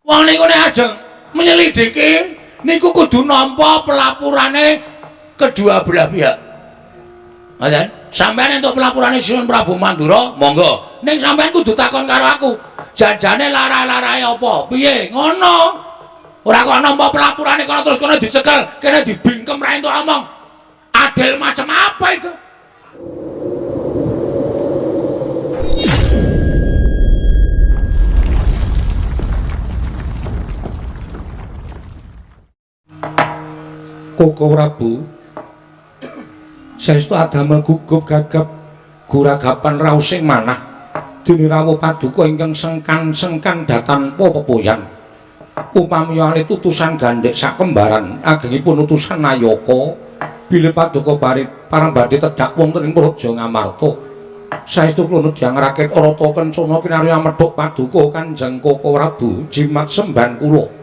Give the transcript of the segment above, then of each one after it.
Wong niku nek ajeng menyelidiki niku kudu nampa pelapurane kedua belah pihak. Ngoten. Sampeyan entuk pelapurane Sunan Prabu Mandura, monggo. Ning sampeyan kudu takon karo aku. Janjane lara-larae apa? Piye? Ngono. Ora kok nampa pelapurane kono terus kono dicekel, kene dibingkem ra entuk omong. Adil macam apa itu? Koko Prabu saestu adamel gugup gagap guragapan raosing manah dene rawuh paduka ingkang sengkan-sengkan datanpa pepoyan upami alih utusan gandhek sakembaran agengipun utusan Nayaka bilih paduka parang badhe tedhak wonten ing Praja Ngamarta saestu kula dyang raket Arata Kencana kinarya medhok paduka Kanjeng Koko Prabu jimat semban kula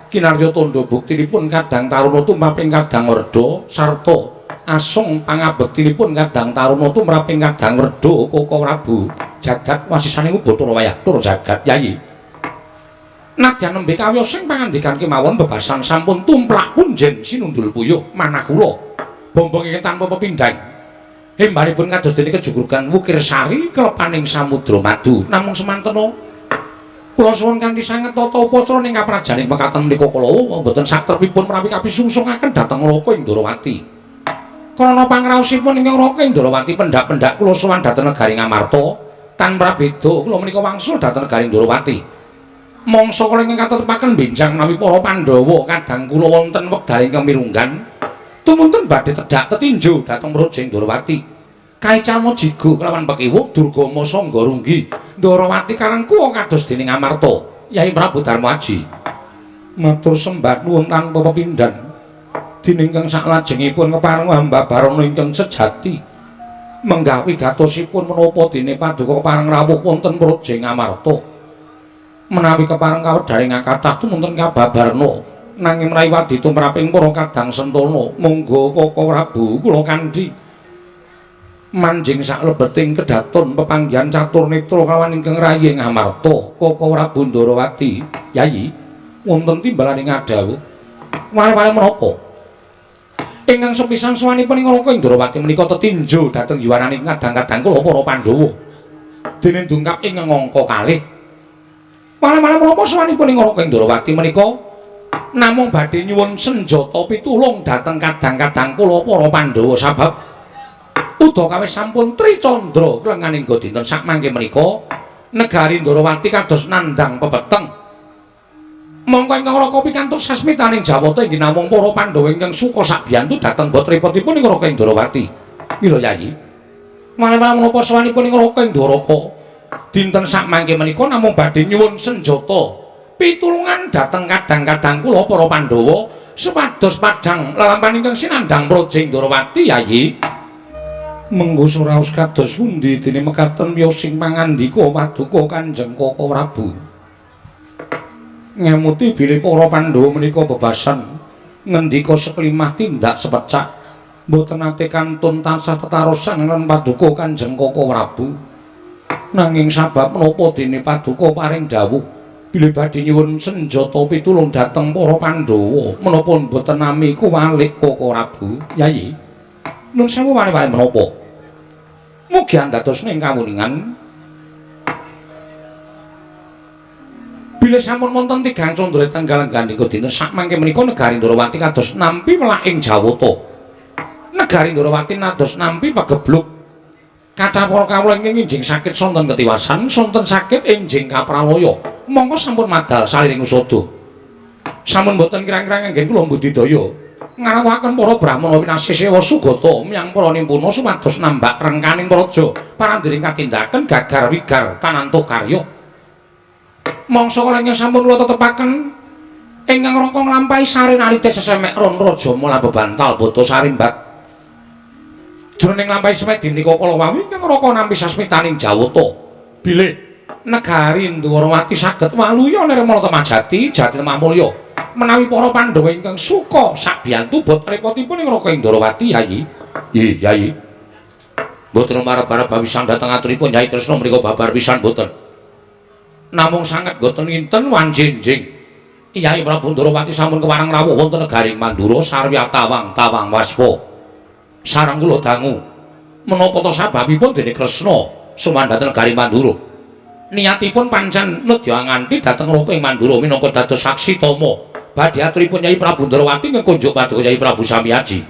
kinarya tandha buktinipun kadang taruna tumraping kadang werda sarta asung pangabektinipun kadang taruna tumraping kadang werda Koko Prabu jagat wasisaning Bathara Wayah tur jagat yayi nadyan nembe kawiyos sing pangandikan kemawon bebasan sampun tumplak punjen sinundul puyuh manah kula bombong ingkang tanpa pepindhang hembanipun kados dene kejugrugan Wukir Sari kelepaning Samudra Madu namung semantena kula suwun kanthi sanget tata upacara ning kaprajaning mekaten menika kula mboten satrepipun menawi kapisungsungaken dhateng Raka Indrawati. Krana pangraosipun ingkang Raka Indrawati pendak-pendak kula sowan dhateng negari Ngamarta tanpa beda kula menika wangsul dhateng negari Indrawati. Mangsa kula ingkang katetepaken benjang menawi para Pandhawa kadang kula wonten wekdal ingkang mirunggan tumuntun badhe tedhak tetinju dhateng Praja Indrawati. Kaicalma jigo kelawan Pekiwuk Durgama Sangga Runggi Ndarawati karangku kados dening Amarta Yai Prabu Darma Aji matur sembah nuwun tanpa pepindhan diningkang saklajengipun kepareng hamba barana ingkang sejati menggawi gatosipun menapa dene paduka kepareng rawuh wonten Praja Ngamarta menawi kepareng kawedharing kathah tumunten kababarna nanging mraiwadi tumraping para kadang sentana monggo Koko Prabu kula kandhi manjing saklebeting kedaton pepanggihan catur netra kawan ingkang rayi Ngamarta Koko Prabu Ndarawati yayi wonten timbalaning adawu wale-wale menapa ingkang sepisan sawanipun ing Raka Indrawati menika tetinju dhateng yuwananing kadang-kadang kula para Pandhawa dene ndungkap ing angka kalih wale-wale menapa sawanipun ing Raka Indrawati menika namung badhe nyuwun senjata pitulung dhateng kadang-kadang kula para Pandhawa sabab Udakawis sampun tricandra klenganing dinten sakmangke menika negari Ndarawati kados nandhang pepeteng. Mongko ingkang Raka pikantuk sasmitaning Jawata inggih namung para Pandhawa ingkang suka sabiyantu dhateng botripotipun ing Raka Ndarawati. Mila Yayi. Malih-malih menapa sawanipun ing Raka Indaraka dinten sakmangke menika namung badhe nyuwun senjata pitulungan dhateng kadang-kadang kula para Pandhawa supados padhang lelampahan ingkang sinandhang Praja Ndarawati Yayi. Menggo suraos kados pundi dene mekaten wiyosing pangandika paduka Kanjeng Koko Prabu ngamuti bilih para Pandhawa menika bebasan ngendika seklimah tindak sepecak mboten nate kantun tansah tetarosan lan paduka Kanjeng Koko Prabu nanging sabab menapa dene paduka paring dawuh bilih badhe nyuwun senjata pitulung dhateng para Pandhawa menapa mboten nami kuwalik Koko Prabu Yayi. Nun sewu wale-wale menapa? Mugi andados ning kawuningan. Bilih sampun wonten tigang condra tenggal gandika dinten sakmangke menika negari Ndarawati kados nampi welaking Jawata. Negari Ndarawati nados nampi pagebluk. Kathah para kawula ingkang injing sakit sonten ketiwasan, sonten sakit injing kapralaya. Monggo sampun madal saliring usada. Sampun boten kirang-kirang anggen kula budidaya. Ngarawakaken para Brahmana winasih sewa sugata miyang para nimpuna supados nambak rengkaning praja parandiring katindaken gagar wigar tananto karya. Mangsa kala ingkang sampun kula tetepaken ingkang Raka nglampahi sari nalite sesemek ron raja mula bebantal bata sarimbak. Jroning nglampahi semedi menika kala wawi ingkang Raka nampi sasmitaning Jawata. Bilih negari Ndarawati saged waluya nirmala temajati jati mamulya. Menawi para Pandhawa ingkang suka sabiyantu botrepotipun ing Raka Indrawati Yayi. Nggih, Yayi. Mboten marep-arep bawisan dhateng aturipun Nyai Kresna menika babar pisan mboten. Namung sanget boten nginten wanjinjing Kyai Prabu Ndrawati sampun kewarang rawuh wonten negaring Mandura sarwi tawang waspa. Sareng kula dangu menapa ta sababipun dene Kresna sumandhaten negaring Mandura. Niatipun pancen nedya nganti dhateng Loka ing Mandura minangka dados saksi tama badhe aturipun Kyai Prabu Ndrawati ngekunjuk paduka Kyai Prabu Samyaji.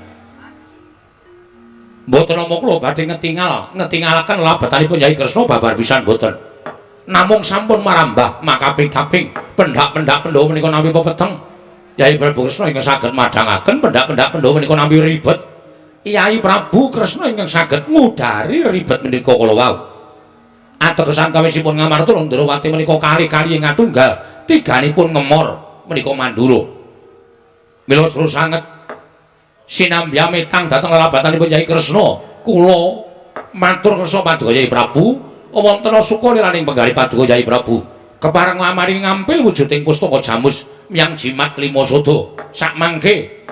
Mboten namung kula badhe ngetingalaken labetanipun Kyai Kresna babar pisan mboten. Namung sampun marambah makaping-kaping pendak-pendak Pandhawa menika nampi pepeteng. Kyai Prabu Kresna ingkang saged madhangaken pendak-pendak Pandhawa menika nampi ribet. Kyai Prabu Kresna ingkang saged ngudari ribet menika kala wau. Ateges antawisipun Ngamarta lan Ndrawati menika kali-kali ing atunggal, tiganipun ngemor menika Mandura. Mila suruh sanget sinambya metang dhateng lelabatanipun Kyai Kresna. Kula matur kersa paduka Kyai Prabu wonten suka liraning penggali paduka Kyai Prabu kepareng lamari ngampil wujuding pustaka jamus miyang jimat kelima sada sakmangke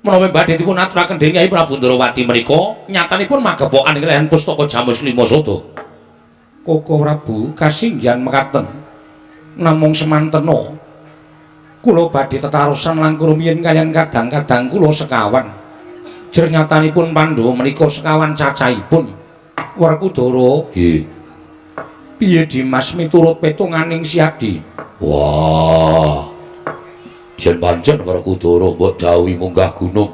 menawi badhe dipun aturaken dening Kyai Prabu Ndrawati menika nyatanipun magepokan ing lehen pustaka jamus kelima sada. Koko Prabu kasinggihan mekaten namung semantena kula badhe tetarusan langkung rumiyin kaliyan kadang-kadang kula sekawan jer nyatanipun Pandhawa menika sekawan cacahipun Werkudara. Nggih. Piye Dimas miturut petunganing Siadi? Wah. Yen pancen Werkudara mbok dawuhi munggah gunung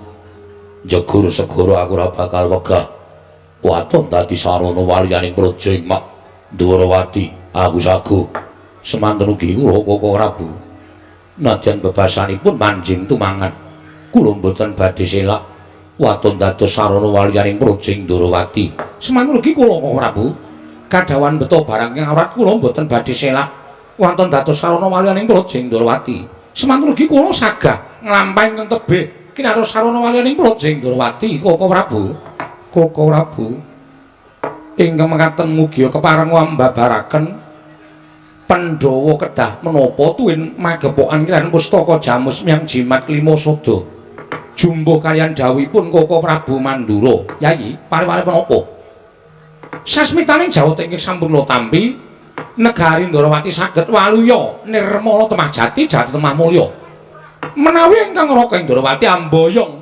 jegur segara aku ora bakal wegah. Waton dadi sarana waliyaning praja ing Mak Ndrawati. Aku sagu semanten ugi kula Koko Prabu. Nadyan bebasanipun manjing tumangan kula mboten badhe selak waton dados sarana waliyaning praja ing Ndrawati. Semanten ugi kula Koko Prabu. Kadawan beto barang ing awrat kula mboten badhe selak wonten dados sarana waliyaning praja ing Ndrawati. Semanten ugi kula sagah nglampahi ing tebih kinaros sarana waliyaning praja ing Ndrawati. Koko Prabu. Koko Prabu. Ingkang mekaten mugi kepareng mbabaraken Pandhawa kedah menapa tuwin magepokan kaliyan pustaka jamus miyang jimat kelima sada. Jumbuh kaliyan dawuhipun Koko Prabu Mandura. Yayi, pari-pari menapa? Sasmitaning jawata ingkang sampun kula tampi, negari Ndrawati saged waluya nirmala temah jati jati temah mulya. Menawi ingkang raka ing Ndrawati amboyong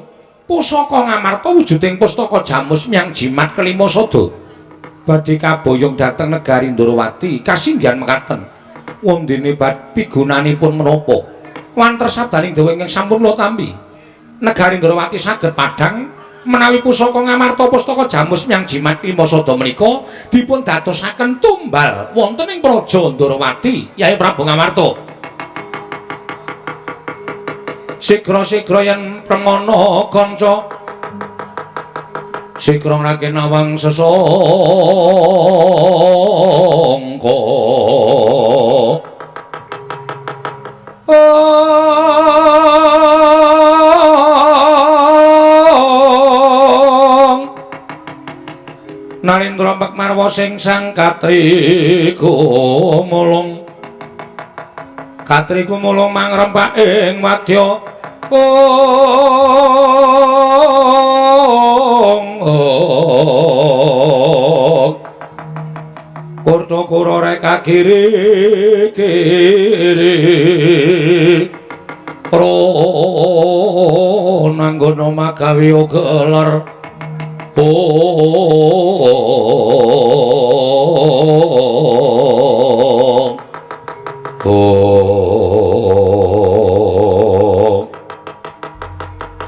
pusaka Ngamarta wujuding pustaka jamus miyang jimat kelima sada. Badhe kaboyong dhateng negari Ndrawati kasinggihan mekaten. Wondene pigunanipun menapa? Wanter sabdaning dawa ingkang sampun kula tampi. Negari Ndrawati saged padhang menawi pusaka Ngamarta pustaka jamus miyang jimat kelima sada menika dipun dadosaken tumbal wonten ing praja Ndrawati. Kyai Prabu Ngamarta. Sigra-sigra yen prangana kanca sigra ngrake nawang sesangka Narendra Pakmarwa sing sang Katri kumulung mangrempak ing wadya Kurta kura reka kiri ro nanggono magawe gelar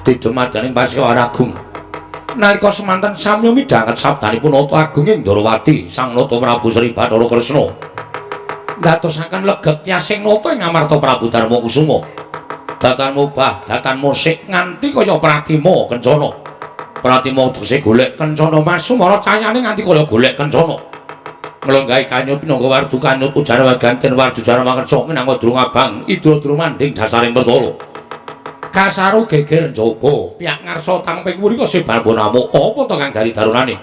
Tidemadaning Pasiwara Agung. Nalika semanten samya midhanget sabdanipun Nata Agung ing Ndrawati, Sang Nata Prabu Sri Bathara Kresna ndadosaken legek tyasing nata ing Amarta Prabu Darma Kusuma. Datan mubah, datan musik nganti kaya Pratima Kencana. Pratima tegese golek Kencana Mas Sumara cayane nganti kaya golek Kencana. Nglenggahi kanyut pinangga wardu kanyut ujar waganten wardu jar makersa minangka drung abang idra-dra manding dasaring Pertala. Kasaru geger njaba piyak ngarsa tangping mrika sebab namu apa to kang dari darunane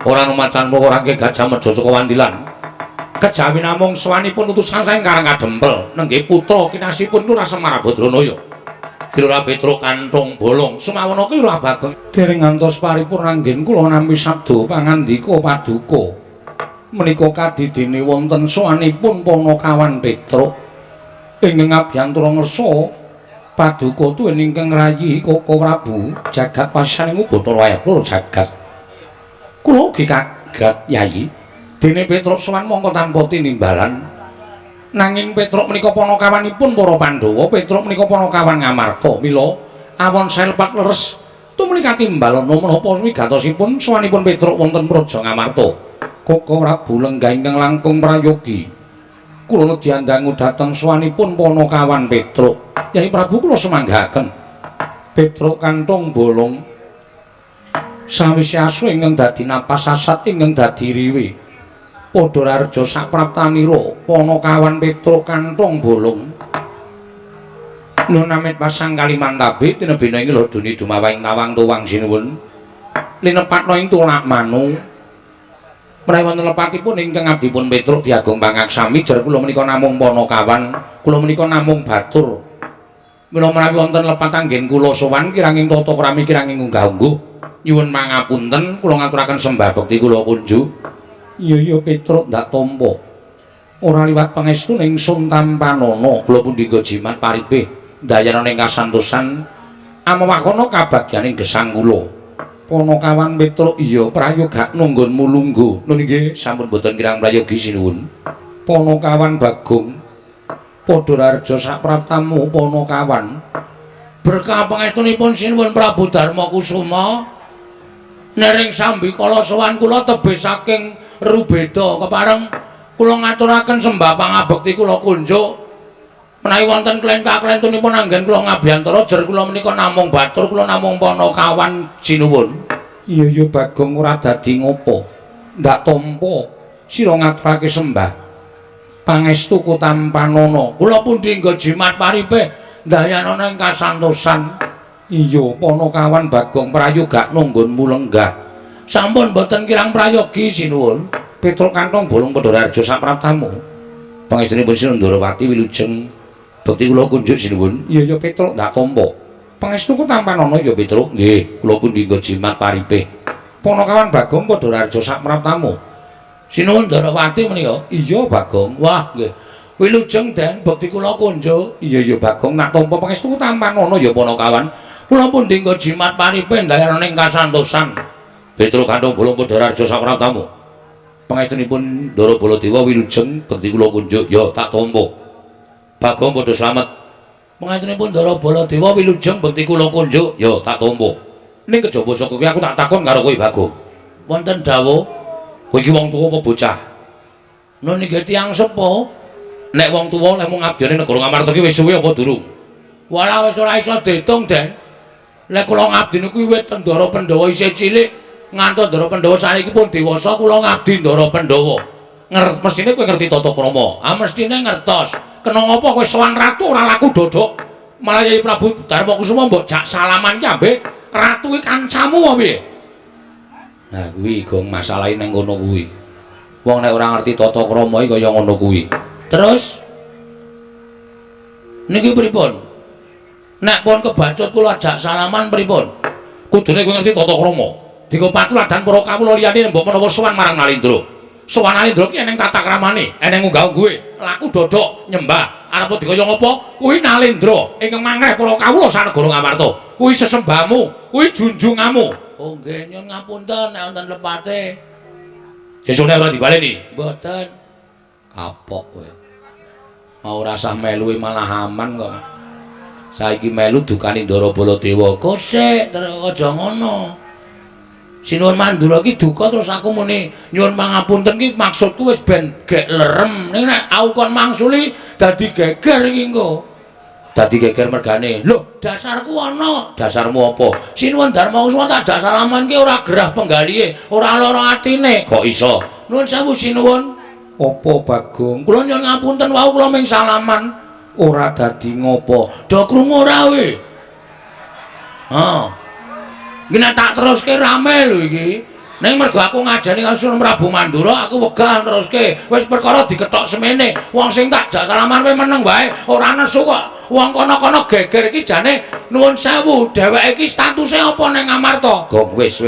ora numacan mrangke Gajah Medha saka Wandilan kejawi namung swanipun utusan saking Karang Kadempel nenggih putra kinasipun Lurah Semar Badranaya Lurah Petruk Kanthong Bolong sumawana ki Lurah Bagong dereng ngantos paripurna anggen kula nampi sabda pangandika paduka menika kadidene wonten swanipun Panakawan Petruk Ingkang abiyantara ngersa paduka tuwin ingkang rayi Koko Prabu jagat pasaning Bathara Wayah kula jagat. Kula ugi kaget Yayi. Dene Petruk sowan mongko tanpa tinimbalan. Nanging Petruk menika panakawanipun para Pandhawa, Petruk menika panakawan Ngamarta. Mila awon selpat leres tumrap katimbal menapa wigatosipun sowanipun Petruk wonten Praja Ngamarta. Koko Prabu lenggah ingkang langkung prayogi. Kula nedhi andangu dhateng sowanipun panakawan Petruk. Yai Prabu kula semanggahaken. Petruk kanthong bolong sawise asu ingkang dadi napas sasat ingkang dadi riwe. Padha raja sapraptanira panakawan Petruk kanthong bolong. Nunamit pasang Kalimantabe tinebena ing ladune dumawahing tawang tuwang sinuwun. Linepatna ing tulak manu. Menawi wonten lepatipun ingkang abdipun Petruk diagung pangaksami jar kula menika namung panakawan, kula menika namung batur. Mila menawi wonten lepat anggen kula sowan kiranging tata krami kiranging unggah-ungguh nyuwun pangapunten kula ngaturaken sembah bekti kula kunjuk. Iya Petruk ndak tampa. Ora liwat pangestu ingsun tampanana kula pundhingga jimat paripe dayana ing kasantosan amawakono kabagyaning gesang kula. Panakawan Petruk iya prayoga nunggon mulunggu. Nun nggih sampun boten kirang prayogi sinuwun. Panakawan Bagong padha raja sapraptamu panakawan. Berkah pangestunipun sinuwun Prabu Darma Kusuma nering sambikala sowan kula tebih saking Rubeda kepareng kula ngaturaken sembah pangabekti kula kunjuk. Menawi wonten klentah-klentunipun anggen kula ngabiyantara jar kula menika namung batur kula namung panakawan sinuwun. Iya Bagong ora dadi ngopo. Ndak tampa sira ngaturake sembah. Pangestuku tampanana. Kula pundhingga jimat paripe dayana ing kasantosan. Iya panakawan Bagong prayoga nunggonmu lenggah. Sampun boten kirang prayogi sinuwun. Petruk kanthong bolong padha raja sapraptamu. Pangestunipun Sinundarawati wilujeng bekti kula kunjuk sinuwun. Iya Petruk ndak tampa. Pangestuku tampanana ya Petruk. Nggih, kula pundhingga jimat paripe. Panakawan Bagong padha raja sapraptamu. Sinuwun Ndarawati menika. Iya Bagong. Wah, nggih. Wilujeng den bekti kula kunjuk. Iya Bagong nak tampa pangestuku tampanana ya panakawan. Kula pundhingga jimat paripe dayana ing kasantosan. Petruk kanthong bolong padha raja sapraptamu. Pangestunipun Ndara Baladewa wilujeng bekti kula kunjuk ya tak tampa. Bagong padha slamet. Pangestunipun Ndara Baladewa wilujeng bekti kula kunjuk ya tak tampa. Ning kejaba saka kuwi aku tak takon karo kowe Bagong. Wonten dawuh kowe iki wong tuwa apa bocah? Nun nggih tiyang sepuh. Nek wong tuwa lek mung ngabdine negara Ngamarta iki wis suwe apa durung? Walah wis ora iso diitung, Den. Lek kula ngabdi niku wiwit Ndara Pandhawa isih cilik ngantos Ndara Pandhawa saniki pun dewasa kula ngabdi Ndara Pandhawa. Mestine kowe ngerti tata krama. Ah mestine ngertos. Kena ngapa kowe sowan ratu ora laku dodok? Malah Yai Prabu Darma Kusuma mbok jak salaman ki ambek ratu iki kancamu apa piye? Nah kuwi gong masalahe ning kono kuwi. Wong nek ora ngerti tata krama iki kaya ngono kuwi. Terus niki pripun? Nek pun kebacut kula ajak salaman pripun? Kudune kowe ngerti tata krama. Dika patuladan para kawula liyane mbok menawa sowan marang Nalindra. Sowan Nalindra ki eneng tata kramane, eneng unggah-ungguhe, laku dodok nyembah. Arep dikaya ngapa? Kuwi Nalindra ingkang mangreh para kawula sanegara Ngamarta. Kuwi sesembahmu, kuwi junjunganmu. Oh nggih, nyuwun ngapunten nek wonten lepate. Sesune ora dibaleni? Mboten. Kapok kowe. Mau rasah melu malah aman kok. Saiki melu dukane Ndara Baladewa. Kosek aja ngono. Sinuwun Mandura ki duka terus aku muni nyuwun pangapunten ki maksudku wis ben gek lerem. Ning nek aku kon mangsuli dadi geger iki engko. Dadi geger mergane. Lho, dasarku ana. Dasarmu apa? Sinuwun Darma Kusuma tak jak salaman ki ora gerah penggalihe, ora lara atine. Kok iso? Nuwun sewu sinuwun. Apa Bagong? Kula nyuwun ngapunten wau kula ming salaman. Ora dadi ngopo? Do krungu ora kowe? Ha. Iki nek tak teruske rame lho iki. Ning mergo aku ngajeni karo Sunan Prabu Mandura, aku wegah teruske. Wis perkara diketok semene. Wong sing tak jak salaman kowe meneng wae, ora nesu kok. Wong kono-kono geger iki jane nuwun sewu, dheweke iki statuse apa ning Ngamarta? Gong wis.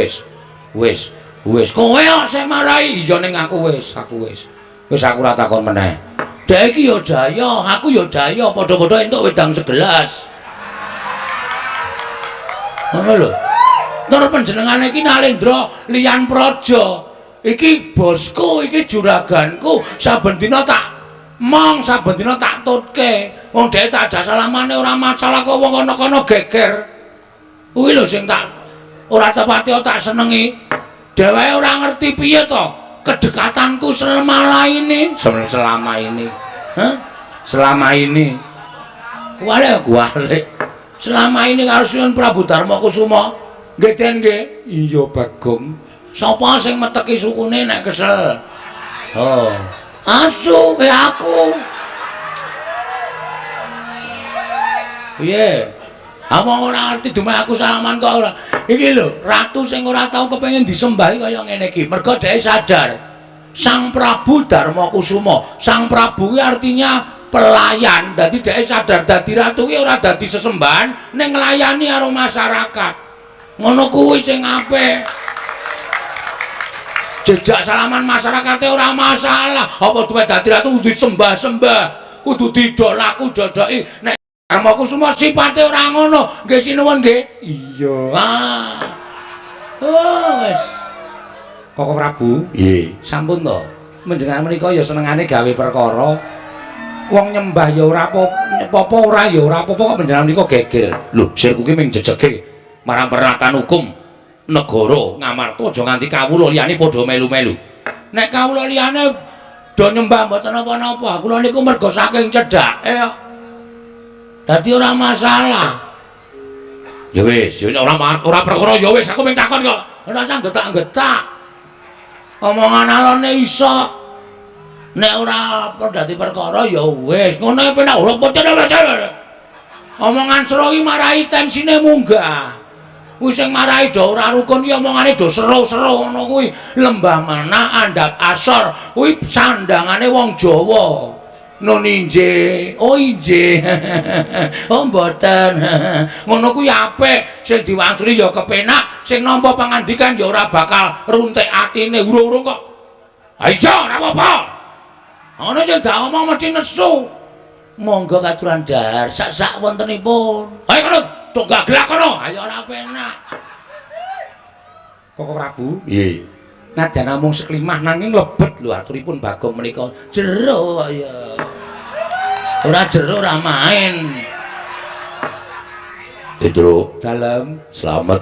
Kowe kok sing marai? Iya ning aku wis. Wis aku ora takon meneh. Dek iki ya daya, aku ya daya, padha-padha entuk wedang segelas. Ngono lho. Tur panjenengane iki Nalendra Liyan Praja. Iki bosku, iki juraganku. Saben dina saben dina tak tutke. Wong dhek tak ajak salamane ora masalah kok wong kono-kono geger. Kuwi lho sing tak ora tepati tak senengi. Dheweke ora ngerti piye to kedekatanku selama ini. Hah? Selama ini. Kuwale. Selama ini karo Sunan Prabu Darmakusuma. Nggih Den nggih. Iya Bagong. Sapa sing meteki sukune nek kesel? Oh. Asu aku. Piye? Apa ora ngerti dumeh aku salaman kok ora. Iki lho, ratu sing ora tau kepengin disembahi kaya ngene iki. Mergo dhek sadar Sang Prabu Darmakusuma. Sang Prabu kuwi artinya pelayan. Dadi dhek sadar dadi ratu kuwi ora dadi sesembahan, ning nglayani karo masyarakat. Ngono kuwi sing apik. Jejak salaman masyarakate ora masalah. Apa duwe dadi ratu kudu disembah-sembah, kudu didolaku dodoki. Nek Darmakusuma sipate ora ngono. Nggih sinuwun nggih. Iya. Oh, wis. Koko Prabu, Nggih, sampun to. Menjenengan menika ya senengane gawe perkara. Wong nyembah ya ora apa-apa, ora ya ora apa-apa kok menjenengan menika geger. lho, sirku ki ming jejege marang peraturan hukum negara Ngamarta aja nganti kawula liyane padha melu-melu. Nek kawula liyane do nyembah mboten napa-napa, kula niku mergo saking cedhake kok. Dadi ora masalah. Ya wis, ora perkara ya wis, aku ming takon kok. Ora usah getak-getak. Omongan alone iso. Nek ora dadi perkara ya wis, ngono penak ora pocet. Omongan sero iki marahi tensine munggah. Kuwi sing marahi do ora rukun ki omongane do sero-sero ngono kuwi. Lembah Mana andhap asor kuwi sandangane wong Jawa. Noni nggih. Oh nggih. Oh mboten. Ngono kuwi apik, sing diwangsuli ya kepenak, sing nampa pangandikan ya ora bakal runtik atine urung-urung kok. Ha iya, ora apa-apa. Ngono sing dak omong mesti nesu. Monggo katuran dahar sak-sak wontenipun. Ayo kono, tonggak gelak kono. Ayo ora penak. Koko Prabu, Nggih. nadyan namung seklimah nanging lebet lho aturipun Bagong menika. Jero kok ya. Ora jero ora main. Pedro, Dalem, selamat.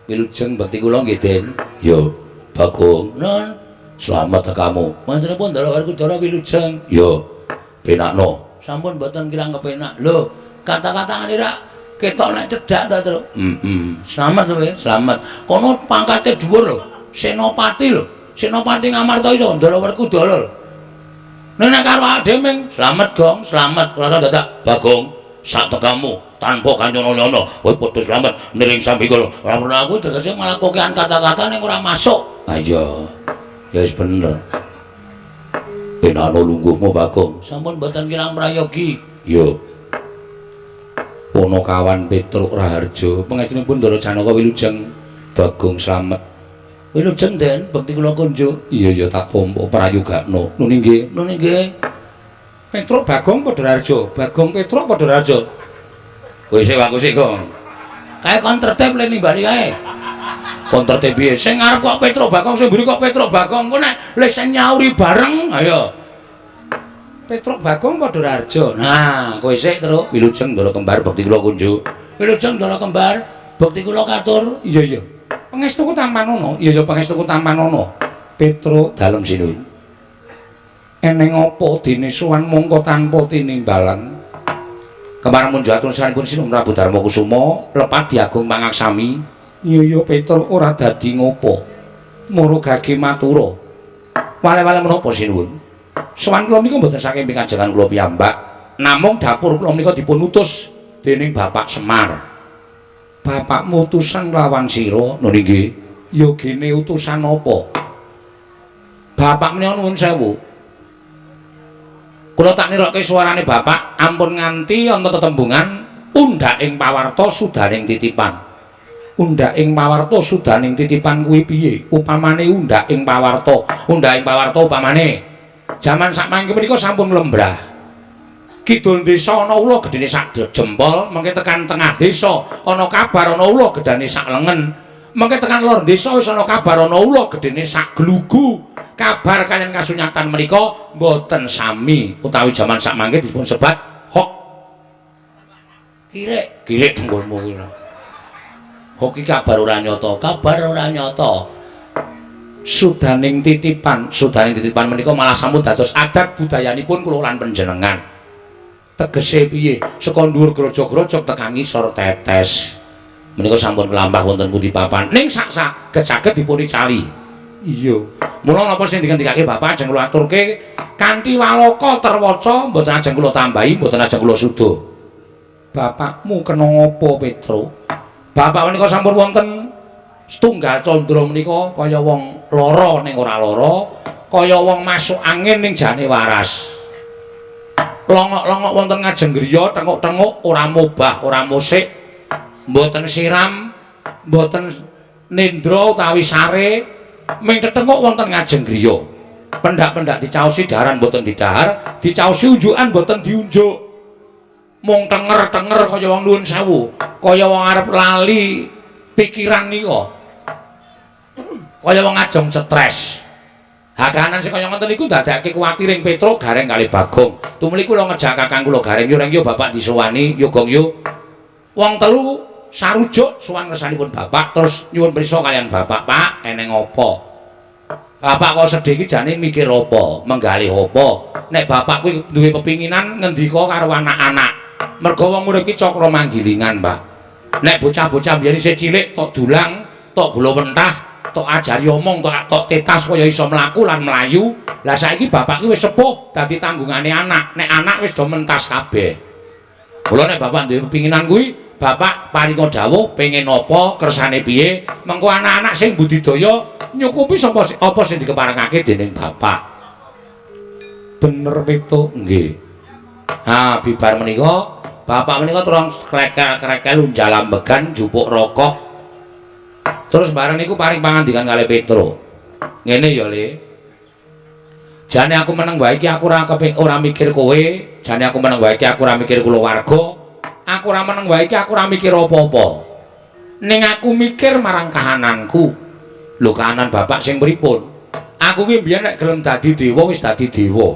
wilujeng bekti kula nggih Den. Yo, Bagong. Nun, Selamat kamu. mantenipun Ndara Werkudara wilujeng. Yo, penakno. Sampun mboten kirang kepenak. Lho, kata-kata nira ketok nek cedhak ta, Tru. Selamat lho, selamat. Kono pangkate dhuwur lho. Senopati lho. Senopati Ngamarta iso Ndara Werkudara lho. Nek karo ademing, selamat Gong, selamat. Ora dadak Bagong, sak tekamu tanpa kanyono-nyono. Kowe padha selamat niring sambikala. ora perlu aku tegese nglakokan kata-kata ning ora masuk. Ayo. Ya wis bener. Penakno lungguhmu Bagong. Sampun mboten kirang prayogi. Yo. Ponokawan Petruk Raharja, pengajengipun Ndara Janaka wilujeng. Bagong selamat. Wilujeng Den, bekti kula kunjuk. Iya ya tak pompo prayogakno. Nuni nggih. Nuni nggih. Petruk Bagong padha Raharja, Bagong Petruk padha Raharja. Kowe sik aku sik, Gong. Kae kon tertib le nimbali kae. Kon tertib piye? Sing ngarep kok Petruk Bagong, sing mburi kok Petruk Bagong. Ku nek le sing nyauri bareng, ayo. Petruk Bagong padha Raharja. Nah, kowe sik Truk. Wilujeng Ndara Kembar bekti kula kunjuk. Wilujeng Ndara Kembar, bekti kula katur. Iya iya. Pangestuku Tampanono. Iya ya pangestuku Tampanono. Petruk Dalem sinuwun. eneng apa dene sowan mongko tanpa tinimbalan. Kembar mun jatur sampun Sinum Prabu Darmakusuma lepat diagung pangaksami. Iya ya Petruk ora dadi ngopo. Murugake matura. Wale-wale menapa sinuwun? Sowan kula menika mboten saking pikajengan kula piyambak, namung dapur kula menika dipun utus dening Bapak Semar. Bapakmu utusan lawan sira, Nuni nggih. ya gene utusan apa? Bapak menika nuwun sewu. Kula tak nirokke suarane Bapak ampun nganti ana tetembungan undhak ing pawarta sudaning titipan. Undhak ing pawarta sudaning titipan kuwi piye? Upamane undhak ing pawarta, upamane Jaman sakmangke menika sampun lembrah. Kidul desa ana ula gedene sak jempol, mengke tekan tengah desa ana kabar ana ula gedane sak lengen. Mengke tekan lor desa wis ana kabar ana ula gedene sak glugu. Kabar kaliyan kasunyatan menika mboten sami utawi jaman sakmangke dipun sebat hok. Kirek dengkulmu kuwi. Hok iki kabar ora nyata. Sudaning titipan menika malah sampun dados adat budayanipun kula lan panjenengan. Tegese piye? Saka dhuwur grojok-grojok tekan ngisor tetes. Menika sampun kelampah wonten pundi papan. Ning sak saged dipun cali. Iya. Mula napa sing dikandikake Bapak ajeng kula aturke kanthi waloka terwaca mboten ajeng kula tambahi, mboten ajeng kula suda. Bapakmu kena ngopo, Petro? Bapak menika sampun wonten setunggal candra menika kaya wong lara ning ora lara, kaya wong masuk angin ning jane waras. Longok-longok wonten ngajeng griya, tenguk-tenguk ora mobah, ora musik, mboten siram, mboten nendra utawi sare, ming tetenguk wonten ngajeng griya. Pendak-pendak dicaosi daharan mboten didahar, dicaosi unjukan mboten diunjuk. Mung tenger-tenger kaya wong nuwun sewu, kaya wong arep lali pikiran nika. Kaya wong ajeng stres. Hakanan sing kaya ngoten niku ndadekake kuwatiring Petro gareng kali Bagong. Tumuli kula ngejak kakang kula gareng yo reng yo Bapak disowani yo Gong yo. Wong telu sarujuk sowan ngersanipun Bapak terus nyuwun pirsa kalian Bapak, Pak, eneng apa? Bapak kok sedih iki jane mikir apa, menggalih apa? Nek Bapak kuwi duwe pepinginan ngendika karo anak-anak. Mergo wong urip iki cakra manggilingan, Pak. Nek bocah-bocah biyen isih cilik tok dulang, tok bola wentah, tok ajari omong, tok tetas kaya iso mlaku lan mlayu. Lah saiki bapak ki wis sepuh dadi tanggungane anak. Nek anak wis do mentas kabeh. Mula nek bapak duwe kepinginan kuwi, bapak paringa dawuh pengen apa, kersane piye, mengko anak-anak sing budidaya nyukupi sapa apa sing dikeparengake dening bapak. Bener Peto, nggih. Ha, bibar menika bapak menika terus krekel-krekel unjalambegan jupuk rokok. Terus bareng niku paring pangandikan kalih Petro. Ngene ya, Le. Jane aku meneng wae iki aku ora mikir kowe, jane aku meneng wae iki aku ora mikir kulawarga. Aku ora meneng wae iki aku ora mikir apa-apa. Ning aku mikir marang kahananku. Lho kahanan bapak sing pripun? Aku ki mbiyen nek gelem dadi dewa wis dadi dewa.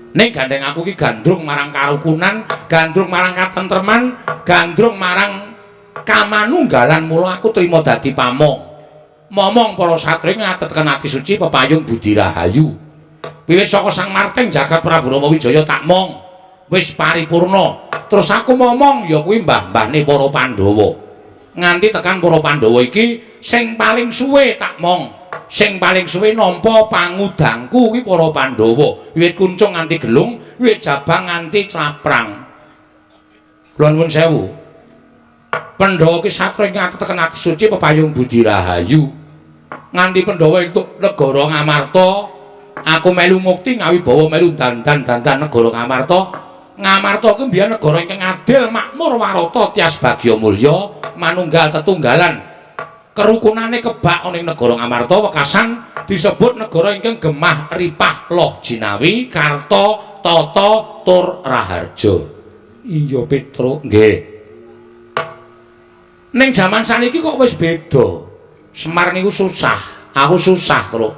Ning gandeng aku ki gandrung marang karukunan, gandrung marang katentreman, gandrung marang kamanunggalan, mula aku trima dadi pamong. Momong para satri ngatetken ati suci pepayung budi rahayu. Wiwit saka Sang Marteng jagat Prabu Rama Wijaya tak mong wis paripurna. Terus aku momong ya kuwi mbah-mbahne para Pandhawa. Nganti tekan para Pandhawa iki sing paling suwe tak mong. Sing paling suwe nampa pangudangku kuwi para Pandhawa. Wiwit kuncung nganti gelung, wiwit jabang nganti claprang. Kula nuwun sewu. Pandhawa ki satra ing ngatetken ati suci pepayung budi rahayu. Nganti Pandhawa entuk negara Ngamarta, aku melu mukti ngawibawa melu dandan negara Ngamarta. Ngamarta kuwi mbiyen negara ingkang adil, makmur, warata, tias bagya mulya, manunggal tetunggalan. Kerukunane kebak ning negara Ngamarta wekasan disebut negara ingkang gemah ripah loh jinawi, karta, tata, tur raharja. Iya Petro, nggih. Ning jaman saniki kok wis beda. Semar niku susah, aku susah terus.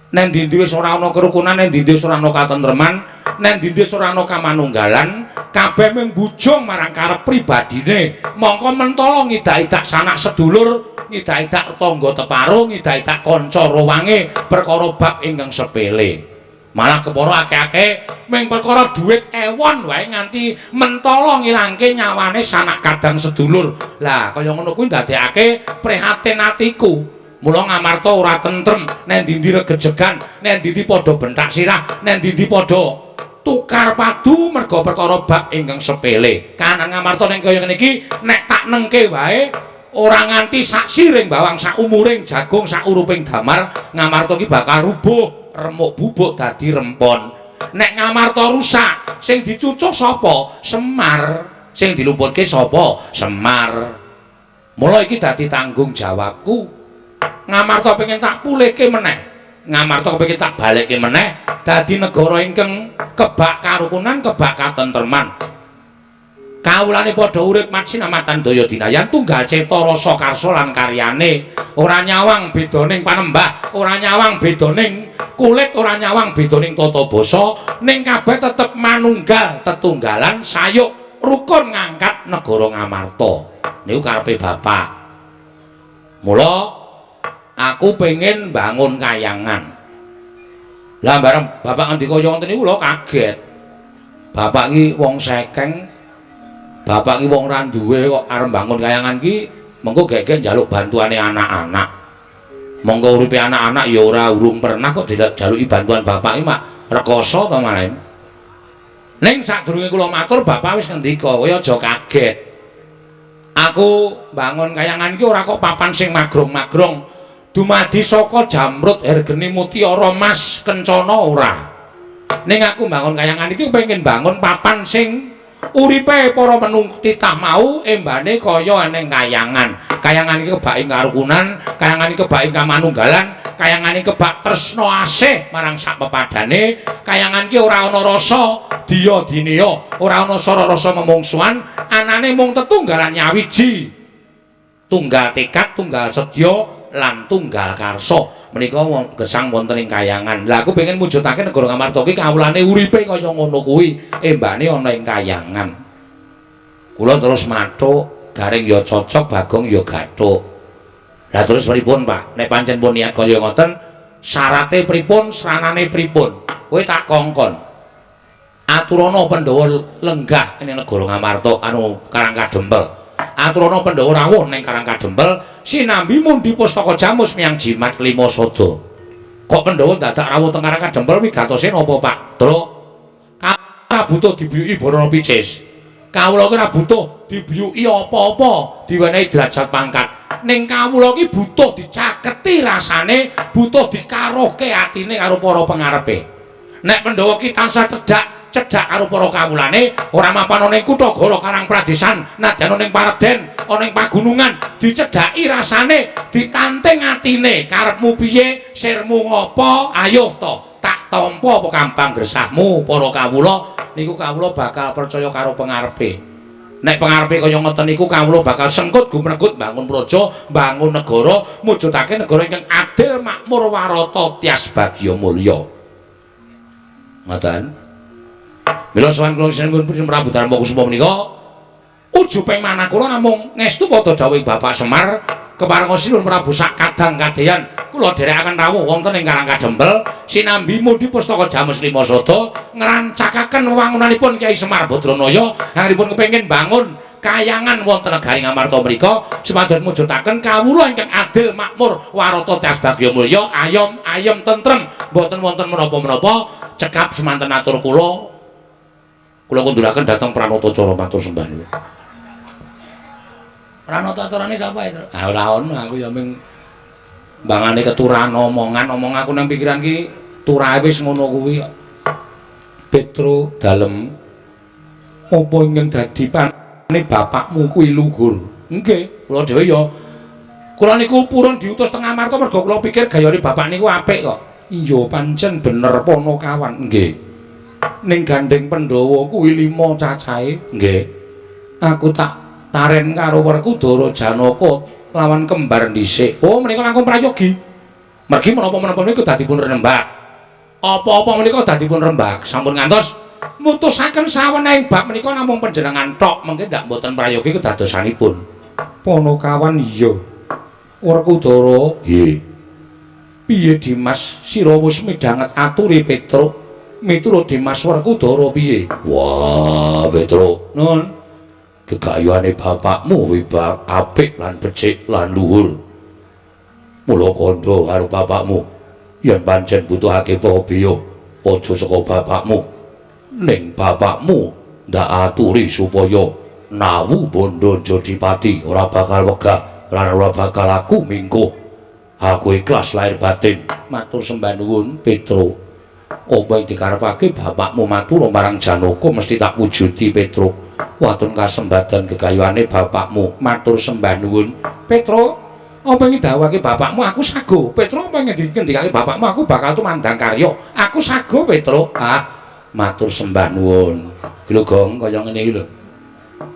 Nek ndi wis ora ana kerukunan, nek ndi wis ora ana katentreman, nek ndi wis ora ana kamanunggalan, kabeh mung bujung marang karep pribadine. Mongko mentala ngidak-idak sanak sedulur, ngidak-idak tangga teparo, ngidak-idak kanca rowange perkara bab ingkang sepele. Malah kepara akeh-akeh ming perkara dhuwit ewon wae nganti mentala ngilangke nyawane sanak kadang sedulur. Lah kaya ngono kuwi ndadekake prihatin atiku. Mula Ngamarta ora tentrem, nek ndi-ndi regejegan, nek ndi-ndi padha bentak sirah, nek ndi-ndi padha tukar padu merga perkara bab ingkang sepele. Kahanan Ngamarta ning kaya ngene iki nek tak nengke wae ora nganti sak siring bawang, sak umuring jagung, sak uruping damar, Ngamarta iki bakal rubuh. Remuk bubuk dadi rempon. Nek Ngamarta rusak, sing dicucuk sapa? Semar. Sing dilumputke sapa? Semar. Mula iki dadi tanggung jawabku. Ngamarta pengen tak pulihke meneh. Ngamarta kepengin tak balekke meneh, dadi negara ingkang kebak karukunan, kebak katentreman. Kawulane padha urip matsinamatan daya dinayan tunggal ceta rasa karsa lan karyane ora nyawang bedaning panembah, ora nyawang bedaning kulit, ora nyawang bedaning tata basa, ning kabeh tetep manunggal tetunggalan sayuk rukun ngangkat negara Ngamarta. Niku karepe bapak. Mula aku pengen bangun kayangan. Lah bareng bapak ngendika kaya ngoten niku kula kaget. Bapak iki wong sekeng, bapak ki wong ra duwe kok arep bangun kayangan ki mengko gek-gek njaluk bantuane anak-anak. Monggo uripe anak-anak ya ora urung pernah kok dijaluki bantuan bapak ki mak rekoso to malah. Ning sadurunge kula matur bapak wis ngendika kaya aja kaget. Aku bangun kayangan ki ora kok papan sing magrong-magrong. Dumadi saka jamrut hergene mutiara mas kencana ora. Ning aku bangun kayangan iki pengen bangun papan sing uripe para menung titah mau embane kaya eneng kayangan. Kayangan iki kebak ing karukunan, kayangan iki kebak ing kamanunggalan, kayangan iki kebak tresna asih marang sak pepadane, kayangan iki ora ana rasa diya dineya, ora ana rasa memungsuhan, anane mung tetunggalan nyawiji. Tunggal tekad, tunggal sedya lan tunggal karsa. Menika gesang wonten ing kayangan. Lah aku pengen mujudake negara Ngamarta iki kawulane uripe kaya ngono kuwi, embane ana ing kayangan. Kula terus mathuk, garing ya cocok, Bagong ya gathuk. Lah terus pripun, Pak? Nek pancen pun niat kaya ngoten, syarate pripun, sranane pripun? Kowe tak kongkon. Aturana Pandhawa lenggah ing negara Ngamarta anu Karangkadempel. Aturana Pandhawa rawuh ning Karangkadempel sinambi mundi pustaka jamus miyang jimat lima sada. Kok Pandhawa dadak rawuh teng Karangkadempel wigatose napa, Pak? Tru. Kawula butuh dibiyuki Barana Picis. Kawula ki ora butuh dibiyuki apa-apa, diwenehi derajat pangkat. Ning kawula ki butuh dicaketi rasane, butuh dikarohke atine karo para pengarepe. Nek Pandhawa ki tansah cedhak karo para kawulane ora mapan ana ing kutha Gala Karang Pradesan nadyan ana ing Paredèn ana ing pagunungan dicedhaki rasane ditanting atine karepmu piye sirmu ngopo ayo to tak tampa apa kampang gresahmu para kawula niku kawula bakal percaya karo pengarepe nek pengarepe kaya ngoten niku kawula bakal sengkut gumregut bangun praja bangun negara mujudake negara ingkang adil makmur warata tias bagya mulya ngoten. Mila sawan kula sinten pun Prabu Darmakusuma menika ujuping manah kula namung ngestu padha dawuhing Bapak Semar keparenga sinuwun Prabu sak kadang kadeyan kula dherekaken rawuh wonten ing Karangkadempel sinambi mudi pustaka jamus lima sada ngrancakaken wewangunanipun Kyai Semar Badranaya anggenipun kepengin bangun kayangan wonten negari Ngamarta mriku supados mujudaken kawula ingkang adil makmur warata tias bagya mulya ayom tentrem boten wonten menapa-menapa cekap semanten atur kula kunduraken dhateng Pranatacara matur sembah niku. Pranatacarane sapa itu? Ah ora ono aku ya ming mbangane keturan omong aku nang pikiran ki turahe wis ngono kuwi. Petro dalem apa ingkang dadi panane bapakmu kuwi luhur. Nggih, kula dhewe ya kula niku purun diutus teng Ngamarta mergo kula pikir gayane bapak niku apik kok. Iya pancen bener Panakawan. Nggih. Ning gandeng Pandhawa kuwi 5 cacahe nggih aku tak taren karo Werkudara Janaka lawan kembar dhisik oh menika langkung prayogi mergi menapa-menapa niku dadipun rembag apa-apa menika dadipun rembag sampun ngantos mutusaken sawenehing bab menika namung panjenengan tok mengke ndak mboten prayogi kedadosanipun Panakawan iya Werkudara nggih piye Dimas sira wis midhanget aturi Petruk miturut Dimas Werkudara piye? Wah, Petro. Nun. Gegayuhane bapakmu wibak apik lan becik lan luhur. Mula kandha karo bapakmu. Yen pancen butuhake pabiya, aja saka bapakmu. Ning bapakmu ndak aturi supaya nawu bondo Jodipati ora bakal wegah lan ora bakal aku mingkuh. Aku ikhlas lahir batin. Matur sembah nuwun, Petro. Apa yang dikarepake bapakmu matur marang Janaka mesti tak wujudi Petro. Watun kasembadan gegayuhane bapakmu matur sembah nuwun. Petro, Apa yang didhawuhake bapakmu aku sago. Petro apa yang ngendikake bapakmu aku bakal tumandang karya. Aku sago Petro. Matur sembah nuwun. Iki lho Gong, kaya ngene iki lho.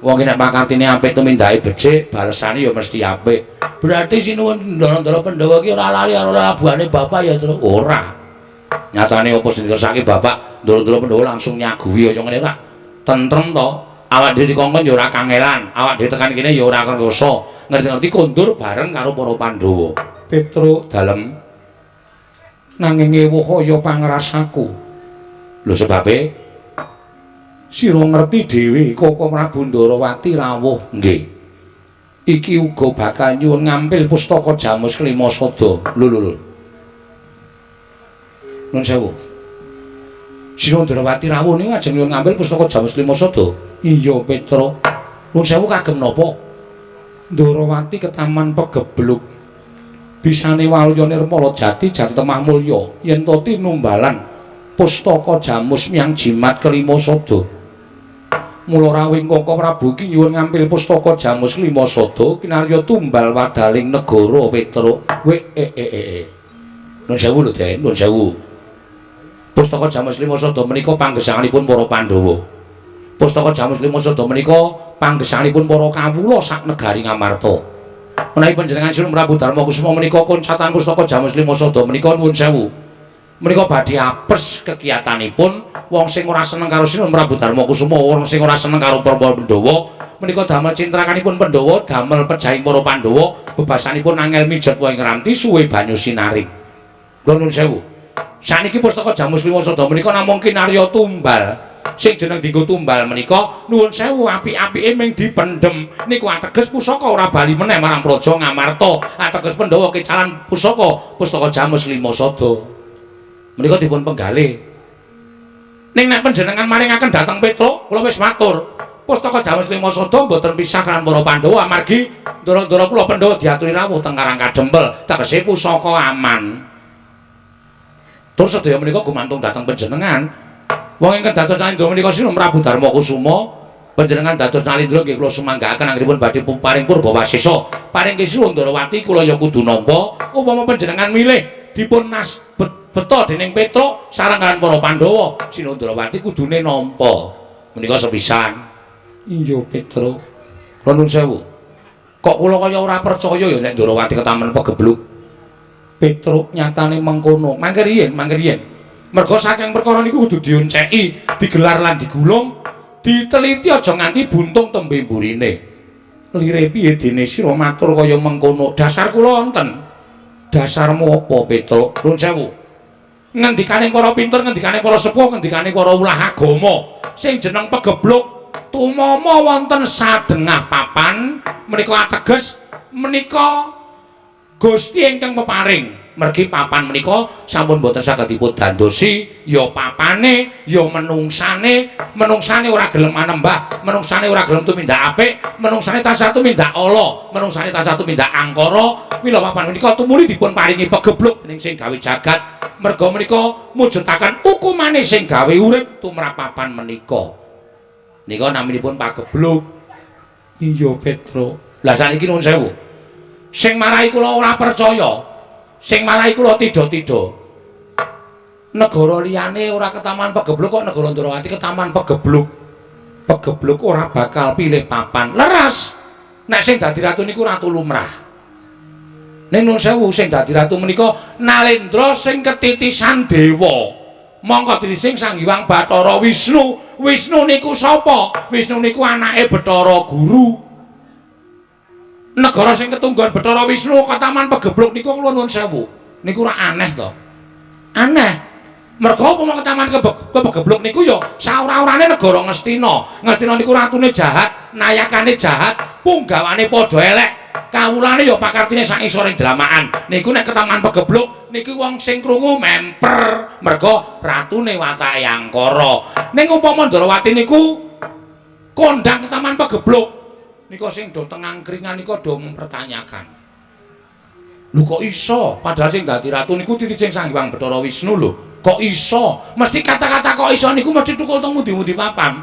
Wong nek pakartine apik tumindake becik, balesane ya mesti apik. Berarti sinuwun Ndara Pandhawa iki ora lali karo labuhane bapak ya, Tru? Ora. Nyatane apa sing dikersake bapak, Ndara Pandhawa langsung nyaguhi kaya ngene ra. Tentrem to. Awak dhewe dikongkon ya ora kangelan, awak dhewe tekan kene ya ora kersa. Ngerti-ngerti kondur bareng karo para Pandhawa. Petro dalem nanging ewuh kaya pangrasaku. Lho sebabe sira ngerti dhewe Koko Prabu Ndarawati rawuh nggih. Iki uga bakal nyuwun ngampil pustaka Jamus Klimasada. Lho. Nuwun sewu. Sira Ndarawati rawuh niku ajeng nyuwun ngampil pustaka Jamus Klimasada. Iya Petro. Nuwun sewu kagem napa? Ndarawati ketaman pegebluk. Bisane waluya nirmala jati temah mulya yen to tinumbalan pustaka Jamus Miang Jimat Klimasada. Mula rawing Koko Prabu iki nyuwun ngampil pustaka Jamus Klimasada kinarya tumbal wadaling negara Petro. Nuwun sewu lho, Den, nuwun sewu. Pustaka Jamus Klimasada menika panggesanganipun para Pandhawa. Pustaka Jamus Klimasada menika panggesanganipun para kawula sak negari Ngamarta. Menawi panjenengan Sinun Prabu Darmakusuma menika koncatan pustaka Jamus Klimasada menika nuwun sewu. Menika badhe apes kegiatanipun wong sing ora seneng karo Sinun Prabu Darmakusuma, wong sing ora seneng karo para Pandhawa, menika damel cintrakanipun Pandhawa, damel pejahing para Pandhawa, bebasanipun angel mijet wae ngranti suwe banyu sinaring. Kula nuwun sewu. Saniki pustaka Jamus Klimasada menika namung kinarya tumbal. Sing jeneng dienggo tumbal menika nuwun sewu apik-apike ming dipendhem niku ateges pusaka ora bali meneh marang Praja Ngamarta. Ateges Pandhawa kecalan pusaka Jamus Klimasada. Menika dipun penggalih. Ning nek panjenengan maringaken dhateng Petro, kula wis matur. Pustaka Jamus Klimasada mboten pisah kaliyan para Pandhawa amargi ndara-ndara kula Pandhawa diaturi rawuh teng Karang Kadempel, tegese pusaka aman. Terus sedaya menika gumantung dhateng panjenengan. Wong ingkang dados nalindra menika Sinun Prabu Darmakusuma, panjenengan dados nalindra nggih kula sumanggaaken anggenipun badhe paring purba wasesa. Paring Sinun Ndarawati kula ya kudu nampa upama panjenengan milih dipun beto dening Petro sareng kaliyan para Pandhawa, Sinun Ndarawati kudune nampa. Menika sepisan. Iya Petro. Kula nuwun sewu. Kok kula kaya ora percaya ya nek Ndarawati ketamen pegebluk. Petro nyatane mengkono. Mangke riyen. Merga saking perkara niku kudu dionceki, digelar lan digulung, diteliti aja nganti buntung tembe mburine. Lire piye dene sira matur kaya mengkono? Dasar kula wonten. Dasarmu apa, Petro? Nuwun sewu. Ngendikane para pinter, ngendikane para sepuh, ngendikane para ulah agama, sing jeneng pegebluk tumama wonten sadengah papan, menika ateges menika Gusti ingkang peparing. Mergi papan menika sampun boten saged dipun dandosi, ya papane, ya menungsane ora gelem manembah, menungsane ora gelem tumindak apik, menungsane tansah tumindak ala, menungsane tansah tumindak angkara. Mila papan menika tumuli dipun paringi pegebluk dening sing gawe jagat. Merga menika mujudaken hukumane sing gawe urip tumrap papan menika. Nika naminipun pagebluk. Iya Petro. Lah saniki nuwun sewu. Sing marahi kula ora percaya. Sing marahi kula tida-tida. Negara liyane ora ketaman pegebluk kok negara Ndarawati ketaman pegebluk. Pegebluk ora bakal pilih papan. Leres. Nek sing dadi ratu niku ratu lumrah. Ning nuwun sewu sing dadi ratu menika Nalendra sing ketitisan dewa. Mongko dirising Sang Hyang Bathara Wisnu. Wisnu niku sapa? Wisnu niku anake Bathara Guru. Negara sing ketunggon Bathara Wisnu ketaman pegebluk niku kula nuwun sewu. Niku ora aneh to. Aneh. Merga upama ketaman pegebluk niku ya saora-orane negara Ngastina. Ngastina niku ratune jahat, nayakane jahat, punggawane padha elek. Kawulane ya pakartine sak isoring dramaan. Niku nek ketaman pegebluk niki wong sing krungu memper. Merga ratune watake angkara. Ning upama Ndarawati niku kondang ketaman pegebluk nika sing do teng angkringan nika do mempertanyakan. Lho kok iso? Padahal sing dadi ratu niku titijing Sang Hyang Bathara Wisnu lho. Kok iso? Mesti kata-kata kok iso niku mesti tukul teng mundi-mundi papan.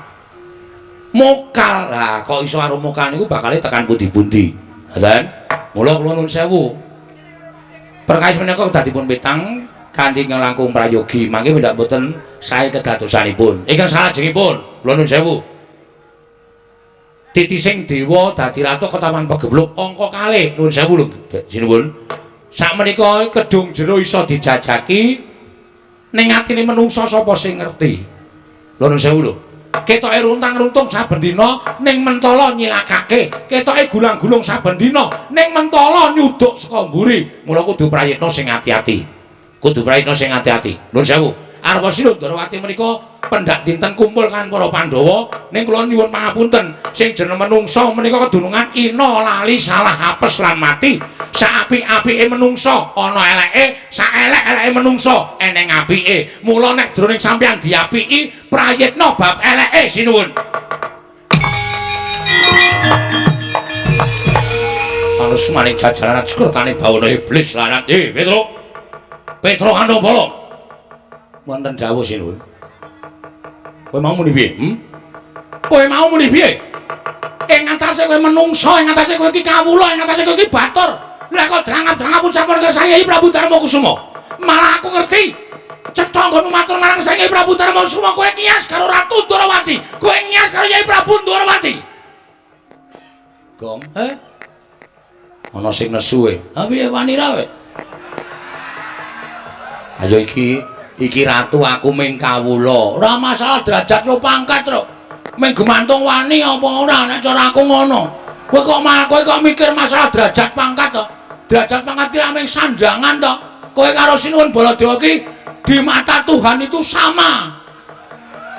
Mokal. Lah kok iso karo mokal niku bakal tekan pundi-pundi. Ngoten? Mula kula nuwun sewu. Perkawis menika kedadipun petang kanthi langkung prayogi mangke mendak boten sae kedadosanipun. Ingkang salajengipun kula nuwun sewu. Titising dewa dadi ratu ketaman pegebluk angka kalih nuwun sewu lho sinuwun. Sakmenika kedung jero iso dijajaki ning atine menungsa sapa sing ngerti. Lho nuwun sewu lho. Ketoke runtang-runtung saben dina ning mentala nyilakake, ketoke gulang-gulung saben dina ning mentala nyuduk saka mburi. Mula kudu prayitna sing ati-ati. Kudu prayitna sing ati-ati. Nuwun sewu. Arep Sila Ndarawati menika pendak dinten kumpul kan para Pandhawa ning kula nyuwun pangapunten sing jeneng menungsa menika kedunungan ina lali salah apes lan mati. Saapik-apike menungsa ana eleke, saelek-eleke menungsa eneng apike. Mula nek jroning sampeyan diapiki prayitna bab eleke sinuwun. Alus maning jajaran sekrutane bawana iblis lanang. Petro Kandhapala. Wonten dawuh sinuwun. Kowe mau muni piye? Kowe mau muni piye? Ing atase kowe menungsa, ing atase kowe iki kawula, ing atase kowe iki batur. Lah kok drangap-drangapun sampun kersane Kyai Prabu Darmakusuma. Malah aku ngerti cetha nggonmu matur marang Kyai Prabu Darmakusuma kowe ngiyas karo Ratu Ndarawati. Kowe ngiyas karo Kyai Prabu Ndarawati. Gong, ana sing nesu e. Ha piye wani ra kowe? Ayo iki ratu aku ming kawula. Ora masalah derajat lo pangkat, Tru. Ming gumantung wani apa ora nek cara aku ngono. Kowe kok mikir masalah derajat pangkat to? Derajat pangkat ki aming sandangan to. Kowe karo Sinuwun Baladewa ki di mata Tuhan itu sama.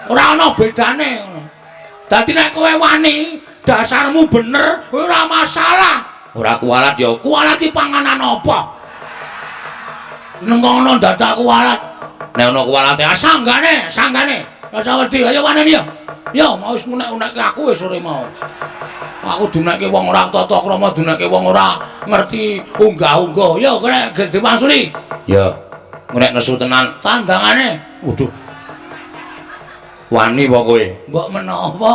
Ora ana bedane ngono. Dadi nek kowe wani, dasarmu bener, ora masalah. Ora kualat ya, kualat ki panganan apa? Neng ngono dadak kualat. Nek ana kuwalate sanggane. Rasa wedi ayo waneni ya. Ya mau wis unek-unekke aku wis sore mau. Aku dunekke wong ora tata krama, dunekke wong ora ngerti unggah-ungguh. Ya kene gede mangsuli. Ya. Nek nesu tenan tandangane. Waduh. Wani apa kowe? Mbok menapa?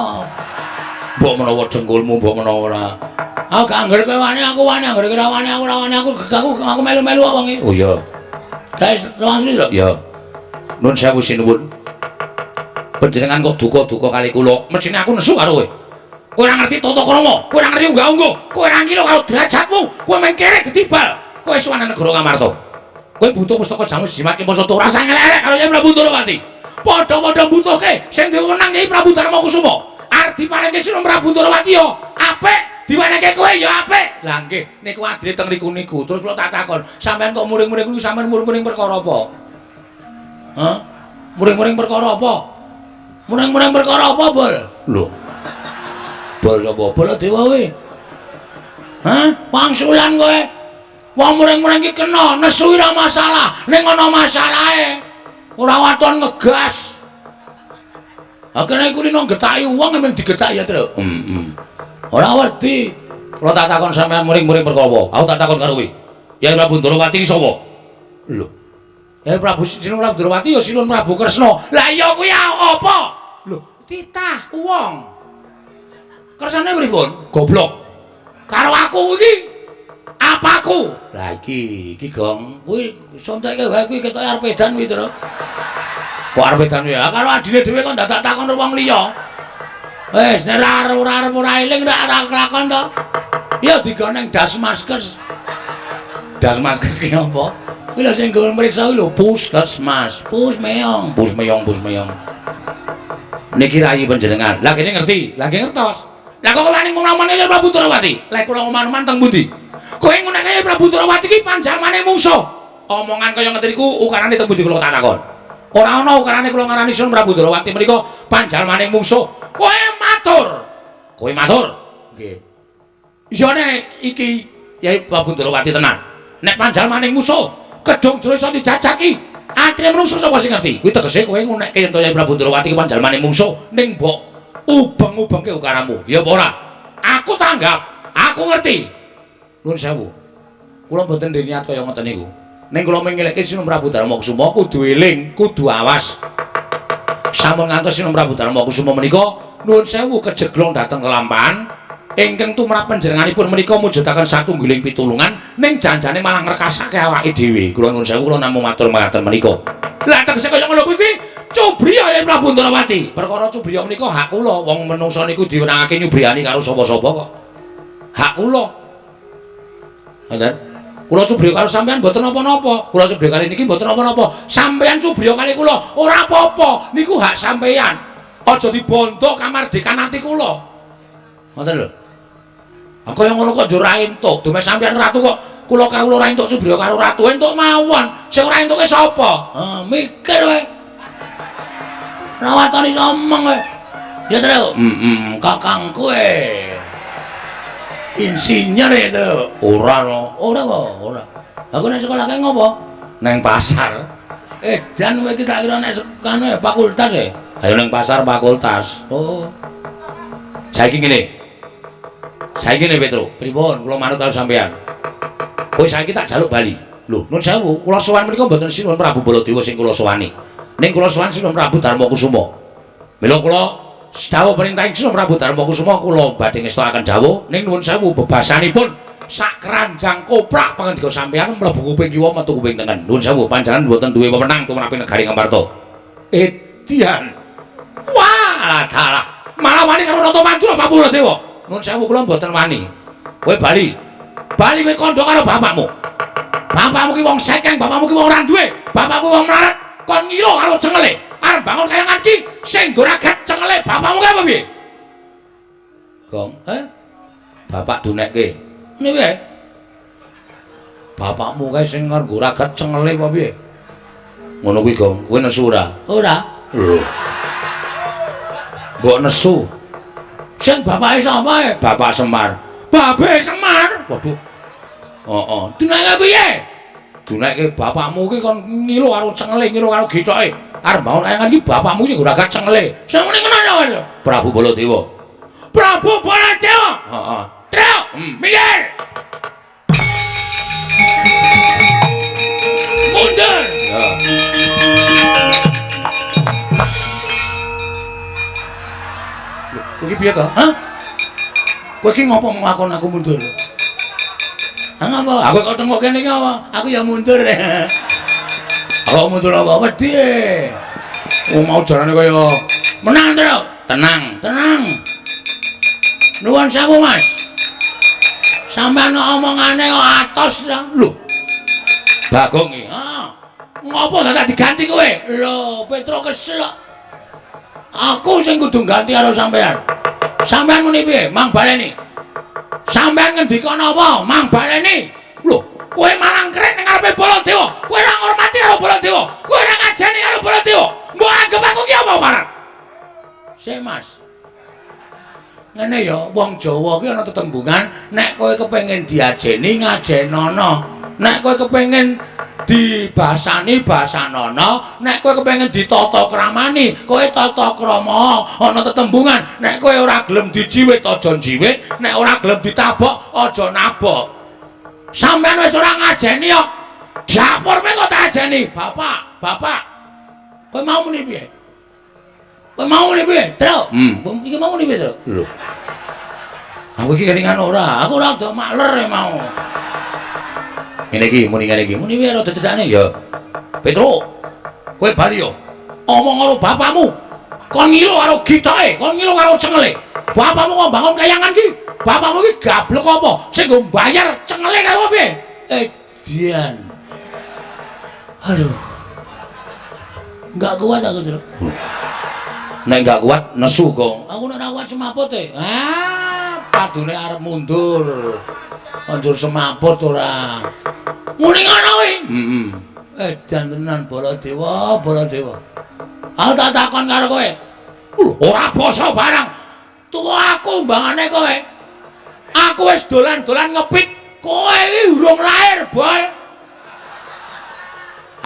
Mbok menawa dengkulmu, mbok menawa ora. Aku gak angger kowe wani, aku wani, angger kowe wani, aku ora wani, aku melu-melu kok wengi. Oh iya. Guys, mangsuli lho. Ya. Nun sewu sinuwun. Panjenengan kok duka-duka kali kula. Mesine aku nesu karo kowe. Kowe ora ngerti tata krama, kowe ora ngerti unggah-ungguh, kowe ora ngira karo derajatmu, kowe mengkere ketibal. Kowe suwane negara Ngamarta. Kowe butuh pustaka jamu jimat Kimposo ora sang elek karo Kyai Prabu Ndarawati. Padha-padha butuhke sing diwenang Kyai Prabu Darmakusuma. Arep diparingke Sinuwun Prabu Ndarawati ya apik, diwenehke kowe ya apik. Lah nggih, niku adile teng niku. Terus kula tak takon, sampean kok muring-muring kuwi sampean muring-muring perkara apa? Hah? Muring-muring perkara apa? Muring-muring perkara apa, Bol? Lho. Bol sapa? Baladewa kowe. Hah? Wangsulan kowe. Wong muring-muring iki kena nesu ora masalah, ning ana masalahe. Ora waton ngegas. Akene iku rino getaki wong emang digetaki ya, Tru. Ora wedi. Kula tak takon sampean muring-muring perkara apa? Aku tak takon karo kowe. Kyai Prabu Ndarawati iki sapa? Lho. Kyai Prabu Sinuwun Prabu Ndarawati ya Sinuwun Prabu Kresna. Lah iya kuwi apa? Lho, titah wong. Kersane pripun? Goblok. Karo aku iki apaku? Lah iki Gong, kuwi sontekke wae kuwi ketok arep edan kuwi, Tru. Kok arep edan ya? Karo adine dhewe kok ndak tak takon wong liya. Wis nek ora eling ora kelakon to. Ya digoneng das maskes. Das maskes ki apa? Kuwi lho sing nggon mriksa kuwi lho puskesmas. Pusmeyong. Niki rayi panjenengan. Lah kene ngerti, lah nggih ngertos. Lah kok wani ngomong Kyai Prabu Ndarawati? Lah kula ngomong teng pundi? Kowe ngene Kyai Prabu Ndarawati iki panjalmane mungsuh. Omongan kaya ngeten iku ukarane teng pundi kula tak takon. Ora ana ukarane kula ngarani Sinuwun Prabu Ndarawati menika panjalmane mungsuh. Kowe matur. Nggih. Ya nek iki Kyai Prabu Ndarawati tenan. Nek panjalmane mungsuh kedung jero iso dijajaki. Atine menungso sapa sing ngerti? Kuwi tegese kowe ngunekke yen Kyai Prabu Ndarawati ki panjalmane mungsuh ning mbok ubeng-ubengke ukaramu. Ya apa ora? Aku tanggap, aku ngerti. Nuwun sewu. Kula mboten ndek niat kaya ngoten niku. Ning kula mengelekke Sinuwun Prabu Darmakusuma kudu eling, kudu awas. Sampun ngantos Sinuwun Prabu Darmakusuma menika nuwun sewu kejeglong dhateng kelampahan. ingkang tumrap panjenenganipun menika mujudaken satunggiling pitulungan ning janjane malah ngrekasake awake dhewe. Kula nuwun sewu kula namung matur mekaten menika. Lah tegese kaya ngono kuwi Cubriya ya Prabu Ndrawati. Perkara Cubriya menika hak kula. Wong menungsa niku diwenangake nyubriyani karo sapa-sapa kok. Hak kula. Ngoten. Kula Cubriya karo sampean mboten napa-napa. Kula Cubriya kali niki mboten napa-napa. Sampean Cubriya kali kula ora apa-apa. Niku hak sampean. Aja dibondo kamardikan ati kula. Ngoten lho. Aku yang ngono kok ora entuk. Dume sampean ratu kok kula kawula ora entuk Cubriya karo ratu entuk mawon. Sing ora entuke sapa? Mikir kowe. Rawatane somong kowe. Ya terus. Kakangku insinyur itu. Ora no. Ora kok, ora. Aku nek sekolah kae ngopo? Nang pasar. Dan kowe iki tak kira nek kanu fakultas e. Ayo nang pasar fakultas. Oh. Saiki ngene. Saiki ngene Petro. Pripun kula manut karo sampean. Kowe saiki tak jaluk bali. Lho, nuwun sewu, kula sowan mriku mboten sinuwun Prabu Baladewa sing kula sowani. Ning kula sowan sinuwun Prabu Darmakusuma. Mila kula dawuh perintah Sinuwun Prabu Darmakusuma kula badhe ngestakaken dawuh ning nuwun sewu bebasanipun sak keranjang koprak pangandika sampeyan mlebu kuping kiwa metu kuping tengen. Nuwun sewu panjenengan mboten duwe wewenang tumrapi negari Ngamarta. Edian. Wah, dalah. Malah wani karo Rata Mandura Prabu Baladewa. Nuwun sewu kula mboten wani. Kowe bali. Bali kowe kandha karo bapakmu. Bapakmu ki wong sekeng, bapakmu ki wong ora duwe. Bapakmu wong melarat kon ngilo karo cengele. Arep bangun kayangan ki sing goragat cengele bapakmu ki apa piye? Gong, Bapak dunekke. Ngene piye? Bapakmu kae sing goragat cengele apa piye? Ngono kuwi, Gong. Kowe nesu ora? Ora. Lho. Mbok nesu. Sing bapake sapa? Bapak Semar. Babe Semar. Waduh. Heeh. Duneke piye? Duneke bapakmu ki kon ngilo karo cengele, ngilo karo gicoke. Arep bangun kayangan iki bapakmu sing goragat cengele. Sing muni ngono Prabu Baladewa. Prabu Baladewa. Heeh. Truk. Minggir. Mundur. Ya. Kowe iki piye to? Hah? Kowe iki ngopo nglakon aku mundur? Ngapa? Aku kok tengok kene iki apa? Aku ya mundur. Aku mundur apa? Wedi. Mau jarane kaya menang to. Tenang, tenang. Nuwun sewu, Mas. Sampeyan omongane kok atos lho. Bagong iki. Ngopo dadak diganti kowe? Lho, Petro kesel. Aku sing kudu ganti karo sampeyan. Sampeyan muni piye? Mang baleni. Sampeyan ngendika napa? Mang baleni. Lho, kowe malang kret ning ngarepe Baladewa. Kowe ora ngormati karo Baladewa. Kowe ora ngajeni karo Baladewa. Mbok anggap aku ki apa marang? Sik, Mas. Ngene ya, wong Jawa ki ana tetembungan, nek kowe kepengin diajeni ngajenono. Nek kowe kepengin dibasani basanono, nek kowe kepengin ditata kramani, kowe tata krama. Ana tetembungan, nek kowe ora gelem dijiwit aja jiwit, nek ora gelem ditabok aja nabok. Sampeyan wis ora ngajeni kok. Dapurme kok tak ajeni, Bapak, Bapak. Kowe mau muni piye? Kowe mau muni piye? Truk. Iki mau muni piye, Truk? Lho. Aku iki kelingan ora, aku ora do makler mau. Ngene iki muni ngene iki. Muni piye rada cecane ya. Petro. Kowe bali yo. Omong karo bapakmu. Kon ngilo karo gicoke, kon ngilo karo cengele. Bapakmu kok bangun kayangan ki. Bapakmu ki gablek apa? Sing nggo mbayar cengele karo piye? Dian. Aduh. Enggak kuat aku, Tru. Nek enggak kuat nesu, Gong. Aku nek ora kuat semaput e. Padune arep mundur. Anjur semaput ora. Muni ngono kuwi. Edan tenan Baladewa, Baladewa. Aku tak takon karo kowe. Ora basa barang. Tuwa aku mbangane kowe. Aku wis dolan-dolan ngepit, kowe iki urung lair, Boy.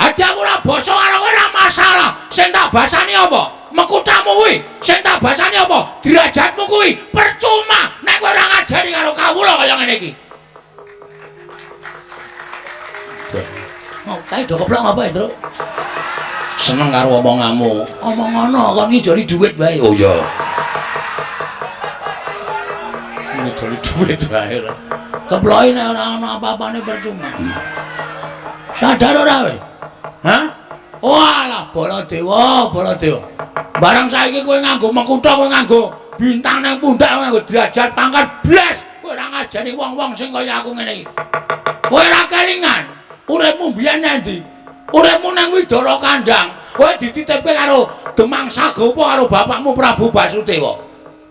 Ati aku ora basa karo kowe ora masalah. Sing tak basani apa? Mekutamu kuwi. Sing tak basani apa? Derajatmu kuwi. Percuma nek kowe ora ngajari karo kawula kaya ngene iki. Kae do keplok apa ya, Truk? Seneng karo omonganmu. Omong ngono kon ngijoli dhuwit wae. Oh iya. ngidoli dhuwit wae. Keploki nek ora ana apa-apane percuma. Sadar ora kowe? Hah? Walah Baladewa, Baladewa. Barang saiki kowe nganggo mekutha, kowe nganggo bintang nang pundak, kowe nganggo derajat pangkat blas. Kowe ora ngajari wong-wong sing kaya aku ngene iki. Kowe ora kelingan uripmu biyen endi? Uripmu nang Widara Kandang, kowe dititipke karo Demang Sagopa karo bapakmu Prabu Basudewa.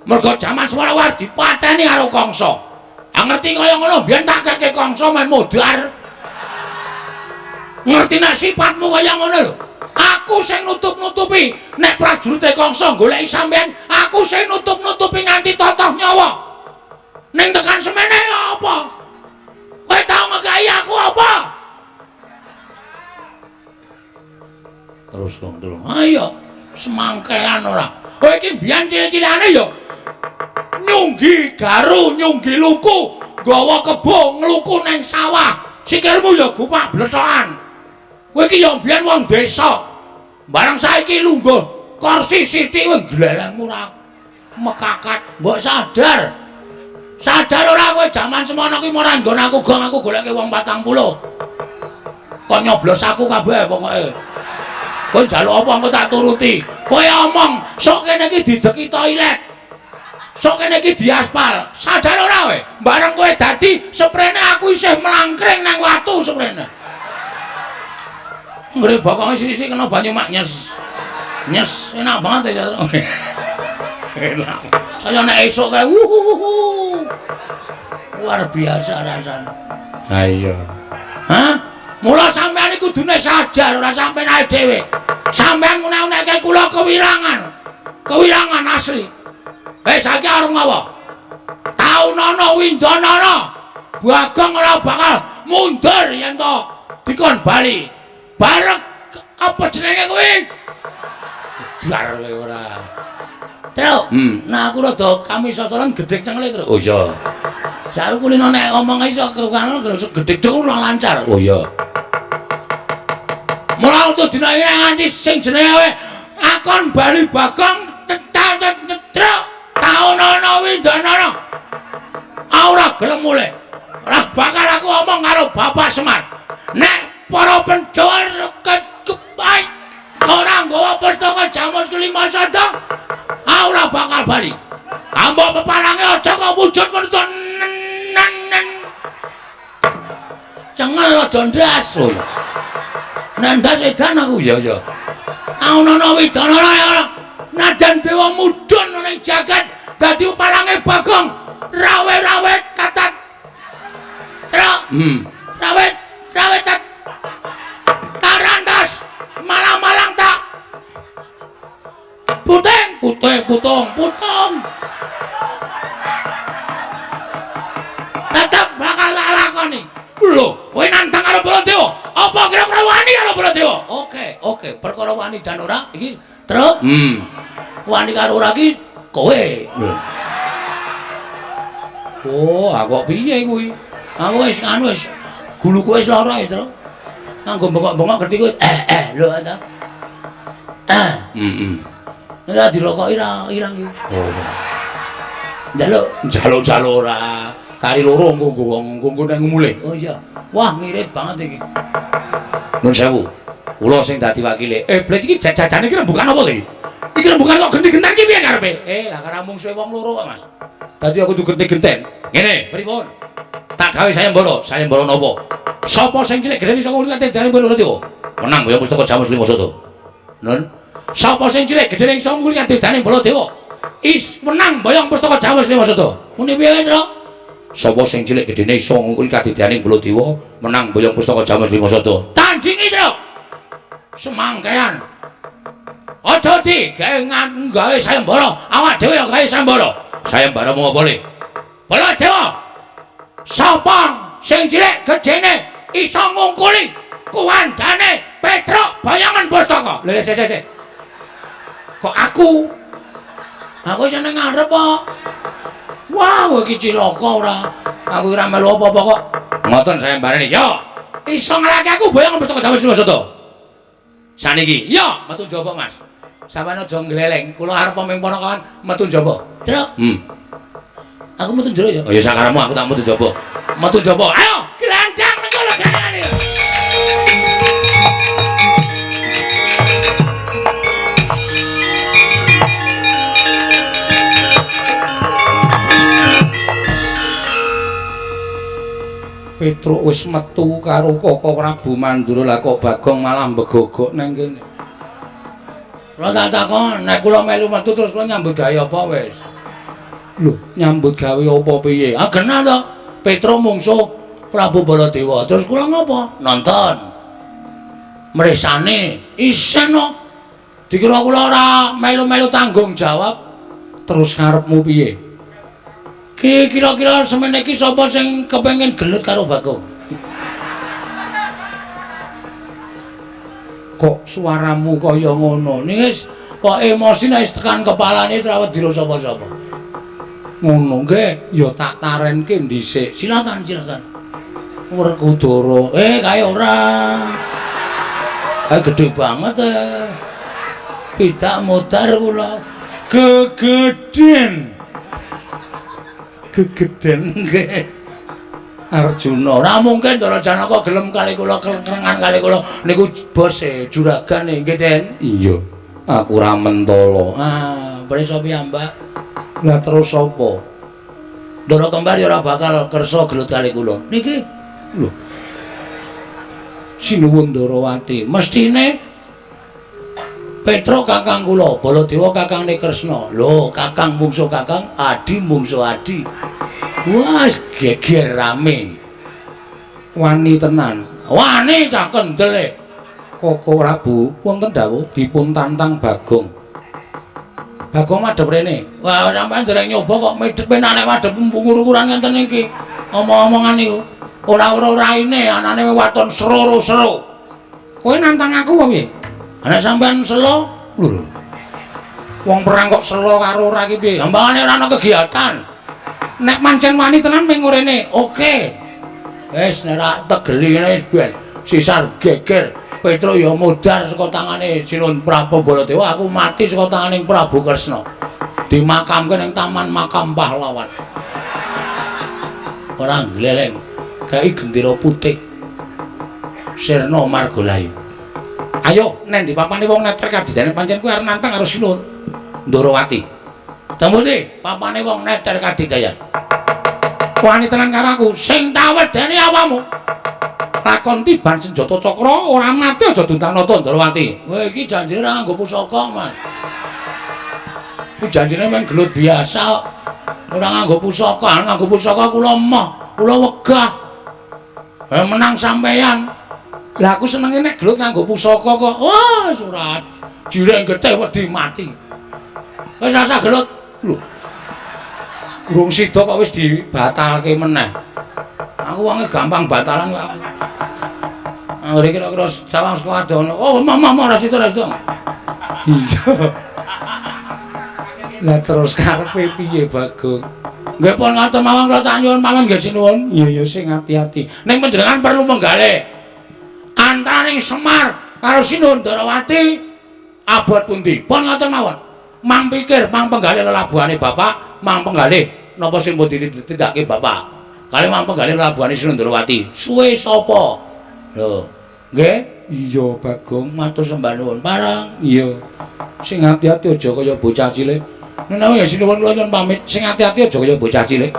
Mergo jaman Swara dipateni karo Kangsa. Ngerti kaya ngono biyen tak keke Kangsa men modar. Ngerti nek sifatmu kaya ngono lho. Aku sing nutup-nutupi nek prajurite Kangsa goleki sampean, aku sing nutup-nutupi nganti totoh nyawa. Ning tekan semene apa? Kowe tau ngekai aku apa? Terus dong, terus. Ayo, semangkean ora. Kowe iki biyen cilik-cilikane ya nyunggi garu, nyunggi luku, nggawa kebo ngluku ning sawah. Sikilmu ya gupak blethokan. Kowe iki ya biyen wong desa. Barang saiki lungguh kursi sithik kowe glelengmu ora mekakat. Mbok sadar. Sadar ora kowe jaman semono ki ora nggon aku gong aku goleke wong 40. Kok nyoblos aku kabeh pokoke. Kowe njaluk apa engko tak turuti. Kowe omong sok kene iki dideki toilet. Sok kene iki diaspal. Sadar ora kowe? Bareng kowe dadi sprene aku isih melangkring nang watu sprene. Ngre bokonge sisi kena banyu mak nyes. Nyes enak banget ya. Enak. Saya nek esuk kae luar biasa rasane. Ha iya. Hah? Mula sampean iku kudune sadar ora sampean ae dhewe. Sampean ngunek-unekke kula kewirangan. Kewirangan asli. Saiki arep ngopo? Taunana Windanana. Bagong ora bakal mundur yen to dikon bali. Barek apa jenenge kuwi? Jar kowe ora. Tru, nah aku rada kami sosoran gedhek cengle, Tru. Oh iya. Sak kulino nek omong iso kanu terus gedhek dhewe ora lancar. Oh iya. Mula untuk dina iki nganti sing jenenge akon bali Bagong Tru. Taunana Windanana. Ora gelem mulih. Ora bakal aku omong karo Bapak Semar. Nek para penjual kepai ora nggawa pustaka Jamus Kelima Sada ora bakal bali. Ambok pepalange aja kok wujud menungso cengel aja ndas. Ndas edan aku ya ya. Ana Widanana ya. Nadan dewa mudhun ning jagat dadi pepalange Bagong rawe-rawe katat. Rawe tarandas malang-malang tak putong tetep bakal tak lakoni. Lho kowe nantang karo Baladewa apa kira-kira wani karo Baladewa? Oke perkara wani dan ora iki terus wani karo ora iki kowe. Oh aku piye kuwi? Aku wis anu wis guluku wis lara ya terus nganggo bengok-bengok gerti kowe lho ta. Ora dirokoki ra irang iki. Oh. Njaluk ora. Kari loro nggo nang mulih. Oh iya. Wah, ngirit banget iki. Nun sewu. Kula sing dadi wakile. Blas iki jajane iki rembukan apa to iki? Iki rembukan kok genti-genten ki piye karepe? Lah karena mungsuhe wong loro kok, Mas. Dadi aku kudu genti-genten. Ngene, pripun? Tak gawe sayembara napa? Sapa sing cilik gedhe iso ngulih ate jane Baladewa? Menang ya pustaka Jamus Lima Sada. Nun. Sapa sing cilik gedhe iso ngulih ate jane Baladewa? Menang boyong pustaka Jamus Lima Sada. Muni piye, Tru? Sapa sing cilik gedhe iso ngulih ate jane Baladewa? Menang boyong pustaka Jamus Lima Sada. Tandingi, Tru. Semangkean. Aja gawe sayembara, awak dhewe ya gawe sayembara. Sayembara mung apa le? Baladewa. Sapa sing cilik gedene iso ngungkuli kuwandane Petruk bayangan pustaka. Lha sik. Kok aku? Aku seneng ngarep kok. Wah, iki cilaka ora. Aku ora melu apa-apa kok. Ngoten sayembarane. Yo, iso nglake aku bayangan pustaka Jamus Lima Sada. Saniki, yo metu njaba, Mas. Sampeyan aja ngleleng. Kula arep pemimpin kawan metu njaba. Truk. Aku metu jero ya. Oh ya sakaremu aku tak metu jaba. Metu jaba. Ayo, gelandang niku lho ganane. Petruk wis metu karo Koko Prabu Mandura lah kok Bagong malah mbegogok nang kene. Kula tak takon, nek kula melu metu terus kula nyambut gawe apa wis? Lho, nyambut gawe apa piye? Ah genah to. Petruk mungsuh Prabu Baladewa. Terus kula ngopo? Nonton. Mresane isen no. Dikira kula ora melu-melu tanggung jawab. Terus karepmu piye? Ki kira-kira semene iki sapa sing kepengin gelut karo Bagong? Kok suaramu kaya ngono? Ning wis kok emosine wis tekan kepalane ora wedi sapa-sapa. Ngono nggih, ya tak tarenke dhisik. Silakan, silakan. Werkudara. Kae ora. Gede banget Pidak modar kula. Gegeden. Gegeden nggih. Arjuna. Ora mungkin Ndara Janaka gelem kali kula kelengan kali kula niku bose juragane nggih Den. Iya. Aku ora mentala. Prisa piyambak. Lah terus sapa? Ndara Kembar ya ora bakal kersa gelut kali kula. Niki lho. Sinuwun Ndarawati, mestine Petruk kakang kula, Baladewa kakangne Kresna. Lho, kakang mungsuh kakang, adi mungsuh adi. Wah, geger rame. Wani tenan. Wani cah kendele. Koko Prabu wonten dawuh dipun tantang Bagong. Bagong madhep rene. Wah, sampean dereng nyoba kok medhep nek madhep ukuran ngenten iki. Omong-omongan niku. Ora-ora raine anane waton sero-sero. Kowe nantang aku apa piye? Nek sampean selo, lho. Wong perang kok selo karo ora iki piye? Ambangane ora ana kegiatan. Nek pancen wani tenan ming ngurene. Oke. Wis nek ra tegeli ngene wis ben sisar geger. Petruk ya modar saka tangane Sinun Prabu Baladewa, aku mati saka tanganing Prabu Kresna. Dimakamke ning Taman Makam Pahlawan. Ora gleleng. Kae gendera putih. Sirna Margolayu. Ayo, nek dipapani wong netrek kadidane pancen kuwi arep nantang karo Sinun Ndarawati. Temune papane wong neter kadidayan. Wani tenan karo aku, Sing tak wedeni awamu. lakon tiban senjata cakra ora mati aja Duntanata Ndarawati. Wah, iki janjine ora nganggo pusaka, Mas. Iki janjine mung gelut biasa kok. Ora nganggo pusaka, nganggo pusaka kula emoh, kula wegah. Menang sampeyan. Lah aku senenge nek gelut nganggo pusaka kok. Wah, surat. Jireng getih wedi mati. Wis rasa gelut. Lho. Urung sida kok wis dibatalke meneh. Aku wonge gampang batalan kok aku. Nggih kira-kira sawang saka adono. Oh, mama ora sida ora sida. Iya. Lah terus karepe piye Bagong? Nggih pun ngoten mawon kula tak nyuwun mawon nggih sinuwun. Iya sing ati-ati. Ning panjenengan perlu menggalih antaraning Semar karo Sinun Ndarawati abot pundi? Pun ngoten mawon. Mang pikir mang penggalih lelabuhane bapak, mang penggalih napa sing pun ditindakake bapak. Kali mang penggalih lelabuhane Sinun Ndarawati. Suwe sapa? Lho, nggih? Iya Bagong, Matur sembah nuwun parang. iya. Sing ati-ati aja kaya bocah cilik. Menawi ya sinuwun kula nyuwun pamit. Sing ati-ati aja kaya bocah cilik.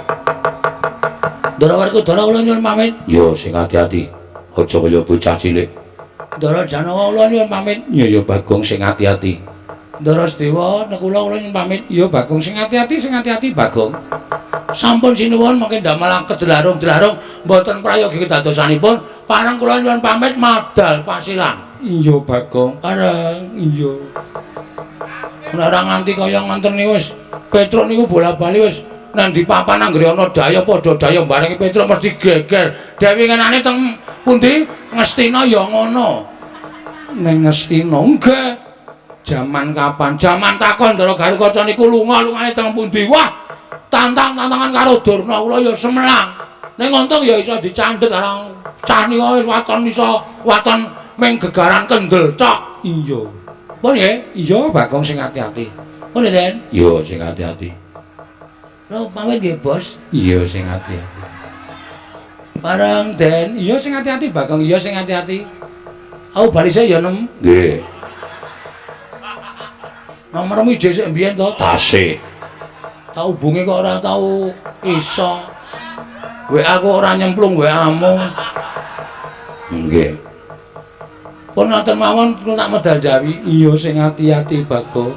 Ndara Werkudara kula nyuwun pamit. Yo sing ati-ati. Aja kaya bocah cilik. Ndara Janaka kula nyuwun pamit. Iya ya Bagong sing ati-ati. Ndara Sedewa nekula kula nyuwun pamit. Iya Bagong sing ati-ati Bagong. Sampun sinuwun mangke damel kedelarung-delarung mboten prayogi kedadosanipun, pareng kula nyuwun pamit madal pasilan. Iya Bagong. Pareng. Iya. Nek ora nganti kaya ngoten niku wis Petruk niku bola-bali wis nang di papan anggere ana daya padha daya bareng Petruk mesti geger. Dewi ngenane teng pundi? Ngastina ya ngono. Ning Ngastina nggih. Jaman kapan? Jaman takon Ndara Garukaca niku lunga-lungane teng pundi? Wah, tantang-tantangan karo Durna kula ya semelang. Ning untung ya iso dicandhet arang cah nika wis waton iso waton ming gegaran kendel cok. Iya. Pun nggih? Iya Bagong sing ati-ati. Pun Den? Iya sing ati-ati. Lho pamit nggih, Bos. Iya sing ati-ati. Bareng Den. Iya sing ati-ati Bagong, iya sing ati-ati. Aku balise ya nem. Nggih. Nomormu dhisik mbiyen to? Tasih. Tak hubungi kok ora tau iso. WA aku ora nyemplung WA-mu. Nggih. Pun ngoten mawon kula tak medal jawi. Iya sing ati-ati Bagong.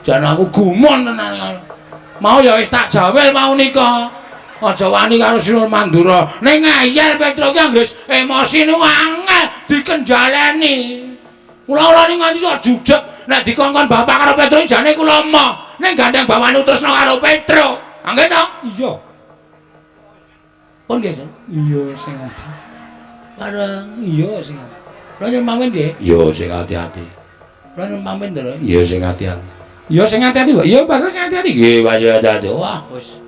Jan aku gumon tenan. Mau ya wis tak jawel mau nika. Aja wani karo Sinur Mandura. Ning ngeyel Petro ki anggere emosi nu angel dikendhaleni. Kula-ulane nganti sok judeg nek dikongkon bapak karo Petro jane kula emoh. Ning gandeng bawane utusno karo Petro. Nggih to? Iya. Pun nggih, Sen. Iya sing ati. Bareng. Iya sing ati. Kula nyuwun pamit nggih. Iya sing ati-ati. Kula nyuwun pamit lho. Iya sing ati-ati. Iya sing ati-ati, Pak. Iya Bagong sing ati-ati. Nggih, Pak hati-hati. Wah, wis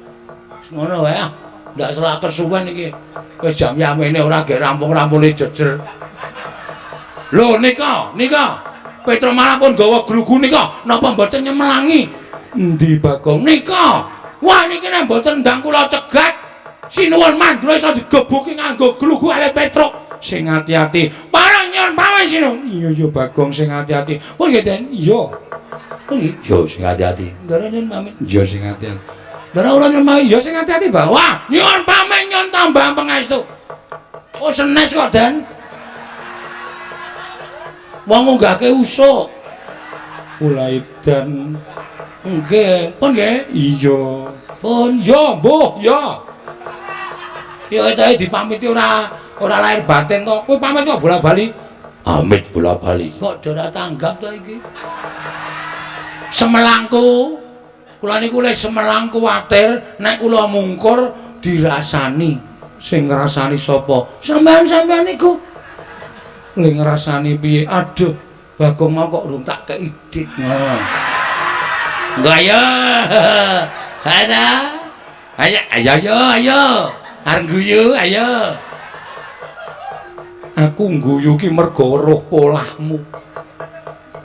ngono wae ah. Ndak selak kesuwen iki. Wis jam yamene ora ge rampung-rampune jejer. Lho nika. Petro malah pun gawa glugu nika. Napa mboten nyemelangi? Endi Bagong? Nika. Wah niki nek mboten ndang kula cegat. Sinuwun Mandura iso digebuki nganggo glugu ale Petro. Sing ati-ati. Parang nyuwun pamit sinu. Iya ya Bagong sing ati-ati. Pun nggih, Den. Iya. Pun nggih. Iya sing ati-ati. Ndara nyuwun pamit. Iya sing ati-ati. Ndara ora nyuwun pamit. Iya sing ati-ati, Bang. Wah, nyuwun pamit nyuwun tambah pangestu. Oh senes kok, Den. Wong ngunggahke usuk. Mulai dan Nggih, pun nggih. iya. Pun Ya, Mbah, ya. ya etahe dipamiti ora lahir batin to. Kowe pamit kok bola-bali. Amit bola-bali. Kok ora tanggap to iki? Semelangku. Kula niku le semelang kuwatir nek kula mungkur dirasani. Sing ngrasani sapa? Sampeyan niku. Ling ngrasani piye? Aduh, Bagong mau kok Urung tak kei dik. Enggak ya. Ada. Ayo. Arep guyu, ayo. Aku ngguyu ki mergo weruh polahmu.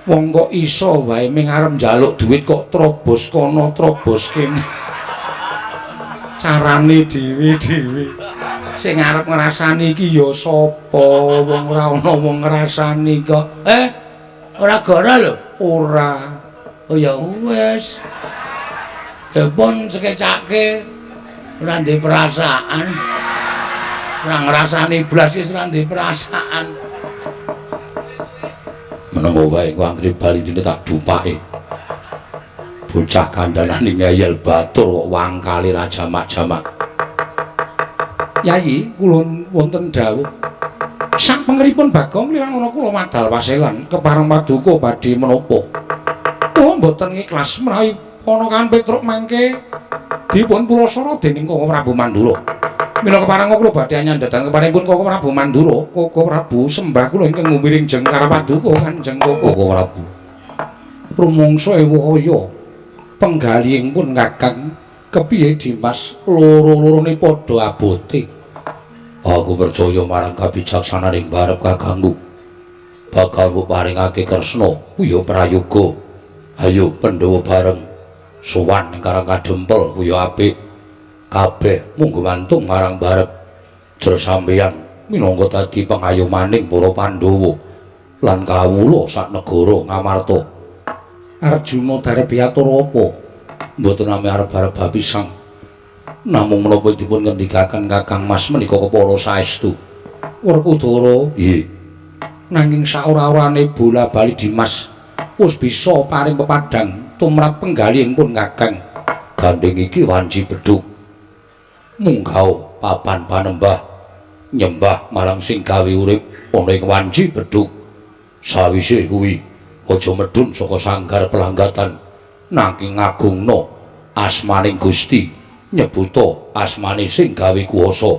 Wong kok iso wae ming arep njaluk duit kok trobos kono trobos kene. Carane dhewe-dhewe. Sing arep ngrasani iki ya sapa? Wong ora ana wong ngrasani kok. Ora gara lho. Ora. Oh ya wis. Ya pun sekecake ora ndek perasaan. Ora ngrasani blas wis ora ndek perasaan. Menengo wae ku anggere bali dene tak dupake. Bocah kandhanane ngeyel batur kok wangkali ra jamak-jamak. Yayi, kula wonten dawuh. Sak pengeripun Bagong kliran ana kula madal waselan kepareng paduka badhe menapa. Kula mboten ikhlas menawi ana kan Petruk mangke dipun purasana dening Koko Prabu Mandura. Mila kepareng kula badhe nyandhetang keparengipun Koko Prabu Mandura, Koko Prabu sembah kula ingkang ngumiring jengkar paduka Kanjeng Koko Prabu. Rumangsa ewuhaya penggalihipun Kakang kepiye Dimas loro-lorone padha abote. Aku percaya marang kabijaksananing barep Kakangku. Bakal muparingake kresna kuya prayoga. Ayo Pandhawa bareng sowan ning Karang Kadempel kuya apik. Kabeh mung gumantung marang barep. Jer sampeyan minangka dadi pengayomaning para Pandhawa lan kawula sak negara Ngamarta. Arjuna darep piyatur apa? Mboten nami arep barep bapisang. Namung menapa dipun ngendikaken Kakang Mas menika kepala saestu. Werkudara, nggih. Nanging saora-orane bola-bali Dimas wis bisa paring pepadang tumrap penggalihipun Kakang. Gandeng iki wanci bedhug. Munggah papan panembah nyembah marang sing gawe urip ana ing wanci bedhug. Sawise kuwi aja medhun saka sanggar pelanggatan nanging ngagungna asmaning Gusti. Nyebuta asmane sing gawe kuwasa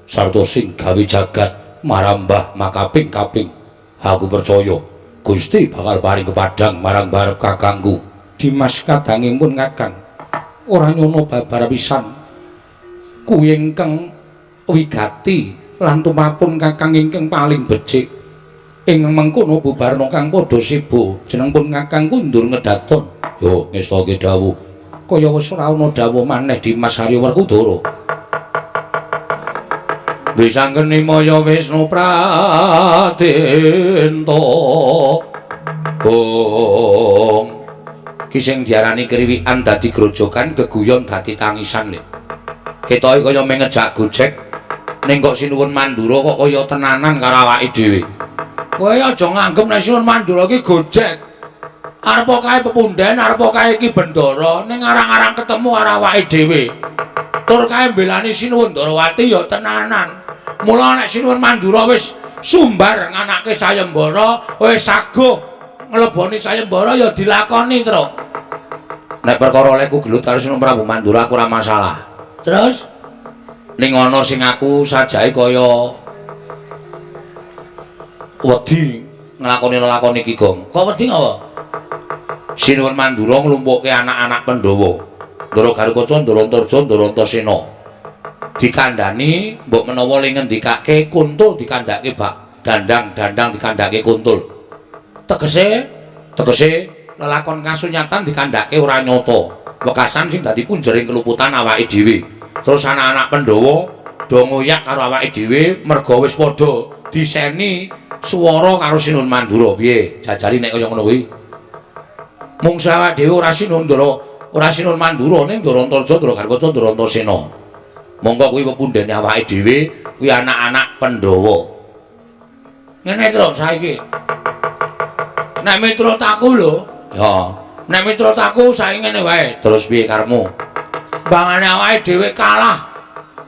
sarta sing gawe jagat marambah makaping-kaping. Aku percaya Gusti bakal paring kepadang marang barep Kakangku. Dimas kadangipun Kakang ora nyono babar pisan. Kuwi ingkang wigati lan tumapun Kakang ingkang paling becik. Ing mengkono bubarna kang padha sibu jenengipun Kakang kundur ngedaton. Yo ngestake dawuh kaya wis ora ana dawuh maneh Dimas Haryo Werkudara. Wis anggene maya Wisnu Pradenta. Ki sing diarani kriwikan dadi grojokan geguyon dadi tangisan lho. Ketoke kaya mengejak gojek ning kok Sinuwun Mandura kok kaya tenanan karo awake dhewe. Kowe aja nganggep nek Sinuwun Mandura ki gojek. Arepa kae pepunden, arepa kae iki bendara, ning arang-arang ketemu karo awake dhewe. Tur kae mbelani Sinuwun Darawati ya tenanan. Mula nek Sinuwun Mandura wis sumbar nganake sayembara, wis saguh ngleboni sayembara ya dilakoni, Tru. Nek perkara olehku gelut karo Sinuwun Prabu Mandura aku ora masalah. Terus ning ana sing aku sajake kaya wedi nglakoni iki, Gong. Kok wedi apa? Sinuwun Mandura nglumpukke anak-anak Pandhawa. Ndara Garukaca, Ndara Antarja, Ndara Antasena. Dikandhani mbok menawa ling ngendikake Kuntul dikandhake bak dandang dikandhake Kuntul. Tegese lelakon kasunyatan dikandhake ora nyata. Wekasan sing dadi punjering keluputan awake dhewe. Terus anak-anak Pandhawa do ngoyak karo awake dhewe merga wis padha diseni swara karo Sinuwun Mandura. Piye? Jajari nek kaya ngono kuwi. Mung awake dhewe ora Sinuwun Mandura ning Ndara Antarja, Ndara Garukaca, Ndara Antasena. Monggo kuwi pepundhene awake dhewe, kuwi anak-anak Pandhawa. Ngene Tru saiki. Nek mitrataku lho, ya. Nek mitrataku saiki ngene wae. Terus piye karepmu? Bangane awake dhewe kalah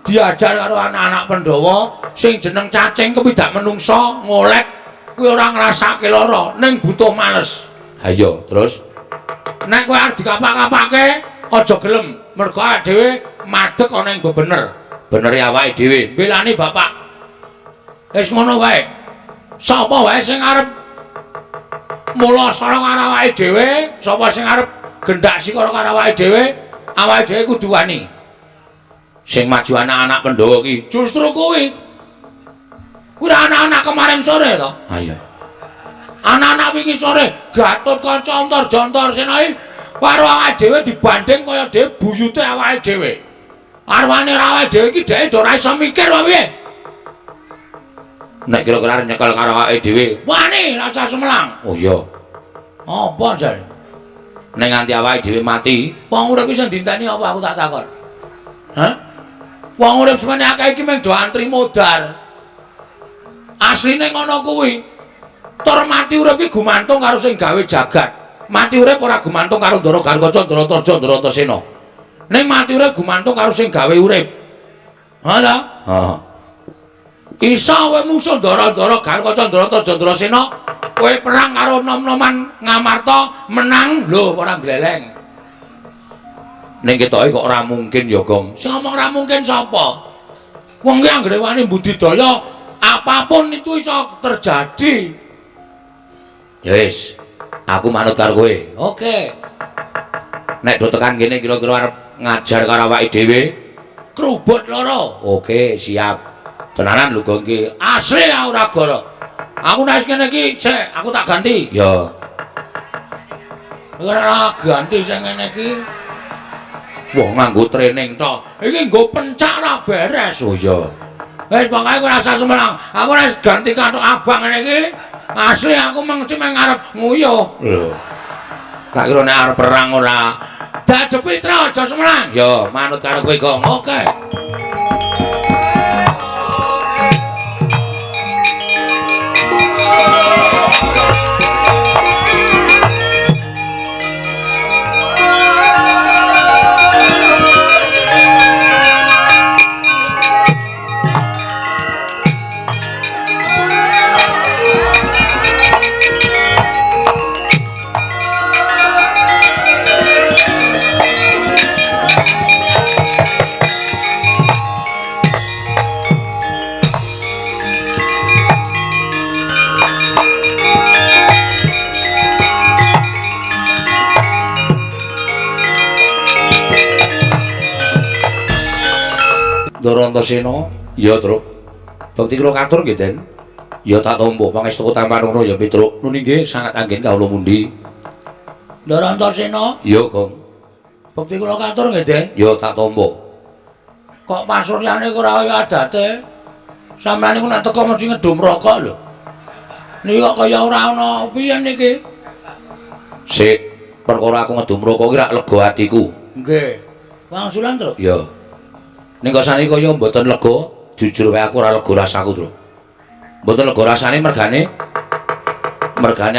diajar karo anak-anak Pandhawa sing jeneng cacing kepidak menungsa ngolek kuwi ora ngrasake lara ning butuh males. Ha iya, terus nek kowe arep dikapak-kapake aja gelem mergo awake dhewe madeg ana ing bebener. Benere awake dhewe mbelani bapak. Wis ngono wae. Sapa wae sing arep mula sara karo awake dhewe, sapa sing arep gendak sikara karo awake dhewe kudu wani. Sing maju anak-anak Pandhawa ki justru kuwi. Kuwi anak-anak kemarin sore to? Ha iya. Anak-anak wingi sore Gatotkaca Antarja Antarsena karo awake dhewe dibanding kaya dhewe buyute awake dhewe. Arwane awake dhewe iki dhek ora iso mikir wae piye. Nek kira-kira nyekel karo awake dhewe, wani rasa semelang. Oh iya. Apa jare? Nek nganti awake dhewe mati, wong urip iso dinteni apa aku tak takon. Hah? Wong urip semene akeh iki mung do antri modal. Asline ngono kuwi. Tur mati urip iki gumantung karo sing gawe jagat. Mati urip ora gumantung karo Ndara Garukaca, Ndara Antarja, Ndara Antasena. Ning mati urip gumantung karo sing gawe urip. Ha ta? Heeh. Isa kowe musuh Ndara Garukaca, Ndara Antarja, Ndara Sena, kowe perang karo nom-noman Ngamarta menang lho ora gleleng. Ning ketoke kok ora mungkin ya, Gong. Sing ngomong ora mungkin sapa? Wong ki anggere wani budidaya apapun itu iso terjadi. Ya wis, aku manut karo kowe. Oke. Nek do tekan kene kira-kira arep ngajar karo awake dhewe, krubut loro. Oke, siap. Tenanan lho Gong ki. Asli ora goro. Aku nek kene iki sik, aku tak ganti. Ya. Ora ganti sing ngene iki. Wah, nganggo training tok. Iki nggo pencak ra beres. Oh iya. Wis pokoke kowe rasa semelang. Aku wis ganti kathok abang ngene iki. Asli aku mengci arep nguyuh. Lho. Tak kira nek arep perang ora. Dadepi tra aja semelang. Ya, manut karo kowe, Gong. Oke. Ndara Antasena, iya, Truk. Bekti kula katur nggih, Den. Ya tak tampa pangestu tampanono ya, Pitruk. Nun nggih sangat anggen kawula mundi. Ndara Antasena? Iya, Gong. Bukti kula katur nggih, Den. Ya tak tampa. Kok pasuryane ora kaya adate? Sampeyan niku nek teko mesti ngedum rokok lho. Niki kok kaya ora ana piye niki? Sik, perkara aku ngedum rokok ki rak lega atiku. Nggih. Wangsulan, Tru? Ya. Ning kok saniki kaya mboten lega, jujur wae aku ora lega rasaku, Tru. Mboten lega rasane mergane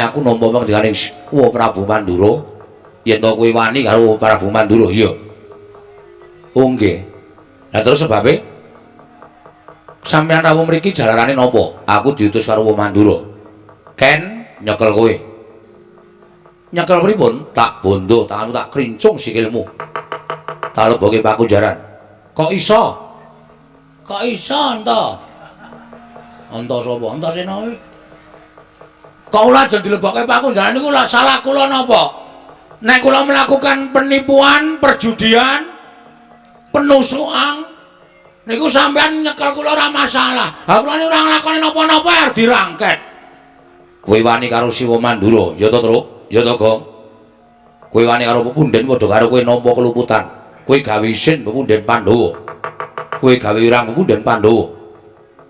aku nampa panjenenganing Prabu Mandura. Yen to kowe wani karo Prabu Mandura, iya. Oh nggih. Lah terus sebabe sampeyan rawuh mriki jalarane napa? Aku diutus karo Mandura. Ken nyekel kowe. Nyekel pripun? Tak bondo, tanganmu tak krincung sikilmu. Tak leboke pakunjaran. Kok iso? Kok iso ento? Ento sapa? Ento Sena kuwi. Kok ora aja dilebokke pakunjaran niku lah salah kula napa? Nek kula melakukan penipuan, perjudian, penusukan niku sampean nyekel kula ora masalah. Ha kula niku ora nglakoni napa-napa arep dirangket. Kowe wani karo Siwa Mandura, ya to, Truk? Ya to, Gong? Kowe wani karo pepunden padha karo kowe nampa keluputan. Kowe gawe isin pepunden Pandhawa. Kowe gawe wirang pepunden Pandhawa.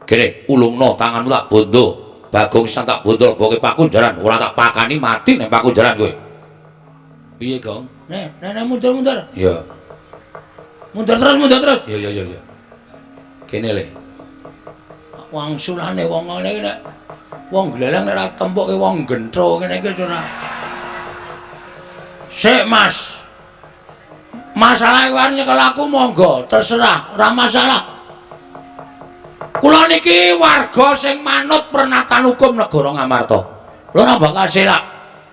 Kene, ulungna tanganmu tak bondo. Bagong San tak bondo leboke pakunjaran, ora tak pakani mati ning pakunjaran kowe. Piye, Gong? Nek mundur-mundur. Iya. Mundur terus. Iya. Kene le. Wangsulane wong ngene iki nek wong gleleng nek ora tempuke wong gentro kene iki ora. Sik, Mas. Masalah iki nyekel aku monggo, terserah, ora masalah. Kula niki warga sing manut pernatan hukum negara Ngamarta. Kula ora bakal selak.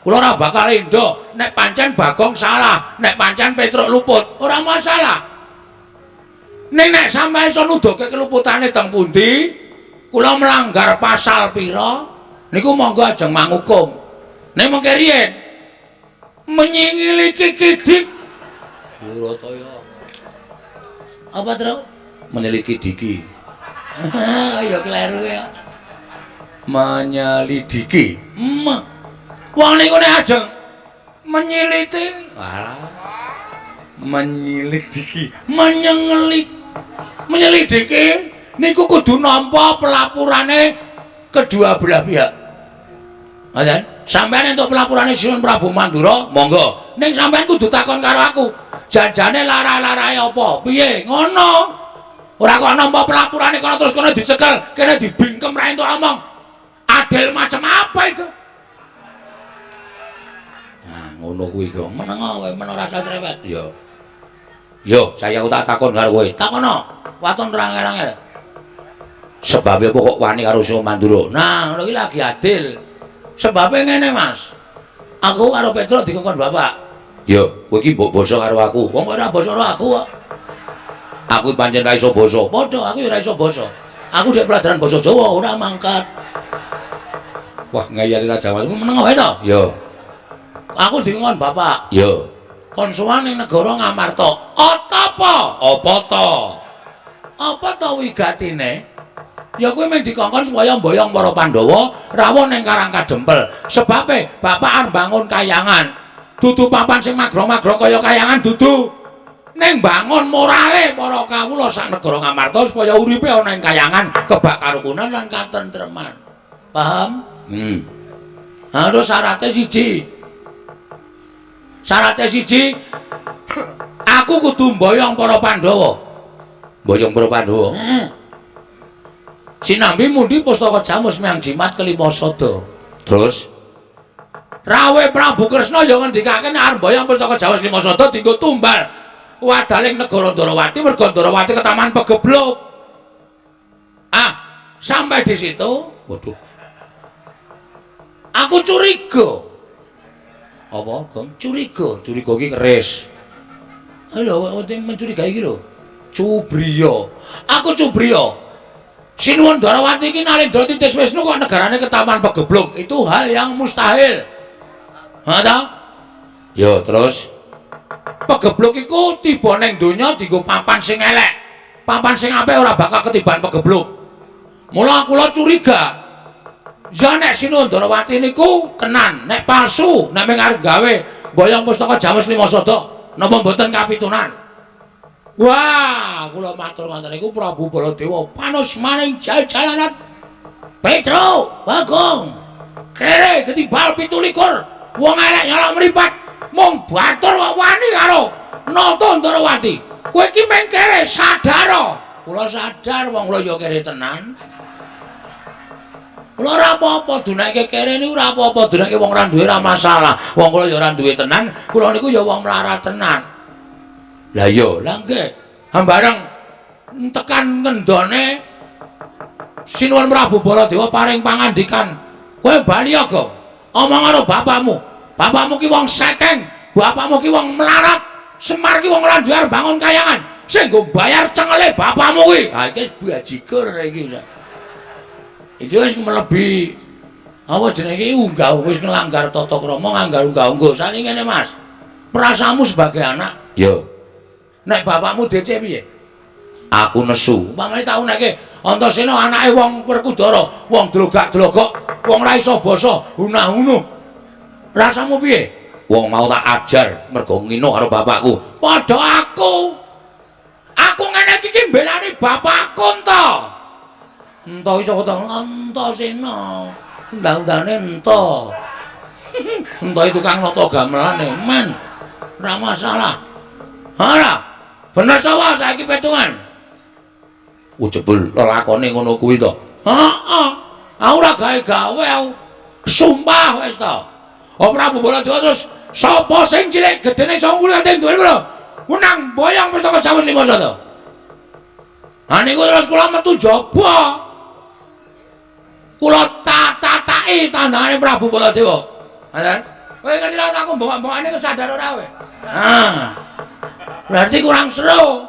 Kula ora bakal endo nek pancen Bagong salah, nek pancen Petruk luput, ora masalah. Nek sampeyan iso nuduhke keluputane teng pundi, kula melanggar pasal pira, niku monggo ajeng manghukum. Nek mengke riyen menyingili Kidik Burataya. Apa, Tru? Menyeliki diki. Ya kleru ya. Menyelidiki. Wong niku nek ajeng menyiliti, Alah. Menyelidiki. Menyelidiki niku kudu nampa pelapurane kedua belah pihak. Ngoten. Sampeyan entuk pelapurane Sinuwun Prabu Mandura, monggo. Ning sampeyan kudu takon karo aku. Janjane lara-larae apa? Piye? Ngono. Ora kok nampa pelapurane kono terus kono dicekel, kene dibingkem ra entuk omong. Adil macam apa itu? Nah, ngono kuwi, Gong. Meneng kowe, men ora usah cerewet. Yo. Yo, saya tak takon karo kowe. Takono, waton rangel-rangel. Sebabe apa kok wani karo Siwa Mandura? Nah, ngono iki lagi adil. Sebabe ngene, Mas. Aku karo Petruk dikongkon bapak. Yo, kowe iki mbok basa karo aku. Wong kok ora basa karo aku kok. Aku pancen ra iso basa. Padha aku ora iso basa. Aku dhek pelajaran basa Jawa ora mangkat. Wah, ngayani ra Jawa. Meneng wae to. Yo. Aku dikongkon bapak. Yo. Kon sowan ning negara Ngamarta. Apa? Apa to? Apa to wigatine? Ya kowe mung dikongkon supaya mboyong para Pandhawa rawuh ning Karang Kadempel. Sebabe bapak arep bangun kayangan. Dudu papan sing magrong-magrong kaya kayangan dudu. Ning bangun morale para kawula sak negara Ngamarta supaya uripe ana ing kayangan, kebak karukunan lan katentreman. Paham? Terus syaratnya siji. Aku kudu mboyong para Pandhawa. Mboyong para Pandhawa. Sinambi mundi pustaka Jamus Myang Jimat kelima sada. Terus Rawuh Prabu Kresna ya ngendikake nek arep mboyong pustaka Jamus kelima sada dienggo tumbal wadaling negara Ndarawati merga Ndarawati ketaman pegebluk. Sampai di situ, waduh. aku curiga. Apa, Gong? Curiga Iki keris. Halo, wonten mencurigai iki lho. Cubriya. Aku cubriya. Sinuwun Ndarawati iki Nalendra Titis Wisnu kok negarane ketaman pegebluk. Itu hal yang mustahil. Ha ta? Ya, terus Pegebluk iku tiba ning donya dienggo papan sing elek. Papan sing apik ora bakal ketiban pegebluk. Mula kula curiga. Ya nek Sinuwun Ndarawati niku kenan, nek palsu, nek mung arep gawe boyong pustaka Jamus lima sada, napa mboten kapitunan? Wah, kula matur ngoten niku Prabu Baladewa panos maning jal-jalanan. Petro, Bagong. Kere ketibal 17. Wong elek nyolok mripat. Mung Batur kok wani karo Nata Ndarawati. Kowe iki meng kere sadar. Kula sadar wong kula ya kere tenan. Kula ora apa-apa dunake kere niku ora apa-apa dunake wong ora duwe ora masalah. Wong kula ya ora duwe tenan, kula niku ya wong melarat tenan. Lah iya, lah nggih. Hambareng tekan ngendone Sinuwun Prabu Baladewa paring pangandikan. Kowe bali aga omong karo bapakmu. Bapakmu ki wong sekeng, bapakmu ki wong melarat. Semar ki wong ora duwe bangun kayangan. Sing nggo bayar cengele bapakmu kuwi. Ha iki wis bajigur iki. Iki wis melebi apa jenenge unggah wis nglanggar tata krama nganggar unggah-ungguh. Sane ngene Mas. Perasamu sebagai anak. Yo. Nek bapakmu DC piye? Aku nesu. Pamane tau nekke Antasena anake wong Werkudara, wong drogak-drogok, wong ra iso basa, hunah-hunuh. Rasamu piye? Wong mau tak ajar mergo ngino karo bapakku. Padha aku. Aku ngene iki mbelani bapakku to. Ento iso ketemu Antasena. Undang-undane ento. Ento itu tukang nata gamelane, men. Ora masalah. Ora. Bener sapa saiki petungan? Jebul lelakone ngono kuwi to. Heeh. Aku ora gawe-gawe aku. Sumpah wis to. Prabu Baladewa terus sapa sing cilik gedene 20 kanthi duwe kula. Menang boyong pustaka Jawa Srimasa to. Ha niku terus kula metu jaba. Kula tataki tandane Prabu Baladewa. Ngoten. Kowe ngerti aku mbok-mbokane kesadar ora kowe? Nah. Berarti kurang seru.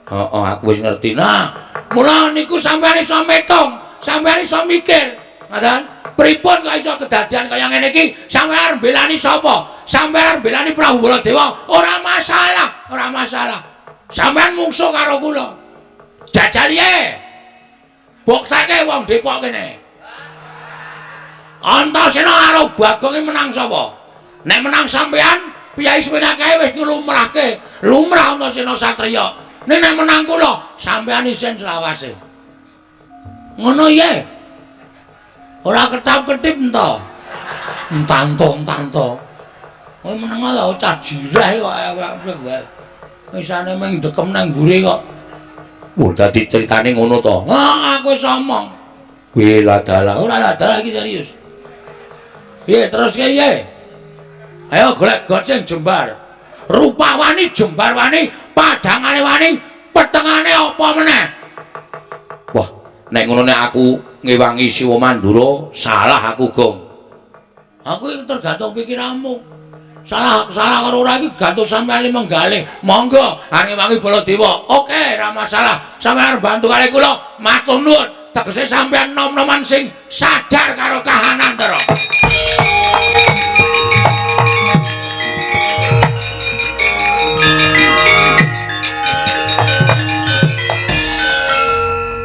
Heeh, aku wis ngerti. Nah, mula niku sampeyan iso metung, sampeyan iso mikir. Ngoten. Pripun kok iso kedadian kaya ngene iki? Sampeyan arep belani sapa? Sampeyan arep belani Prabu Baladewa? Ora masalah, ora masalah. Sampeyan mungsuh karo kula. Jajal ye. Buktake wong Depok kene. Antasena karo Bagong menang sapa? Nek menang sampeyan, Piyai Swinakae wis nglumrahke. Lumrah Antasena Satriya. Nek menang kula, sampeyan isin selawase. Ngono ye. Ora ketap-ketip ento. Entanto. Kowe meneng lho cah jireh kok wae. Wisane mung dekem nang mburi kok. Wah dadi critane ngono to. Aku wis omong. Kuwi ladalah. Ora ladalah iki serius. Piye terus piye? Ayo golek got sing jembar. Rupa wani jembar wani, padangane wani, petengane apa meneh? Wah, nek ngono nek aku ngewangi Siwa Mandura, salah aku, Gong. Aku iki tergantung pikiranmu. Salah karo ora iki gantung sampeyan menggalih. Monggo, ngewangi Baladewa. Oke, ora masalah. Sampeyan bantu kali kula, matur nuwun. Tegese sampeyan nom-noman sing sadar karo kahanan to.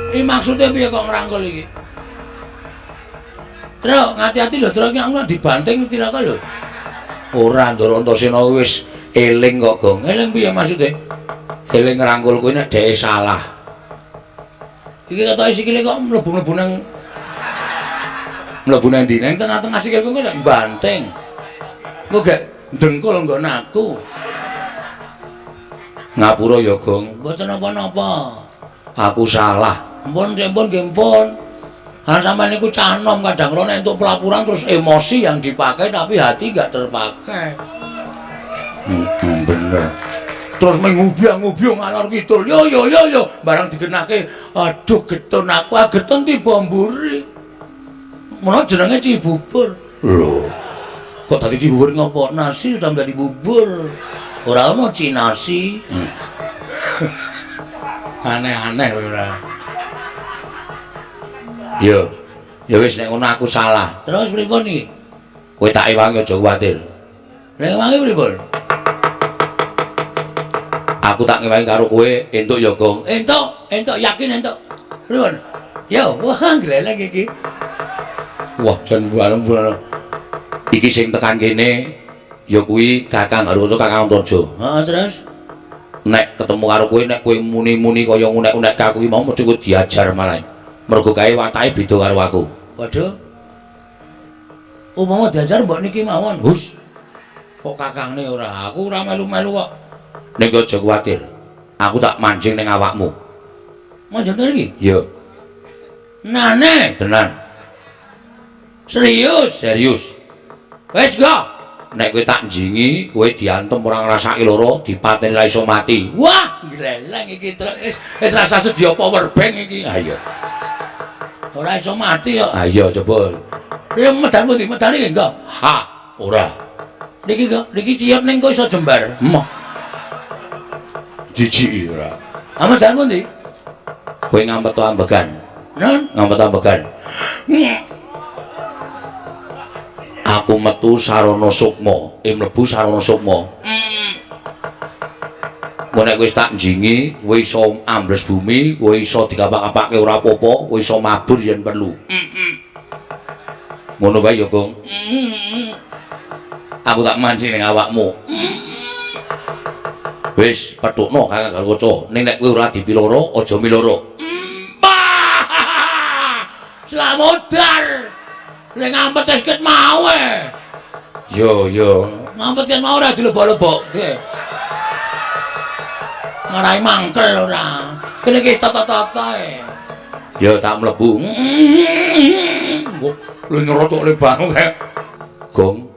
Iki maksudnya piye kok ngrangkul iki? Truk, ngati-ati lho, truk iki aku dibanting tiraka lho. Ora, Ndara Antasena wis eling kok, Gong. Eling piye maksudnya? Eling ngrangkul kowe nek dhek salah. Iki ketoke sikile kok mlebu-mlebu nang ndi? Nang tengah-tengah sikilku kok banting. Kok gak dengkul nggon aku. Ngapura ya, Gong. Mboten napa-napa. Aku salah. Ampun, nggih pun. Karena sampeyan niku cah enom kadang kala nek entuk pelapuran terus emosi yang dipakai tapi hati enggak terpakai. Bener. Terus ngubyang-ngubyung ngalor kidul. Yo. Barang digenake, aduh getun aku, getun tiba mburi. Mula jenenge Cibubur. Lho. Kok tadi Cibubur ngopo? Nasi sudah menjadi bubur. Ora ono cinasi. Aneh-aneh ora. Yo. Ya wis nek ngono aku salah. Terus pripun iki? Kowe tak ewangi aja kuwatir. Nek ewangi pripun? Aku tak ngewangi karo kowe entuk ya, Gong. Entuk yakin entuk. Pripun? Yo, wah gleleng iki. Wah, jan bulan. Iki sing tekan kene Ya kuwi Kakang Haruto Kakang Antarja. Heeh, terus Nek ketemu karo kowe nek kowe muni-muni kaya ngunek-unek aku kuwi mau mesti kowe diajar malah. Mergo kae watake beda karo aku. waduh. Upama diajar mbok niki mawon. Hus, Kok kakangne ora, aku ora melu-melu kok. ning aja kuwatir. Aku tak mancing ning awakmu. Manjang iki? Ya, Nane, tenan. serius. Serius. Wes go. Nek kowe tak njingi, kowe diantem ora ngrasaki lara, dipateni ra iso mati. Wah, gleleng iki terus. Wis rasa sedia power bank iki. Ah iya. Ora iso mati kok. Ah iya coba. Ya medal pundi? Medal iki enggak? Ha, ora. Niki kok, niki ciot ning kok iso jembar. Emoh. Jijik ora. Ah medal pundi? Kowe ngampet ambegan. Non? Ngampet ambegan. Aku metu sarana sukma, mlebu sarana sukma. Mun nek wis tak njingi, kowe iso ambles bumi, kowe iso dikapak-kapake ora apa-apa, kowe iso mabur yen perlu. Ngono wae ya, Gong. Aku tak mancing ning awakmu. Wis petukno Kakang Galukaca, ning nek kowe ora dipiloro, aja miloro. Slamodar. Lek ngampet wis ket mau Yo. Ngampet ket mau ora dilebok-lebokke. Marai mangkel ora. Kene iki tata-tata Ya tak mlebu. Lu nyerotok le bangu kae. Gong.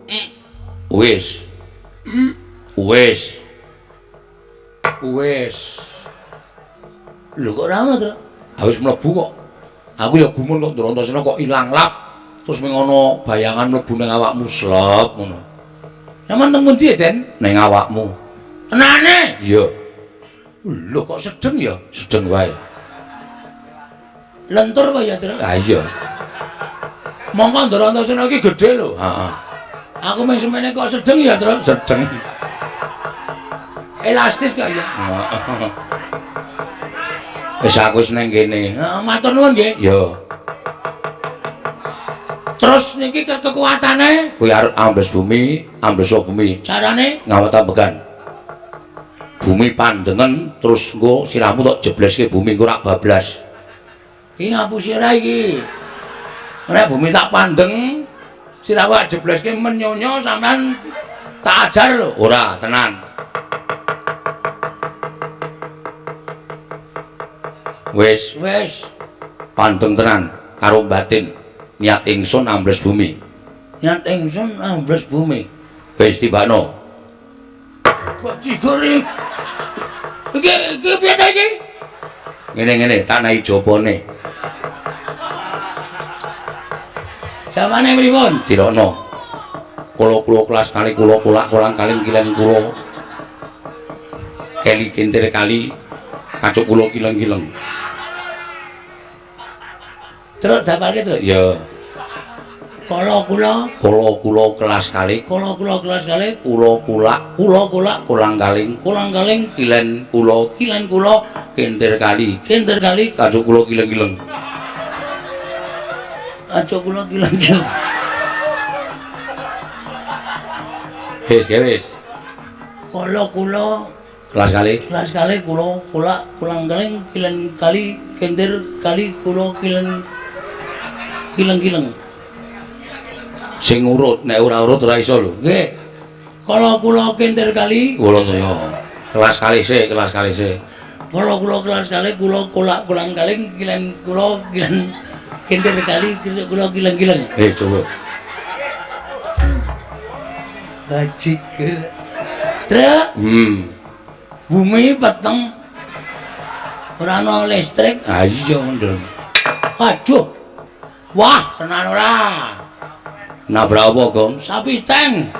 Wis. Wis. Lho kok ora ono, Tru? Wis mlebu kok. Aku ya gumun kok Ndratasena kok ilang lap. Terus ming ana bayangan mlebu ning awakmu slop ngono. Sampeyan teng pundi, Den? Ning awakmu. Tenane. Iya, Lho kok sedeng ya? sedeng wae. Lentur kok ya, Tru? Ah iya. Mongko Ndratasena iki gedhe lho. Heeh. Aku mung semene kok sedeng ya, Tru? Sedeng. Elastis kok ya. Heeh. Wis aku wis nang kene. Heeh, matur nuwun nggih. Ya, Terus niki kekuatane kowe arep ambles bumi, ambles bumi. carane Ngawet ambekan. Bumi pandengen terus engko sirahmu tok jebleske bumi engko rak bablas. iki ngapusi ora iki. Nek bumi tak pandeng, sirahe tak jebleske menyonyo sampean tak ajar lho. Ora, tenan. Wis Wis, pandeng tenan karo batin. Niat ingsun ambles bumi. nyat ingsun ambles bumi. Wis tibakno. Bajigur iki. Iki piye ta iki? Ngene-ngene tak nahi jopone. Samane pripun? Dirokno. Kula kelas kali kula kulak kolang kaling kilen kula. Keli kintir kali kacuk kula kileng-kileng. Terus dapalke, Tru? Ya, Kala kula kelas kali kelas kali kula kulak kolang kaling kilen kula kintir kali kacuk kula kileng-kileng. aja kula kilang-kilang. Wis ya wis. Kala Kelas kali kelas kali kula kulang kaling kilen kali kendir kali kula kilen sing urut, nek ora urut ora iso lho. nggih kala kula kendir kali Kula saya kelas kali sik. kala kula kelas kali kula kulang kaling kilen kula kendir kali kula kilen Coba. bajigur truk bumi peteng ora ana listrik. Ah iya ndem. Waduh. Wah, tenan ora. Nabrak apa, Gong? Sapi teng.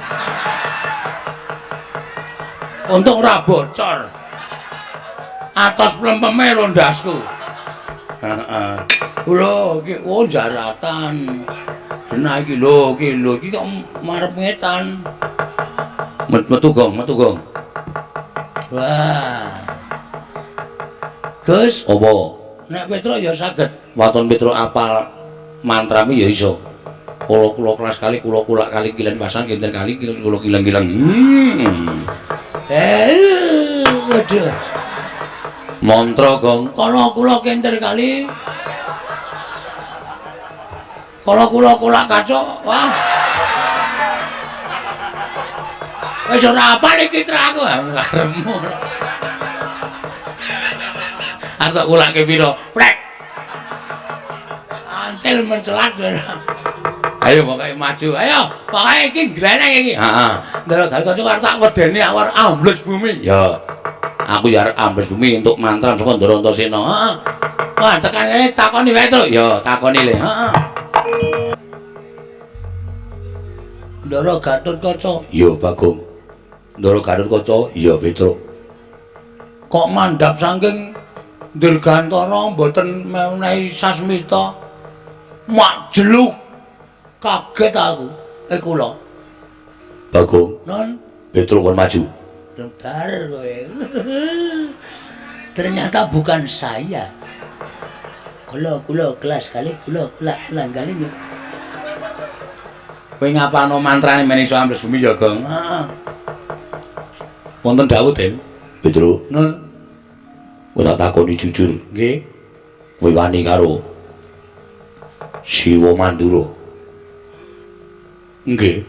Untung ora bocor. Atos plempeme londasku. Heeh. Lho, iki jaratan. Benar iki lho, iki kok marep ngetan. Metu Gong. Wah. Gus, Apa? nek Petro ya saged. Waton Petro apal mantrami ya iso. Kula kelas kali kula kulak kali kilen pasang kinten kali kula kilen-kilen. Waduh. Mantra Gong. Kula kinten kali. Kula kulak kacok. Wah. Wis ora apal iki tra aku karemu. Arep ulake piro? Prek. Antil mencelat. Ayo pokoke maju. Ayo, pokoke iki gleneng iki. Heeh. Ndara kanca arep tak wedeni awar ambles bumi. Ya. Aku ya arep ambles bumi entuk mantran saka Ndara Antasena. Heeh. Wah, tekane takoni wae, Truk. Ya, takoni le. Heeh. Ndara Gatotkaca. Ya, Bagong. Ndara Gatotkaca, ya, Petruk. Kok mandhap saking Dirgantara mboten menehi sasmita. Mak jeluk. Kaget aku. Kula. Bagong. Non. Petruk kon maju. Bentar kowe. Ternyata bukan saya. Kula kelas kali kula kali. Kowe ngapalno mantrane men iso ambles bumi ya, Gong? Heeh. Wonten dawuh, Den. Petruk. Non. Kowe tak takoni jujur. Nggih. Kowe wani karo Siwa Mandura. Nggih.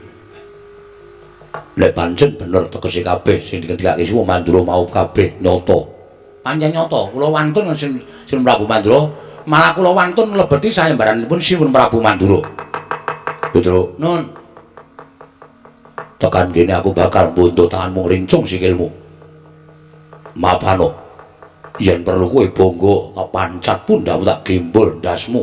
Lek pancen bener tegese kabeh sing digendikake Siwa Mandura mau kabeh nyata. Pancen nyata, kula wantun Sin Prabu Mandura, malah kula wantun mlebeti sayembaranipun Siwun Prabu Mandura. Petruk. Nun. Tekan kene aku bakal mbuntut tanganmu ngrincung sikilmu. Mapano. Yen perlu kowe bangga kepancat pundhamu tak gembol ndasmu.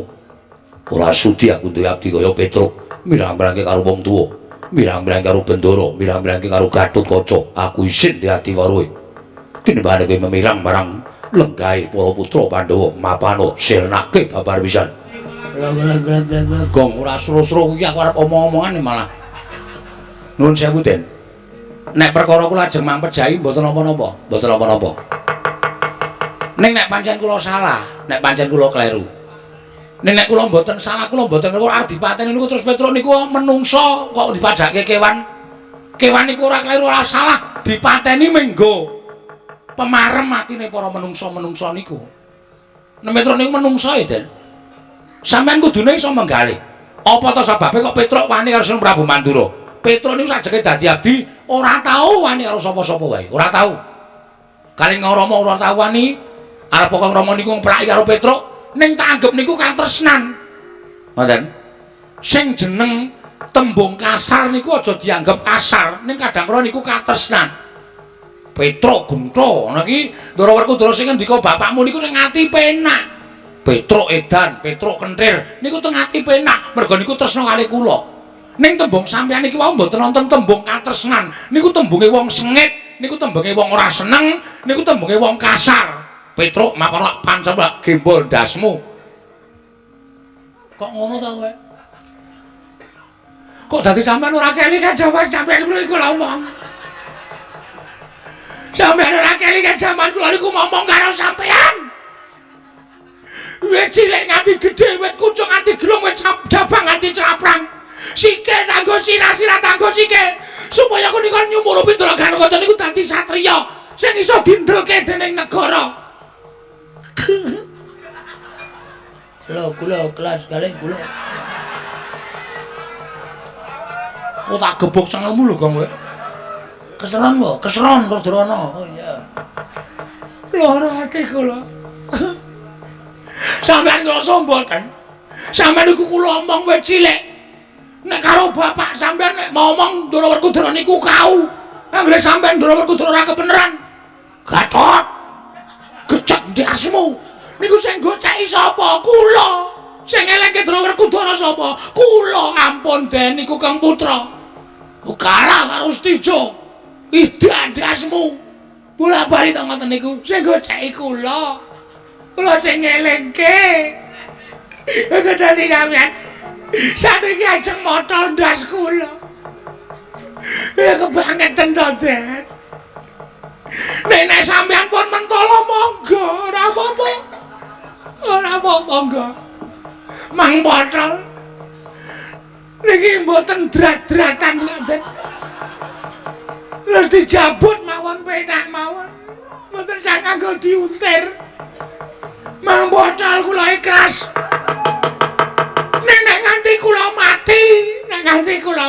Ora sudi aku duwe abdi kaya Petruk, mirang-mirangke karo wong tuwa, mirang-mirangke karo Bendara, mirang-mirangke karo Gatotkaca. Aku isin di ati karo kowe. Tinimbane kowe memirang marang lenggahe para putra Pandhawa, mapano sirnake babar pisan. Gong ora sro-sro kuwi aku arep omong-omongan malah. Nuwun sewu, Den. Nek perkara kula ajeng mampet jai mboten napa-napa, mboten napa-napa. Ning nek pancen kula salah, nek pancen kula kleru. Ning nek kula mboten salah, kula mboten kula arep dipateni niku terus Petruk niku menungso kok dipadake kewan. Kewan niku ora kleru ora salah, dipateni menggo pemarem atine para menungso-menungso niku. Nek Petruk niku menungso ya, Den. Sampeyan kudune iso menggalih. Apa to sebabe kok Petruk wani karo Sin Prabu Mandura? Petruk niku sajake dadi abdi ora tau wani karo sapa-sapa wae, ora tau. Kaling Rama ora tau wani arep Kang Rama niku mplaki karo Petruk, ning tak anggap niku katresnan. Ngoten. Sing jeneng tembung kasar niku aja dianggap kasar, ning kadang kala niku katresnan. Petruk Gunta, ana iki Ndara Werkudara sing ngendika bapakmu niku ning ati penak. Petruk edan, Petruk kentir, niku teng ati penak, merga niku tresna kalih kula. Ning tembung sampeyan iki wau mboten wonten tembung katresnan, niku tembunge wong sengit, niku tembunge wong ora seneng, niku tembunge wong kasar. Petruk mapan pancen gembol ndasmu. Kok ngono ta kowe? Kok dadi sampeyan ora keli kajaman sampeyan niku lha omong. Sampeyan ora keli kajaman kula niku ngomong karo sampeyan. Wit cilik nganti gedhe, wit kucuk nganti glung, wit jabang nganti craprang. Sikil tanggo sirah-sirah tanggo sikil. Supaya aku niku nyumuru Pindra Gatotkaca niku dadi satriya sing iso dindelke dening negara. Kula kelas kalih kula. Oh tak gebuk sangelmu lho, Gong kowe. Keseron kok, keseron Drona. Oh iya. Lara ati kula. Sampeyan kula somboten. Sampeyan niku kula omong wit cilik. Nek karo bapak sampeyan nek mau omong Ndara Werkudara niku kau. Anggere sampeyan Ndara Werkudara ora kebeneran. Gatot. Gecek ndasmu. Niku sing goceki sapa? Kula. Sing elengke Ndara Werkudara sapa? Kula. Ampun Den niku Kang Putra. Kalah karo Stijo. Idan ndasmu. Bola-bali to ngoten niku sing goceki kula. Kula sing ngelingke. Kedane sampeyan. Saniki ajeng motol ndas kula. Ya kebangetan to, Den. Nek sampeyan pun mentolo monggo, ora apa-apa. Ora apa-apa monggo. Mang Potol. Niki mboten drat-dratan landet. Terus dijabut mawon penak mawon. Mboten sak kanggo diuntir. Mang bocah kula ikhlas. Nek nganti kula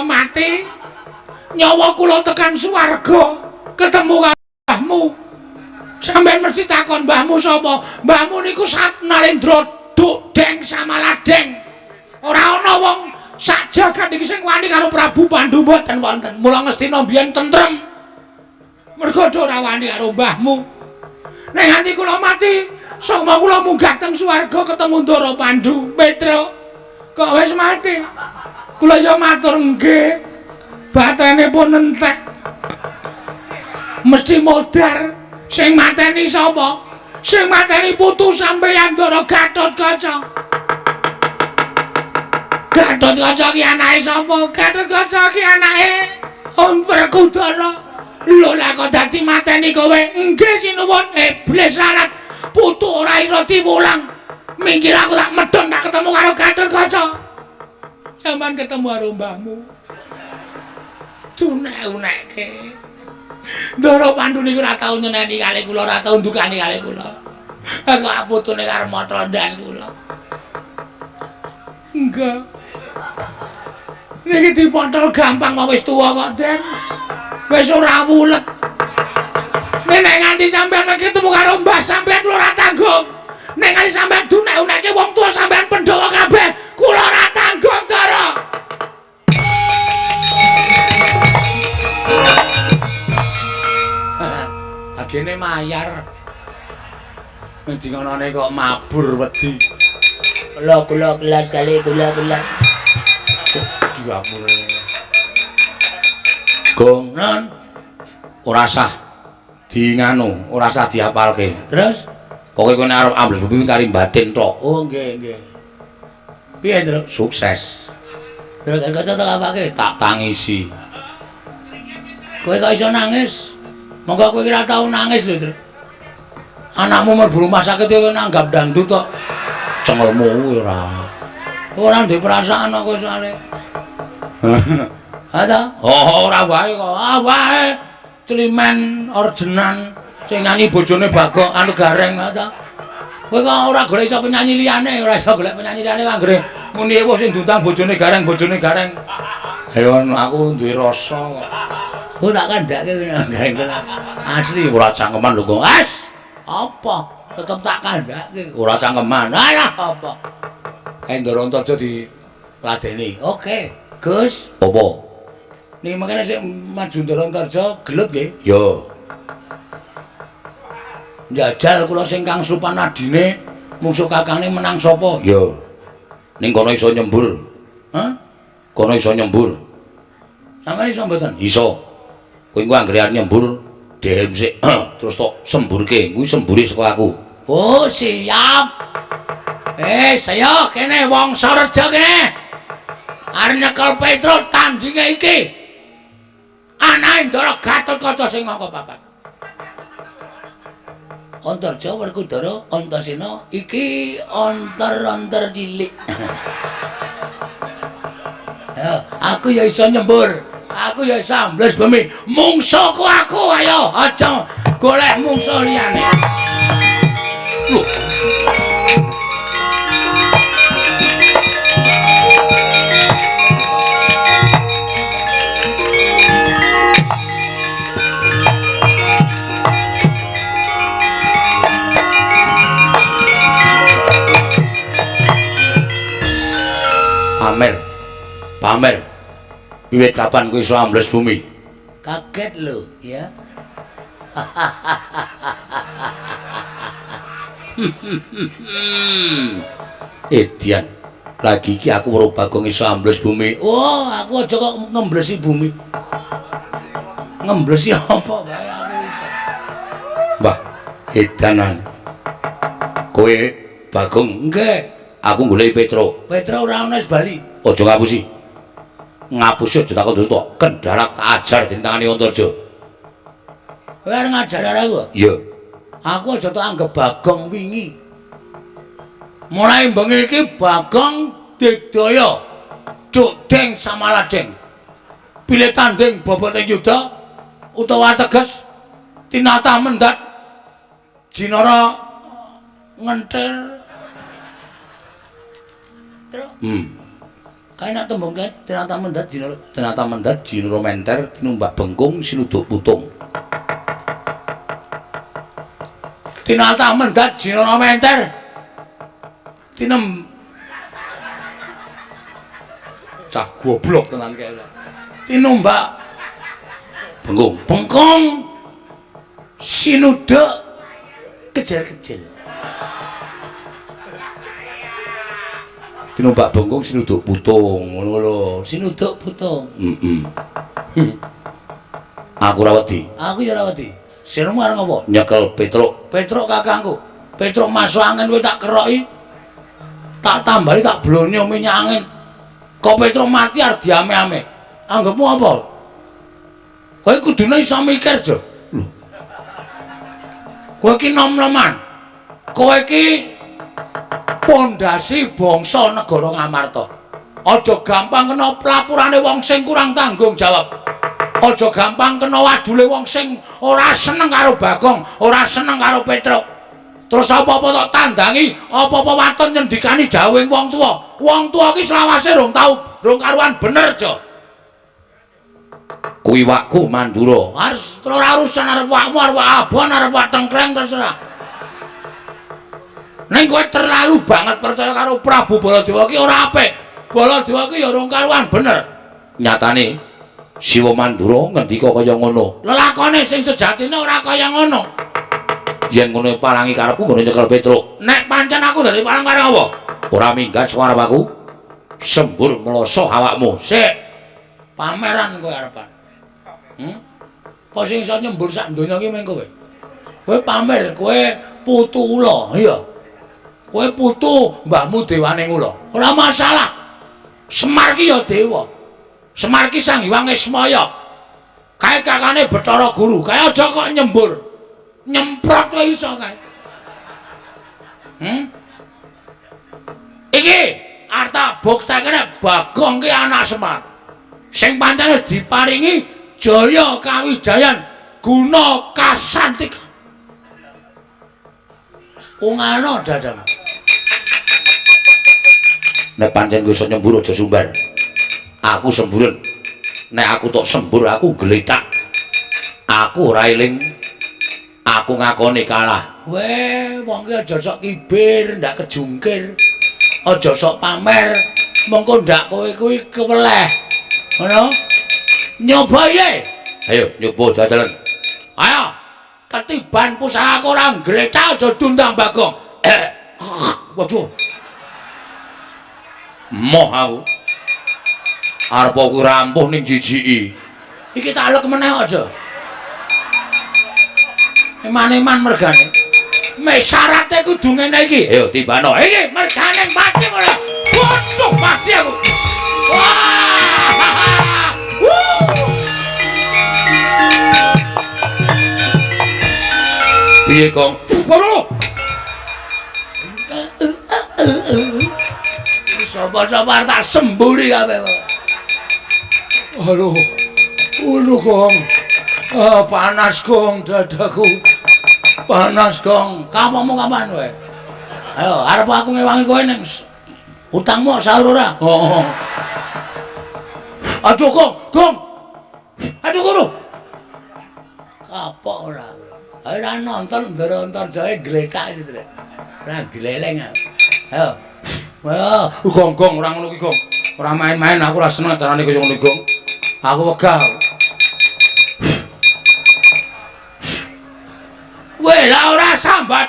mati, nyawa kula tekan swarga, ketemu mbahmu. Sampeyan mesti takon mbahmu sapa? Mbahmu niku Satnalendra Dukdeng Samaladeng. Ora ana wong sak jagat iki sing wani karo Prabu Pandhu mboten wonten. Mula Ngastina biyen tentrem. Mergo ora wani karo mbahmu. Nek nganti kula mati, sapa kula munggah teng swarga ketemu Ndara Pandhu. Petra, kok wis mati? Kula yo matur nggih. Batrane pun entek. Mesti modar. Sing mateni sapa? Sing mateni putu sampeyan Ndara Gatotkaca. Gatotkaca ki anake sapa? Gatotkaca ki anake Werkudara. Lho lah kok dadi mateni kowe? Nggih sinuwun iblis larat. Putu ora iso diwulang. Minggir aku tak medhon tak ketemu karo Gatotkaca. Sampeyan ketemu karo mbahmu. Dunek-unekke. Ndara Pandhu niku ora tau nyeneni kalih kula, ora tau ndukani kalih kula. Kok putune karo matra ndas kula. Enggak. Niki dipotol gampang mau wis tuwa kok, Den. Wis ora wulet. Nek nganti sampeyan ketemu karo mbah sampeyan kula ora tanggung. Nek nganti sampeyan dunek-unekke wong tuwa sampeyan Pandhawa kabeh, kula ora tanggung, Ndara. Agene mayar. Endi ngonone kok mabur wedi. Kula kelas kali kula. Diapur. Gong non ora sah nganu, ora sah diapalke. Terus pokoke kowe arep ambles bumi kari batin tok. oh nggih. Piye, Tru? Sukses. Terus kaca tak apake? Tak tangisi. Kowe kok iso nangis? Monggo kowe ora tau nangis lho, Tru. Anakmu mlebu rumah sakit kowe nanggap dangdut tok. Cengelmu ora. Ora ndek perasaan kok soalé. Ada? Oh, ora wae kok. Ah wae. Climen orjenan sing nyanyi bojone Bagong anu Gareng ta. Kowe kok ora golek iso penyanyi liyane, ora iso golek penyanyi liyane anggere muni ewo sing diundang bojone Gareng. Ayo aku duwe rasa kok. Oh tak kandhake Gareng. Asli ora cangkeman lho kok. Apa? Tetep tak kandhake. Ora cangkeman. Alah Apa? Ndara Antarja diladeni. Oke, Gus. Apa? Nih makanya sik maju Ndara Antarja gelut nggih. Yo. Njajal kula sing kang Supan adine mungsuh kakange menang sapa? Yo. Ning kono iso nyembur. Hah? Kono iso nyembur. Sampeyan iso mboten? Iso. Kowe engko anggere arep nyembur, dhehem sik terus tok semburke. Kuwi sembure saka aku. Oh, siap. Saya kene wong Sareja kene. Arep nyekel Petro tandinge iki. Anake Ndara Gatotkaca sing mangka papat. Antarja Werkudara Antasena iki onter cilik. Aku ya iso nyembur. Aku ya iso ambles bumi. Mungsuhku aku ayo aja golek mungsuh liyane. Loh. Pamer. Wiwit kapan kowe iso ambles bumi? Kaget lho, ya. Edian. Lagi iki aku weruh Bagong iso ambles bumi. Oh, aku aja kok ngemblesi bumi. Ngemblesi apa bae aku iso. Mbah, edanan. Kowe Bagong Nggih. aku golek Petro. Petro ora ana wis bali. Aja ngapusi. Ngapusi aja takon terus tok. Kendarak tak ajar dintangani Antarja. Kowe arep ngajar aku? Iya. Aku aja tak anggap Bagong wingi. Mulai bengi iki Bagong digdaya. Cuk Deng Samaladeng. Pilih tanding boboting yuda utawa teges tinata mendat jinara ngentir. Terus kae nak tembung kae tinata mendat jinara menter tinumbak bengkung sinuduk putung. Tinata mendat jinara menter cah goblok tenan kae. Tinumbak bengkung sinuduk kecil-kecil. Tinumbak bengkung sinuduk putung ngono lho, sinuduk putung. Aku ra wedi. Aku ya ra wedi. Sirmu arep ngopo? Nyekel Petruk. Petruk kakangku. Petruk masuk angin kowe tak keroki. Tak tambali tak blonyo minyak angin. Kok Petruk mati arep diame-ame. Anggapmu apa? Kowe kudune iso mikir, Jo. Lho. Kowe iki nom-noman. Kowe iki pondasi bangsa negara Ngamarta. Aja gampang kena pelapurane wong sing kurang tanggung jawab. Aja gampang kena wadule wong sing ora seneng karo Bagong, ora seneng karo Petruk. Terus apa-apa tak tandangi, apa-apa waton nyendikani jawing wong tuwa. Wong tuwa iki selawase rong karuan bener, Jo. Kuwi wakku Mandura. Harus ora urusan arep wakmu, arep abon, arep tengkleng terserah. Ning kowe terlalu banget percaya karo Prabu Baladewa iki ora apik. Baladewa iki ya rong karuan bener. Nyatane Siwa Mandura ngendika kaya ngono. Lelakone sing sejatine ora kaya ngono. Yen ngono parangi karepku ngono nyekel Petruk. Nek pancen aku dadi parang karo apa? Ora minggat suara aku. Sembur meloso awakmu. Sik. Pameran kowe arepan. Kok sing iso nyembur sak donya iki meng kowe. Kowe pamer, kowe putu ula, iya. Kowe putu mbahmu dewane ula. Ora masalah. Semar ki ya dewa. Semar ki Sang Hyang Ismaya. Kae kakane Bathara Guru, kae aja kok nyembur. Nyemprot kowe iso kae. Iki arta buktekane Bagong ki anak Semar. Sing pancen wis diparingi jaya kawijayan guna kasantik. Ungano dadam. Nek pancen kowe iso nyembur aja sumbar. Aku semburen. Nek aku tok sembur aku gletak. Aku ora eling. Aku ngakoni kalah. Weh, wong ki aja sok kibir, ndak kejungkir. Aja sok pamer. Mengko ndak kowe kuwi keweleh. Ngono? Nyoba ye. Ayo nyoba jajalan. Ayo. Ketiban pusakaku ora gletak aja dundang Bagong. Waduh. Moh aku. Arep aku rampuh ning jijiki. Iki tak lek meneh aja. Eman-eman mergane. Mek syarate kudu ngene iki. Ayo tibano. Iki mergane mati ora. Waduh mati aku. Wah! Piye, Kong? Waduh. Sapa-sapa tak semburi kabeh. Aduh. Kong. Panas, Kong, dadaku. Panas, Kong. Kapamu kapan kowe? Ayo, arep aku ngewangi kowe ning utangmu sahur ora? Oh. Aduh, Kong. Aduh, Guru. Kapok ora. Ora nonton Ndara Jae gletak iki, Tru. Ora gleleng aku. Ayo. Ayo, Gong, ora ngono ki, Gong. Ora main-main, aku ora seneng carane kaya ngono, Gong. Aku wegah. Weh, lah ora sambat.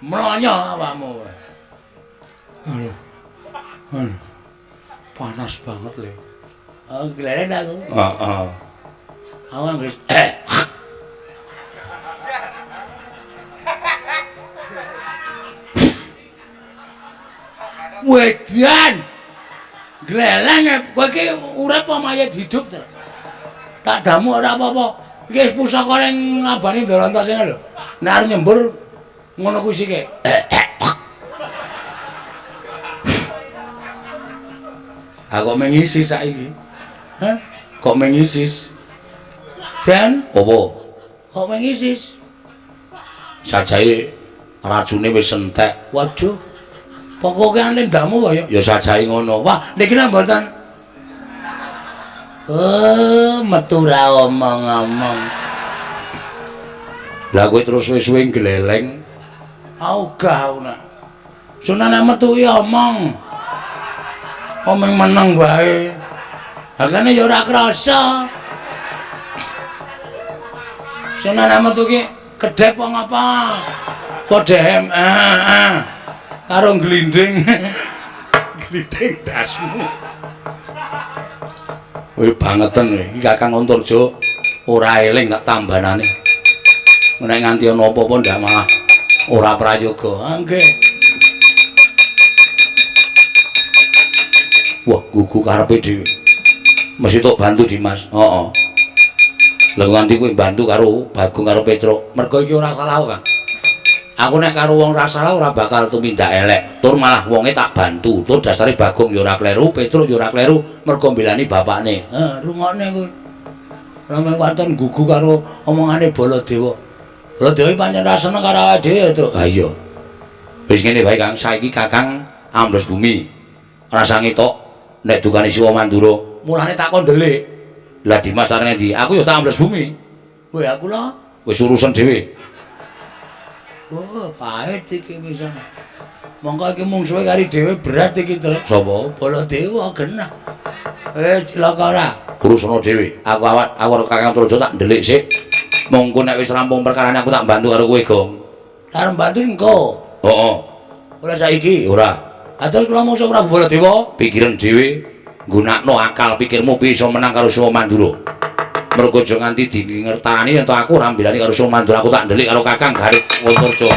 Mlonyo awakmu. Panas banget, Le. Oh, gleleng aku. Heeh. Awang wis Wedan. Gleleng kowe iki urip apa mayit hidup to? Tak damu ora apa-apa. Iki wis pusaka ning ngabani Ndara sing lho. Nek arep nyembur ngono kuwi sik. Kok mengisis saiki? Hah? Kok mengisis? Dan apa? Kok mengisis? Sajae racune wis entek. Waduh. Pokoke ane ndamu kaya ya sajae ngono. Wah, niki mboten. Oh, metu ra omong-omong. Lah kowe terus suwe-suwe gleleng. Gah ana. Sunane metu ya omong. Omong meneng wae. Hakane ya ora krasa. Sunane metu ki kedhep apa? Kodhem. Karo glinding. Glinding dasmu. Kowe bangeten kowe. Iki Kakang Antarja ora eling tak tambanane. Nek nganti ana apa-apa ndak malah ora prayoga. Nggih. Wah, gugu karepe dhewe. Mesti tok bantu Dimas. Heeh. Lah nganti kowe bantu karo Bagong karo Petruk. Mergo iki ora salah Kang. Aku nek karo wong ra salah ora bakal tumindak elek. Tur malah wonge tak bantu. Tur dasare Bagong ya ora kleru, Petruk ya ora kleru mergo mbelani bapakne. Rungokne kowe. Rameng waton gugu karo omongane Baladewa. Baladewa pancen ra seneng karo awake dhewe, Truk. Ha iya. Wis ngene wae Kang, saiki Kakang amblos bumi. Rasa ngetok nek dukane Siwa Mandura, mulane tak kondelik. Lah Dimas arep ndi? Aku ya tak amblos bumi. Kowe aku lho. Wis urusan dhewe. Oh, pahit iki pisan. Monggo iki mungsuhe kari dhewe berat iki, Truk. Sapa? Baladewa genah. Cilaka ora? Urusana dhewe. Aku awak karo Kakang Antarja tak ndelik sik. Monggo nek wis rampung perkarane aku tak bantu karo kowe, Gong. Karo bantu engko. Heeh. Ora saiki, ora. Terus kula mungsuh Prabu Baladewa, pikiran dhewe nggunakno akal pikirmu bisa menang karo Siwa Mandura. Mergo aja nganti dingertani yen aku ora mbelani karo Siwa Mandura, aku tak ndelik karo Kakang Garut Antarja.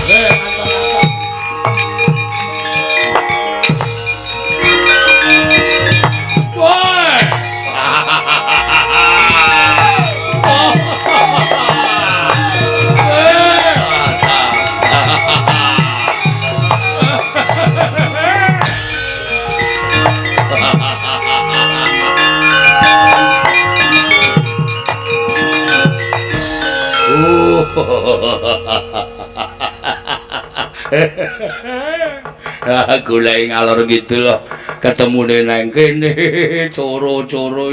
Aku lagi ngalor gitu loh ketemu neng kene coro-coro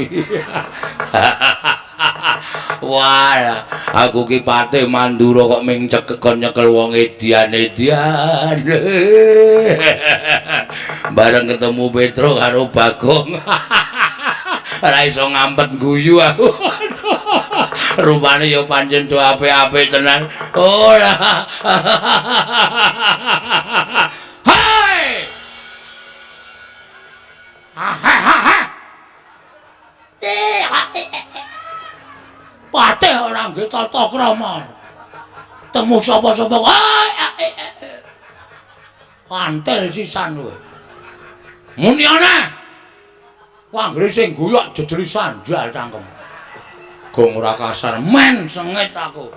wah aku ki Patih Mandura kok ming cekekon nyekel wong edian-edian bareng ketemu Petruk karo Bagong ora iso ngampet guyu aku rupane ya pancen do apik-apik tenan ora hai Patih ora nggih tata krama temu sapa-sapa antel sisan kowe muni ana wanggre sing guyok jejeri sandal cangkem Gong ora kasar men sengit aku.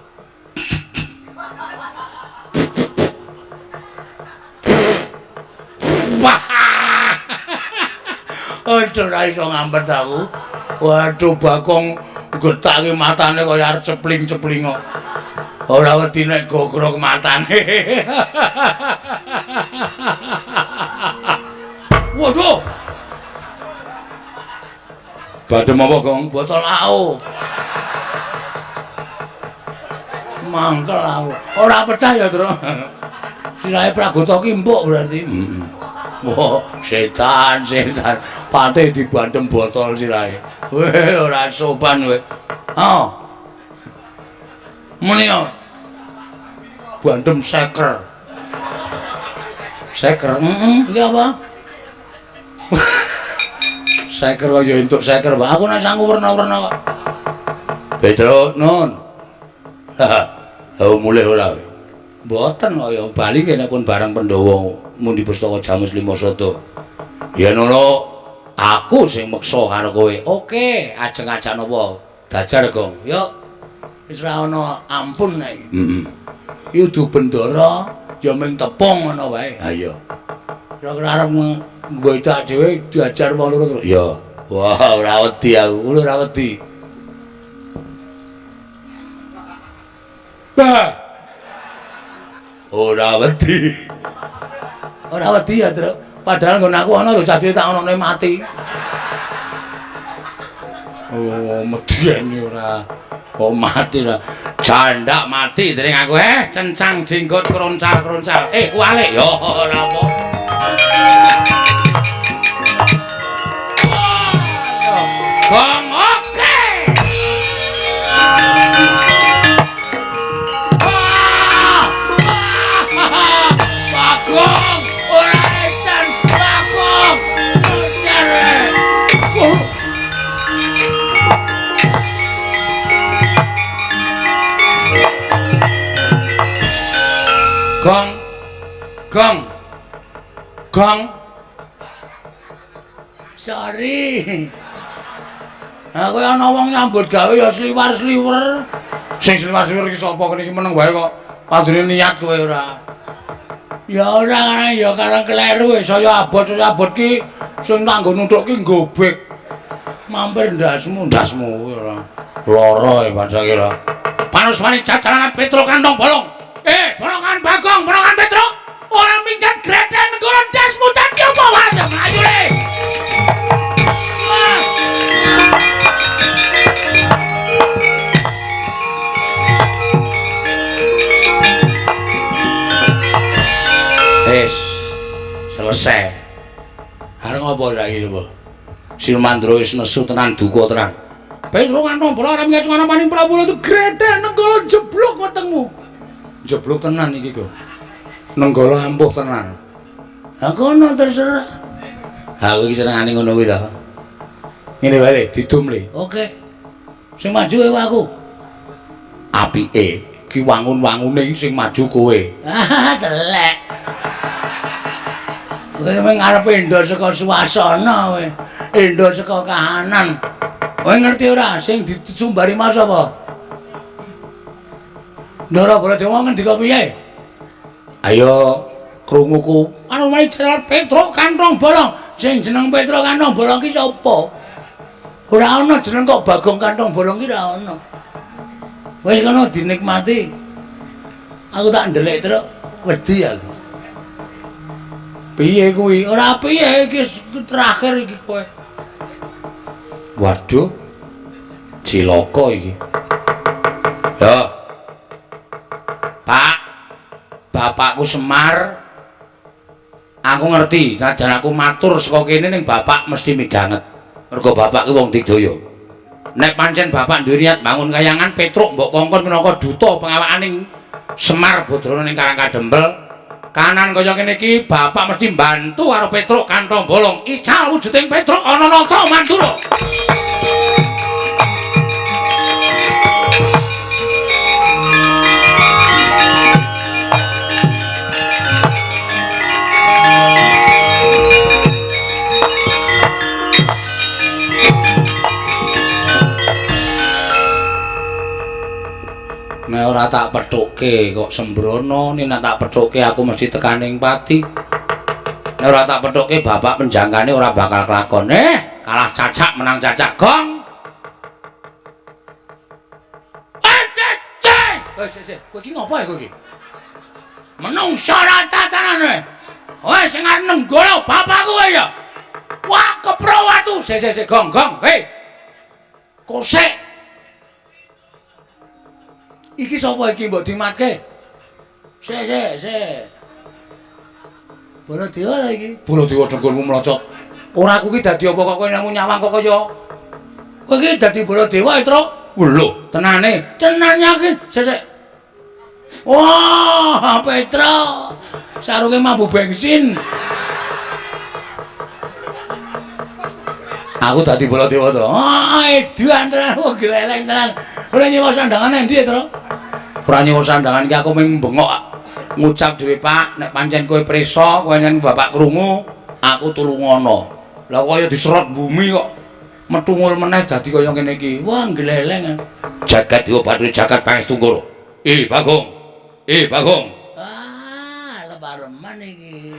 Wah. Aduh ora iso ngampet aku. Waduh Bagong getake matane kaya arep cepling-cepling kok. Ora wedi nek gogrok matane. Waduh. Badem apa, Gong? Botol AO. Mangkel aku. Ora pecah ya, Tru. Sirahe Pragota ki empuk berarti. Wah, setan. Patih dibandem botol sirahe. Weh, ora sopan kowe. Oh. Muni yo. Bandem seker. Seker. Iki apa? Seker kok ya entuk seker, Pak. Aku nek sangku werna-werna kok. Petruk, Nun. Mulih ora. Mboten kaya bali kene pun barang Pandhawa mundi pustaka Jamus Limasada. Ya nono aku sing meksa karo kowe. Oke, ajeng-ajeng napa? Dajar, Gong. Yuk. Wis ora ana ampun nek. Heeh. Iki udu bendara ya ming tepung ngono wae. Ha iya. Kira-kira arep nggo tak dhewe diajar wong loro terus. Ya. Wah, ora wedi aku. Kulo ora wedi. Bah. Ora wedi. Ora wedi ya, Tru. Padahal nggon aku ana lho cacile tak onone mati. Oh, medeni ora. Oh, mati lah. Jandak mati dening aku cencang jenggot kroncal-kroncal. Kualik ya ora apa. Gong oke. Bagong ora edan bagong. Gong. Sorry. Aku ana wong nyambut gawe ya sliwar-sliwer. Sing sliwar-sliwer iki sapa kene iki meneng wae kok padune niat kowe ora. Ya ora kan ya karang kleru saya abot ki sing tak nggo nuthuk ki gobek. Mampir ndasmu ora. Lara e bangsa kira. Panuswani cacaran Petro kantong bolong. Bolongan Bagong, bolongan Petro. Orang minggat greten negara dasmu tadi apa wae mlayu le. Selesai. Arep ngopo saiki lho, Silmandra wis nesu tenan duka tenan. Petro kantong bola ora minggat sing paning Prabu itu greten negara jeblok wetengmu. Jeblok tenan iki kok. Nenggala ampuh tenan. Ha kono terserah. Aku iki senengane ngono kuwi ta. Ngene wae didum le. Oke. Sing maju wae aku. Apike ki wangun-wangune sing maju kowe. Ah, celek. Kowe mung arep endo saka suasana kowe. Endo saka kahanan. Kowe ngerti ora sing disumbari Mas apa? Ndara Baladewa ngendika piye? Ayo krunguku. Anu wae jalan Petro kantong bolong. Sing jeneng Petro kantong bolong ki sapa? Ora ana jeneng kok Bagong kantong bolong ki ora ana. Wis kono dinikmati. Aku tak ndelik terus wedi aku. Piye kuwi? Ora piye iki terakhir iki kowe. Waduh. Cilaka iki. Ya. Pak, bapakku Semar, aku ngerti, dan aku matur saka kene ning bapak mesti midanget. Mergo bapak ki wong digdaya. Nek pancen bapak duwe niat bangun kayangan Petruk mbok kongkon minangka duta pengawakaning Semar Badrana ning Karangkadempel, kanan kaya kene iki bapak mesti mbantu karo Petruk kantong bolong. Ical wujuding Petruk ana nata mandura. Nek ora tak pethukke kok sembrono, nek tak pethukke aku mesti tekaning pati. Nek ora tak pethukke bapak penjangkane ora bakal kelakon. Kalah cacak menang cacak gong. Kowe iki ngopo kowe iki? Menungsa ora tatanane. Kowe sing arep nenggala bapakku kowe ya. Wah, kepro watu. Sik gong. Kosek. Iki sapa iki mbok dimatke? Sik. Baladewa ta iki? Baladewa dengkulmu mlocot. Ora aku ki dadi apa kok kowe nang nyawang kok kaya. Kowe iki dadi Baladewa, Tru? Lho, tenane. Tenan yakin. Sik. Wah, Petro. Sarunge mambu bensin. Aku dadi Baladewa to. Edan tenan, gleleng tenan. Ora nyewa sandangan endi, Tru? Ora nyewa sandangan iki aku mung bengok ngucap dhewe, Pak, nek pancen kowe prisa, kowe nyen bapak krungu, aku tulungono. Lah kaya diserot bumi kok metungul meneh dadi kaya ngene iki. Wah, gleleng. Jagat diobati jagat pangestu Guru. Bagong. Ah, lebar aman iki.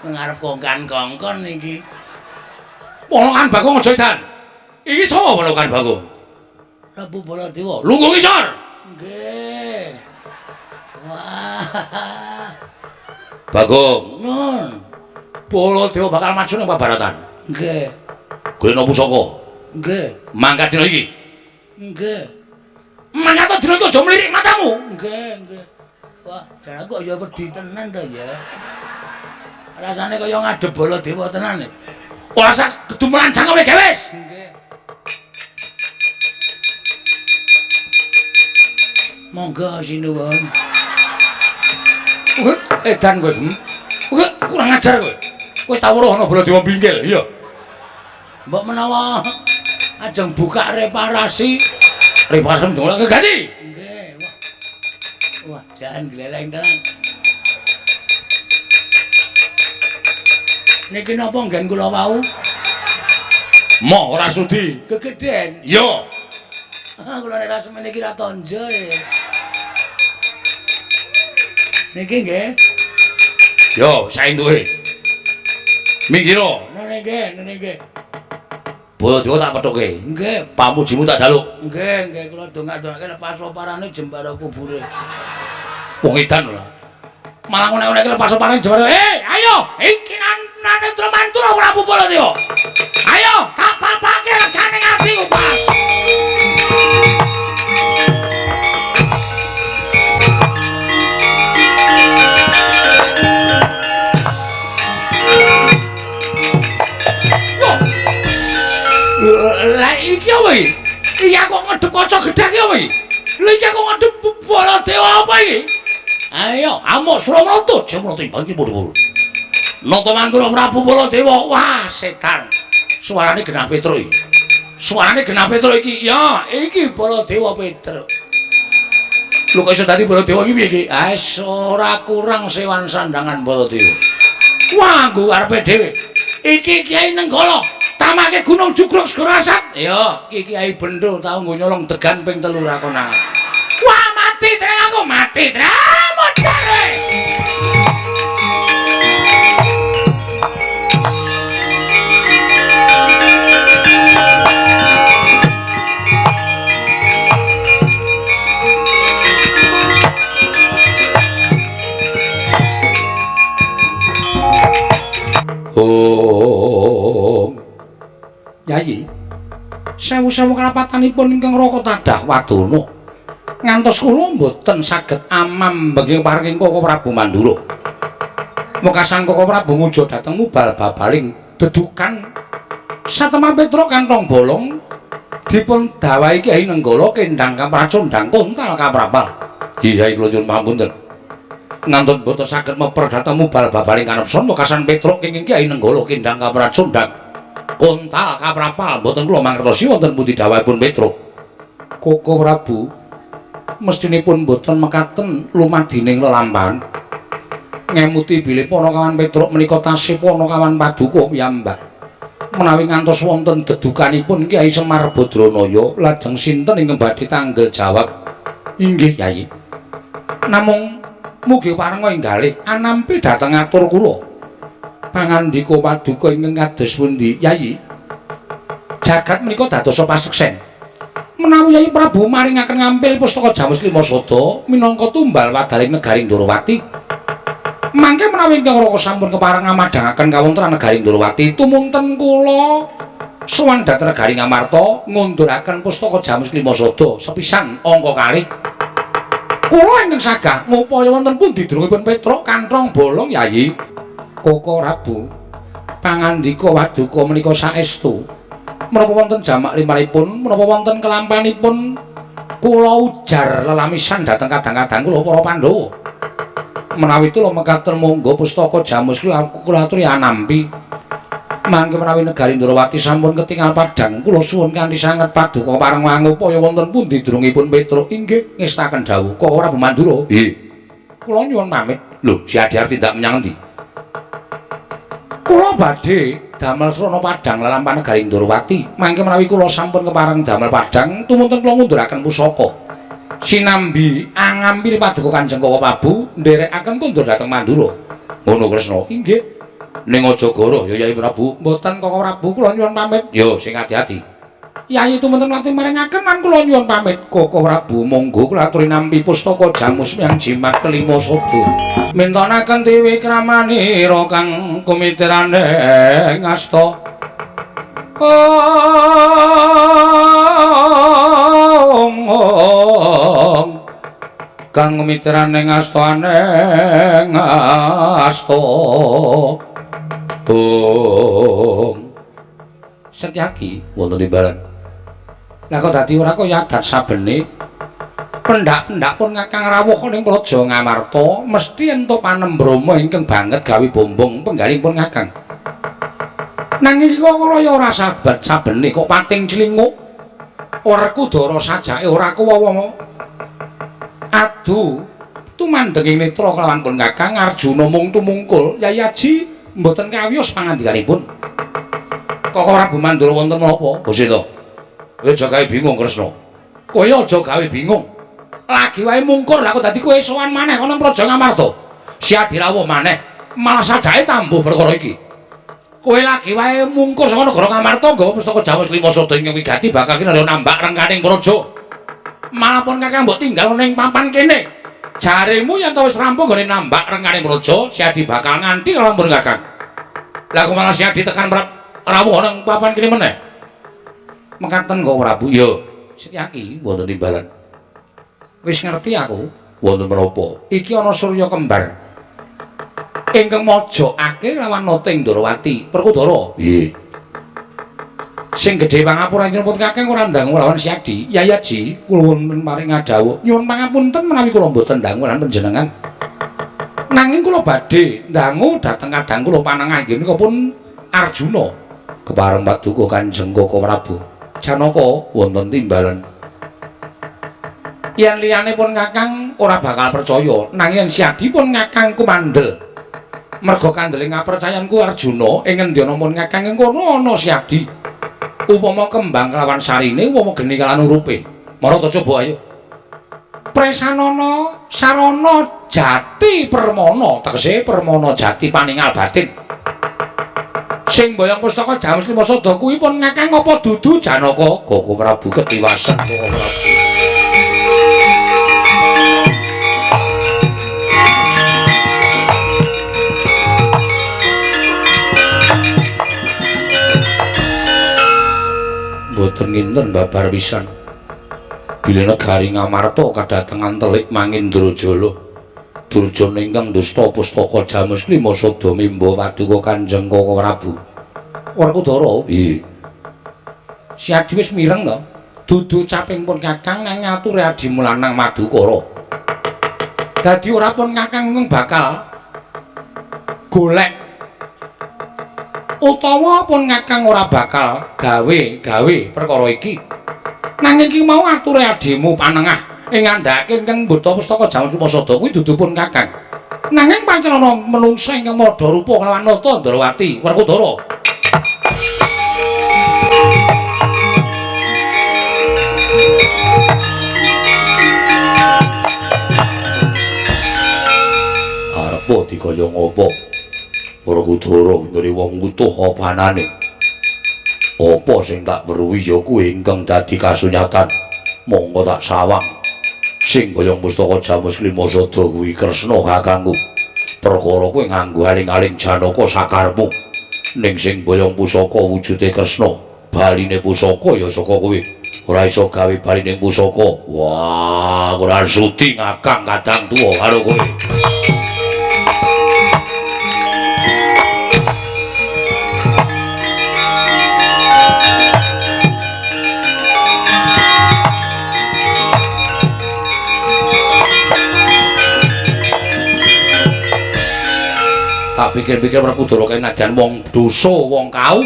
Ngarep kongkan-kongkon iki. Polokan Bagong aja edan. Iki sapa polokan Bagong? Prabu Baladewa. Lungguh ngisor. Nggih. Wah. Bagong, Nun. Baladewa bakal maju nang Pabaratan. Nggih. Golekno pusaka. Nggih. Mangkat dina iki. Nggih. Mangkat dina iki aja mlirik matamu. Nggih. Wah, jan aku ya wedi tenan to ya. Rasane kaya ngadep Baladewa tenan. Ora usah kudu melancang kowe gawe wis. Nggih. Monggo sinuwun. Edan kowe. Kurang ajar kowe. Wis tak weruh ana Baladewa pinggil, iya. Mbok menawa ajeng buka reparasi. Reparasi ndolak ganti. Nggih. Wah, jan gleleng tenan. Niki napa nggen kula wau? Moh ora sudi. Kegeden. Yo. Kula nek rasmene iki ra tonjo e. Niki nggih. Yo, saentuke. Minggiro. Niki. Baladewa tak pethuke. Nggih. Pamujimu tak jaluk. Nggih, kula dongak-dongake lepas oparane jembara kubure. Wong edan ora. Malah ngono-ngono lepas oparane jembara. Ayo, iki nane Mantura Prabu Baladewa. Ayo, tak papake legane atiku, Pas. Lah iki apa iki? Iki kok ngedep kaca gedhe iki apa iki? Lah iki kok ngedep Baladewa apa iki? Ayo, amuk Suramrata, Jamrata imbang iki padha-padha. Nata Mantura Prabu Baladewa. Wah, setan. Suarane genah Petruk iki. Suarane genah Petruk iki. Ya, Iki Baladewa Petruk. lho kok iso dadi Baladewa iki piye iki? Ora kurang sewan sandangan Baladewa. Wah, nggo karepe dhewe. Iki Kiai Nenggala, Tamake Gunung Jugruk Segorasat. ya, iki Kiai Bendho tau nggo nyolong degan ping 3 ra konangan. Wah, mati treng aku, mati treng. Modare. Yayi, sewu-sewu kalapatanipun ingkang Raka Tadah Wadana. Ngantos kula mboten saged amam benging paring Koko Prabu Mandura. Mekasan Koko Prabu nguja dhateng mubal babaling dedukan Satemah Petruk kantong bolong dipun dawahi Kyai Nenggala kendhang kapracondhang kontal kaprapal. Iya, kula nyuwun pamunten. Ngantun mboten saged meper dhateng mubal babaling kanepson mekasan Petruk kenging Kyai Nenggala kendhang kapracondhang kontal kaprapal mboten kula mangertosi wonten pundi dawuhipun Petruk. Koko Prabu mestinipun mboten mekaten lumadining lelampahan. Ngemuti bilih Panakawan Petruk menika tasih Panakawan Paduka piyambak. Menawi ngantos wonten dedukanipun Kyai Semar Badranaya, lajeng sinten ingkang badhe tanggel jawab? Inggih, Yayi. Namung mugi parenga enggalih anampi dhateng atur kula. Pangandika Paduka ingkang kados pundi, Yayi? Jagat menika dadosa paseksen. Menawi Yayi Prabu maringaken ngampil pustaka Jamus Limasada minangka tumbal wadaling negaring Ndorowati, mangke menawi ingkang Raka sampun kepareng ngamadhangaken kawontenan negaring Ndorowati, tumunten kula sowan dhateng negaring Amarta ngunduraken pustaka Jamus Limasada sepisan angka kalih. Kula ingkang sagah ngupaya wonten pundi durungipun Petruk kanthong bolong, Yayi? Koko Prabu, pangandika Paduka menika saestu. Menapa wonten jamak limaripun, menapa wonten kelampanipun kula ujar lelamisan dhateng kadang-kadang kula para Pandhawa. Menawi kula mekaten monggo pustaka Jamus kula aturi anampi. Mangke menawi negari Ndorowati sampun ketingal padhang, kula suwun kanthi sanget Paduka pareng ngupaya wonten pundi durungipun Petruk inggih ngestaken dawuh Koko Prabu Mandura. Nggih. Kula nyuwun pamit. Lho, si Adiar tindak menyang endi? Kula badhe damel srana padhang lelampahan negaring Ndorowati. Mangke menawi kula sampun kepareng damel padhang, tumunten kula ngunduraken pusaka. Sinambi angampi Paduka Kanjeng Koko Prabu nderekaken kondur dhateng Mandura. Ngono Kresna. Inggih. Ning aja goro ya Yai Prabu. Mboten Koko Prabu kula nyuwun pamit. Yo sing ati-ati. Yai tumunten wati maringaken lan kula nyuwun pamit. Koko Prabu monggo kula aturi nampi pustaka jamus yang jimat kelima sada. Mintonaken dewe kramanira kang kumitirane ngasta. Kang kumitirane ngastane ngasta. Setyaki Wonten timbalan. lah kok dadi ora kaya adat sabene pendak-pendak pun ngakang rawuh ning Praja Ngamarta mesti entuk panembrama ingkang banget gawe bombong penggalipun ngakang. Nanging kok kaya ora sabat sabene kok pating clinguk. Werkudara sajake ora kuwawa. Adu tumandheng netra kelawan pun Kakang Arjuna mung tumungkul Yai Aji mboten kawiyos pangandikanipun. Kok Prabu Mandura wonten menapa? Gusti to. Kowe aja gawe bingung Kresna. Kowe aja gawe bingung. Lagi wae mungkur lah kok dadi kowe sowan maneh ana Praja Ngamarta. Siadi rawuh maneh, malah sadake tambuh perkara iki. Kowe lagi wae mungkur saka negara Ngamarta nggawa pustaka Jamus Lima Sada ingkang wigati bakal kena nambak rengganing praja. Malah pun Kakang mbok tinggal ning papan kene. Jaremu yen wis rampung gone nambak rengganing praja, siadi bakal nganti lampun Kakang. Lah kok malah siadi tekan rawuh nang papan kene meneh. Mekaten kok Prabu. Yo, Setyaki. wonten timbalan. Wis ngerti aku. Wonten menapa? Iki ana Surya kembar. Ingkang mojokake lawan Nating Ndarawati, Perkudara. Nggih. Sing gedhe pangapuranipun Kakang ora ndangu lawan Siadi. Yai Aji, kula wonten maring ngadhawuh. Nyuwun pangapunten menawi kula mboten ndangu lan panjenengan. Nanging kula badhe ndangu dhateng kadang kula panengah inggih menika pun Arjuna. Kepareng paduka Kanjeng Koko Prabu. Janaka Wonten timbalan. yen liyane pun Kakang ora bakal percaya, nanging yen Siadi pun Kakang kumandel. Merga kandeling kapercayanku Arjuna ing ngendi ana pun Kakang ing kono ana Siadi. Upama kembang kelawan sarine, upama geni kelawan urupe. Marata coba ayo. Presanana sarana jati permana, tegese permana jati paningal batin. Sing mboyong pustaka Jamus Lima Sada kuwi pun Kakang apa dudu Janaka? Koko Prabu ketiwasan Koko Prabu. Mboten nginten babar pisan. Bila negari Ngamarta kadatengan telik Mangindrajala. Durjana ingkang dusta pustaka Jamus Lima Sada mimba paduka Kanjeng Koko Prabu. Werkudara. Nggih. Siadi wis mireng to. Dudu caping pun Kakang nang ngaturi Adi Mulanang Madukara. Dadi ora pun Kakang bakal golek utawa pun Kakang ora bakal gawe perkara iki. Nanging iki mau ature adimu panengah ing ngandhake ingkang mbeta pustaka Jamus Lima Sada kuwi dudu pun Kakang. Nanging pancen ana menungsa ingkang madha rupa kelawan Nata Ndarawati, Werkudara. Apa dikaya ngopo? Werkudara ngene wong utuh apanane. Apa sing tak weruhi ya kuwi ingkang dadi kasunyatan. Monggo tak sawang. Sing boyong pustaka Jamus Lima Sada kuwi Kresna kakangku. Perkara kowe nganggo aling-aling Janaka sakarepmu. Ning sing boyong pusaka wujude Kresna, baline pusaka ya saka kowe. Ora iso gawe baline pusaka. Wah, ora sudi ngakang kadang tuwa karo kowe. Tak pikir-pikir Werkudara kae nadyan wong dosa, wong kau.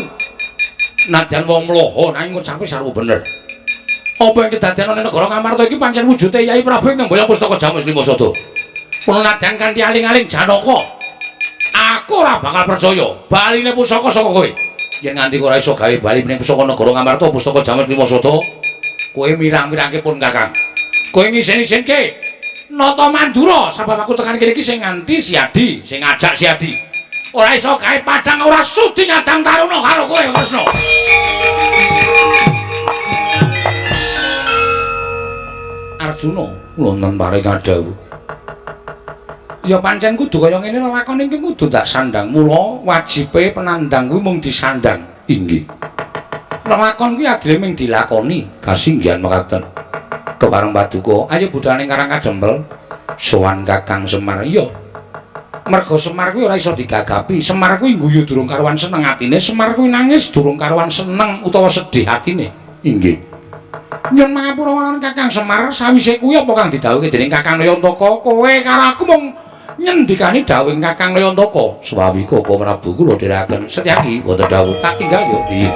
Nadyan wong mloho nanging ngucape sarwa bener. Apa yang kedadian ning negara Ngamarta iki pancen wujude Yai Prabu ingkang mboyong pustaka Jamus Lima Sada. Mula nadyan kanthi aling-aling Janaka. Aku ora bakal percaya baline pusaka saka kowe. Yen nganti ora iso gawe bali ning pusaka negara Ngamarta pustaka Jamus Lima Sada, kowe mirang-mirangke pun Kakang. Kowe ngisen-isenke Nata Mandura sebab aku tekan kene iki sing nganti Siadi, sing ngajak Siadi. Ora iso gawe padang ora sudi ngadang taruna karo kowe Kresna. Arjuna wonten paring kadhawuh. Ya pancen kudu kaya ngene lakon iki kudu tak sandang. Mula wajibe penandang kuwi mung disandang. Inggih. Lakon kuwi adile mung dilakoni kasinggihan mekaten. Kepareng Paduka, ayo budhane Karang Kadempel sowan Kakang Semar. Iya. Merga Semar kuwi ora iso digagapi. Semar kuwi guyu durung karuan seneng atine, Semar kuwi nangis durung karuan seneng utawa sedih atine. Inggih. Nyun mangapura marang Kakang Semar, sawise kuwi apa kang didhawuhke dening Kakang Nayantaka? Kowe karo aku mung nyendikani dawuhing Kakang Nayantaka. Swawi Koko Prabu kula dherekaken Setyaki wonten dawuh tak tinggal yo. Nggih,